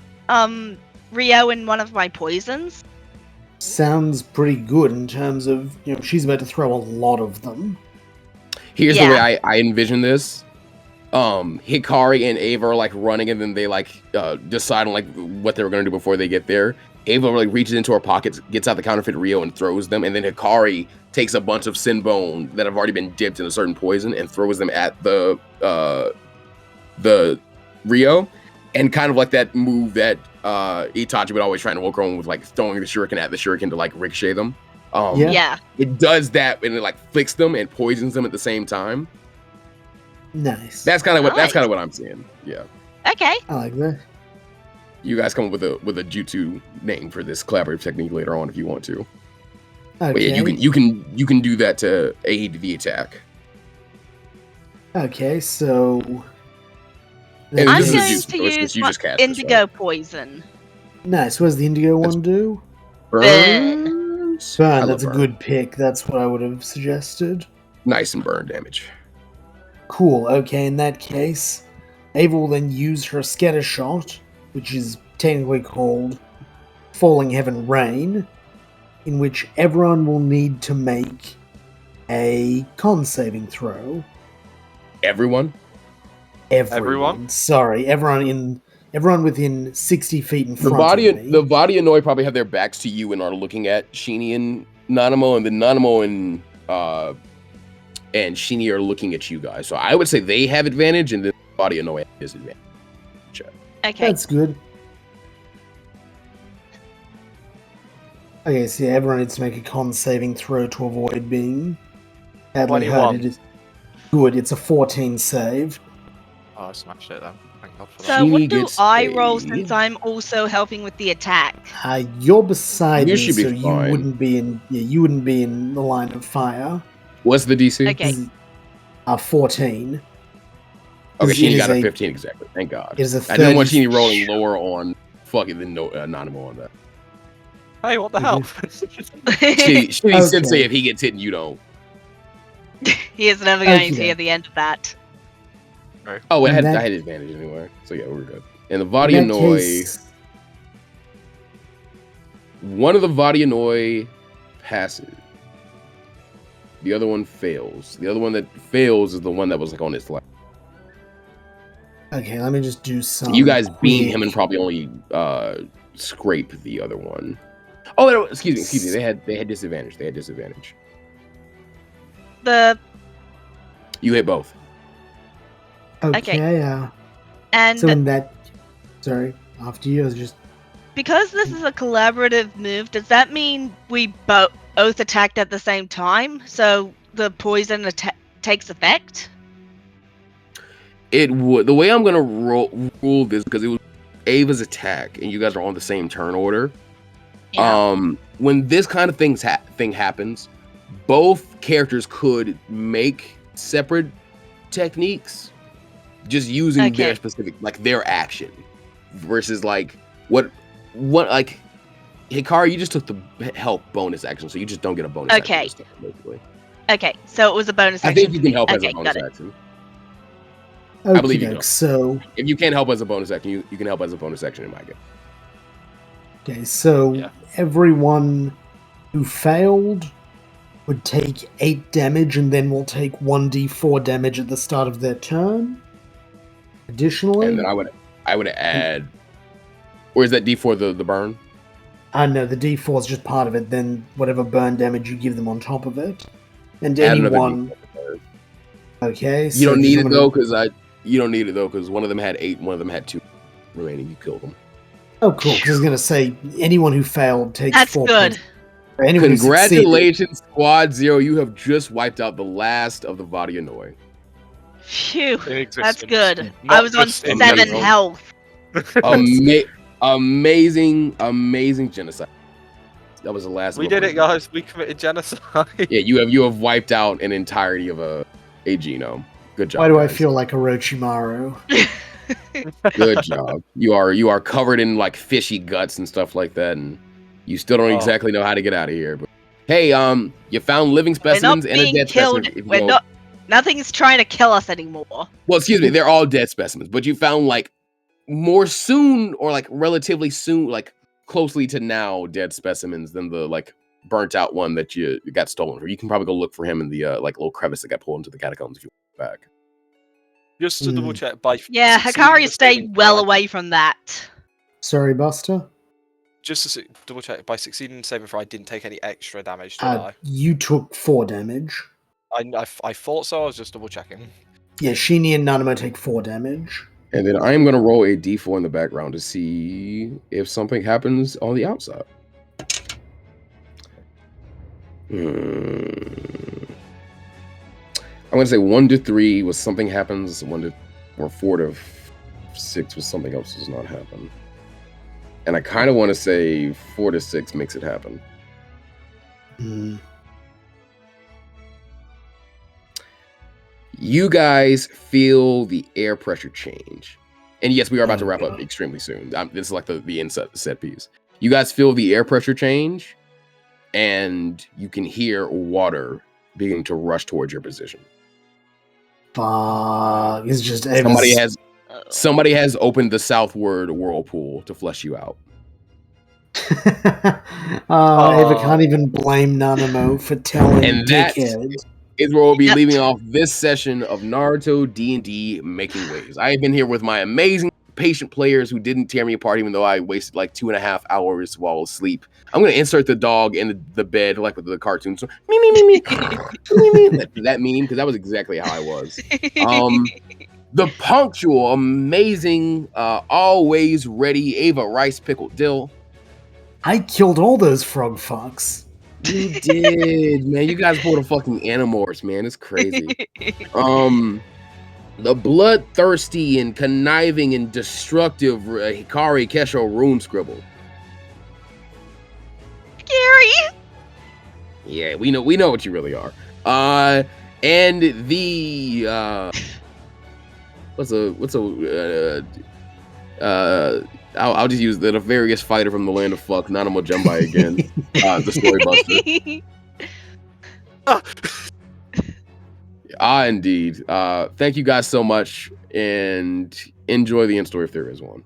Rio in one of my poisons? Sounds pretty good in terms of, she's about to throw a lot of them. Here's the way I envision this. Hikari and Ava are like running, and then they like decide on like what they were gonna do before they get there. Ava like reaches into her pockets, gets out the counterfeit Rio and throws them, and then Hikari takes a bunch of Sinbone that have already been dipped in a certain poison and throws them at the Rio, and kind of like that move that Itachi would always try to work on with like throwing the shuriken at the shuriken to like ricochet them. Yeah. It does that, and it like flicks them and poisons them at the same time. Nice. That's kind of what I'm seeing. Yeah. Okay. I like that. You guys come up with a jutsu name for this collaborative technique later on if you want to. Okay. But yeah, you can do that to aid the attack. Okay, so And I'm this is a going juice to source, use you my just cast this, indigo right? poison. nice. What does the indigo one do? Burns. I Burn. love That's a burn. good pick. That's what I would have suggested. Nice and burn damage. Cool. Okay, in that case, Ava will then use her scatter shot, which is technically called Falling Heaven Rain, in which everyone will need to make a con saving throw. Everyone. Everyone? Sorry, everyone within 60 feet in front of me. The Vadianoi probably have their backs to you and are looking at Sheeny and Nanamo, and then Nanamo and Sheeny are looking at you guys. So I would say they have advantage, and then Vadianoi have disadvantage. Okay. That's good. Okay, so yeah, everyone needs to make a con saving throw to avoid being badly 21. hurt. It is good. It's a 14 save. Oh, I smashed it then. Thank God for that. So what Sheeny do gets I a- roll since I'm also helping with the attack? You're beside You me, should be so you fine. wouldn't be in. Yeah, you wouldn't be in the line of fire. What's the DC? Okay. 14. Okay, It Sheeny is got a a- 15 exactly. Thank God. It is a I didn't want 30 Sheeny rolling lower on fucking than Nanamo on that. Hey, what the hell? Sheeny Okay. Sensei, if he gets hit and you don't. He is never going to Okay. hear the end of that. Oh, I In had that- advantage anyway. So yeah, we're good. And the In that Vadianoi, case- one of the Vadianoi passes. The other one fails. The other one that fails is the one that was like on his left. Okay, let me just do some. You guys beam quick- him and probably only scrape the other one. Oh, no, excuse me. They had disadvantage. The You hit both. Okay. And So in that, sorry, after you, I was just because this is a collaborative move, does that mean we both attacked at the same time? So the poison takes effect? It would. The way I'm gonna rule this, because it was Ava's attack, and you guys are on the same turn order. Yeah. When this kind of thing happens, both characters could make separate techniques, just using their specific, like their action, versus like what like Hikari, you just took the help bonus action, so you just don't get a bonus action this time, basically. Okay, so it was a bonus action. I think you can help as a bonus action. I believe you can. So if you can't help as a bonus action, you can help as a bonus action in my game. Okay, so everyone who failed would take 8 damage, and then will take 1d4 damage at the start of their turn. Additionally, and then I would add, or is that d4 the burn? No, the d4 is just part of it. Then whatever burn damage you give them on top of it, and add anyone. Okay, you don't need it though, because you don't need it though, because one of them had 8, one of them had 2 remaining. You killed them. Oh, cool. Because I was gonna say anyone who failed takes That's 4 good. Points. Congratulations, Squad Zero. You have just wiped out the last of the Vadianoi. Phew, that's good. I was on 7 health. Amazing genocide. That was the last. We did it, guys. We committed genocide. Yeah, you have wiped out an entirety of a genome. Good job. Why do guys. I feel like Orochimaru? Good job. You are covered in like fishy guts and stuff like that, and you still don't exactly know how to get out of here. But hey, you found living specimens and a dead specimen. Nothing's trying to kill us anymore. Well, excuse me, they're all dead specimens, but you found like more soon, or like relatively soon, like closely to now, dead specimens than the like burnt out one that you got stolen from. You can probably go look for him in the like little crevice that got pulled into the catacombs if you want back. Just to double check, Hikari stayed well away from that. Sorry, Buster. Just to double check, by succeeding in saving throw, I didn't take any extra damage, did I? You took 4 damage. I thought so. I was just double checking. Yeah, Shini and Nanamo take 4 damage. And then I am going to roll a d4 in the background to see if something happens on the outside. I'm going to say 1 to 3 was something happens, 4 to 6 was something else does not happen. And I kind of want to say 4 to 6 makes it happen. You guys feel the air pressure change. And yes, we are about to wrap up extremely soon. This is like the inset set piece. You guys feel the air pressure change, and you can hear water beginning to rush towards your position. It's just somebody has opened the southward whirlpool to flush you out. Ava can't even blame Nanamo for telling dickhead. Is where we'll be leaving off this session of Naruto D&D Making Waves. I have been here with my amazing patient players who didn't tear me apart, even though I wasted like 2.5 hours while asleep. I'm going to insert the dog in the bed like with the cartoon. So, me. That meme, because that was exactly how I was. The punctual, amazing, always ready Ava Rice Pickled Dill. I killed all those frog fucks. You did, man. You guys pulled a fucking Animorphs, man. It's crazy. The bloodthirsty and conniving and destructive Hikari Kesho Rune Scribble. Scary. Yeah, we know what you really are. And the I'll just use the nefarious fighter from the land of fuck, Nanamo Jumbai again. The story buster. Indeed. Thank you guys so much, and enjoy the end story if there is one.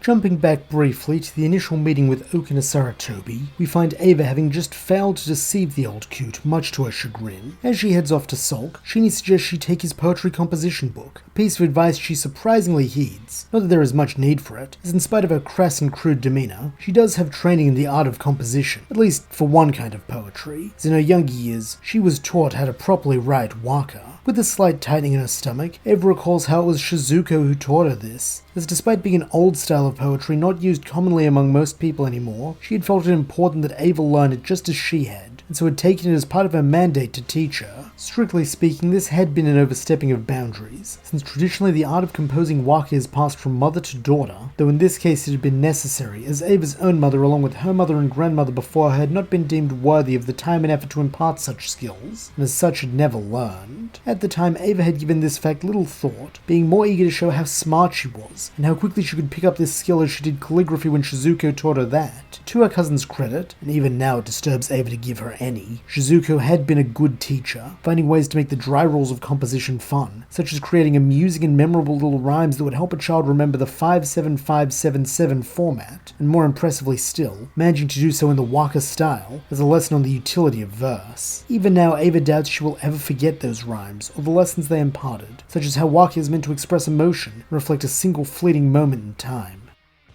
Jumping back briefly to the initial meeting with Okina Saratobi, we find Ava having just failed to deceive the old coot, much to her chagrin. As she heads off to sulk, Sheenie suggests she take his poetry composition book, a piece of advice she surprisingly heeds. Not that there is much need for it, as in spite of her crass and crude demeanour, she does have training in the art of composition, at least for one kind of poetry, as in her younger years, she was taught how to properly write waka. With a slight tightening in her stomach, Ava recalls how it was Shizuko who taught her this, as despite being an old style of poetry not used commonly among most people anymore, she had felt it important that Ava learn it just as she had, and so had taken it as part of her mandate to teach her. Strictly speaking, this had been an overstepping of boundaries, since traditionally the art of composing waka is passed from mother to daughter, though in this case it had been necessary, as Ava's own mother along with her mother and grandmother before her had not been deemed worthy of the time and effort to impart such skills, and as such had never learned. At the time, Ava had given this fact little thought, being more eager to show how smart she was, and how quickly she could pick up this skill as she did calligraphy when Shizuko taught her that. To her cousin's credit, and even now it disturbs Ava to give her any, Shizuko had been a good teacher, finding ways to make the dry rules of composition fun, such as creating amusing and memorable little rhymes that would help a child remember the 57577 format, and more impressively still, managing to do so in the waka style, as a lesson on the utility of verse. Even now, Ava doubts she will ever forget those rhymes, or the lessons they imparted, such as how waka is meant to express emotion and reflect a single fleeting moment in time.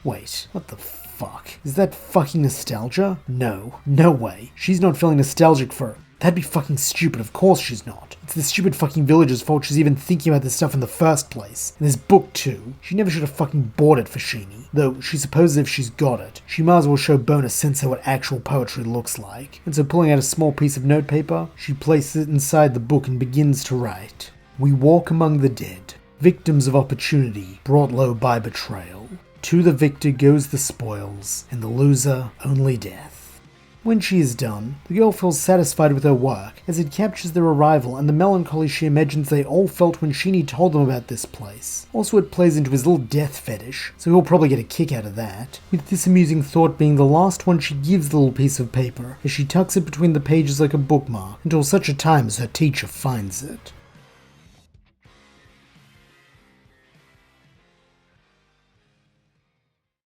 Wait, what the fuck? Is that fucking nostalgia? No. No way. She's not feeling nostalgic for it. That'd be fucking stupid, of course she's not. It's the stupid fucking villager's fault she's even thinking about this stuff in the first place. And this book too. She never should have fucking bought it for Sheenie. Though she supposes if she's got it, she might as well show Bona Sensei what actual poetry looks like. And so pulling out a small piece of notepaper, she places it inside the book and begins to write. We walk among the dead, victims of opportunity, brought low by betrayal. To the victor goes the spoils, and the loser only death. When she is done, the girl feels satisfied with her work, as it captures their arrival and the melancholy she imagines they all felt when Sheenie told them about this place. Also, it plays into his little death fetish, so he'll probably get a kick out of that, with this amusing thought being the last one she gives the little piece of paper, as she tucks it between the pages like a bookmark, until such a time as her teacher finds it.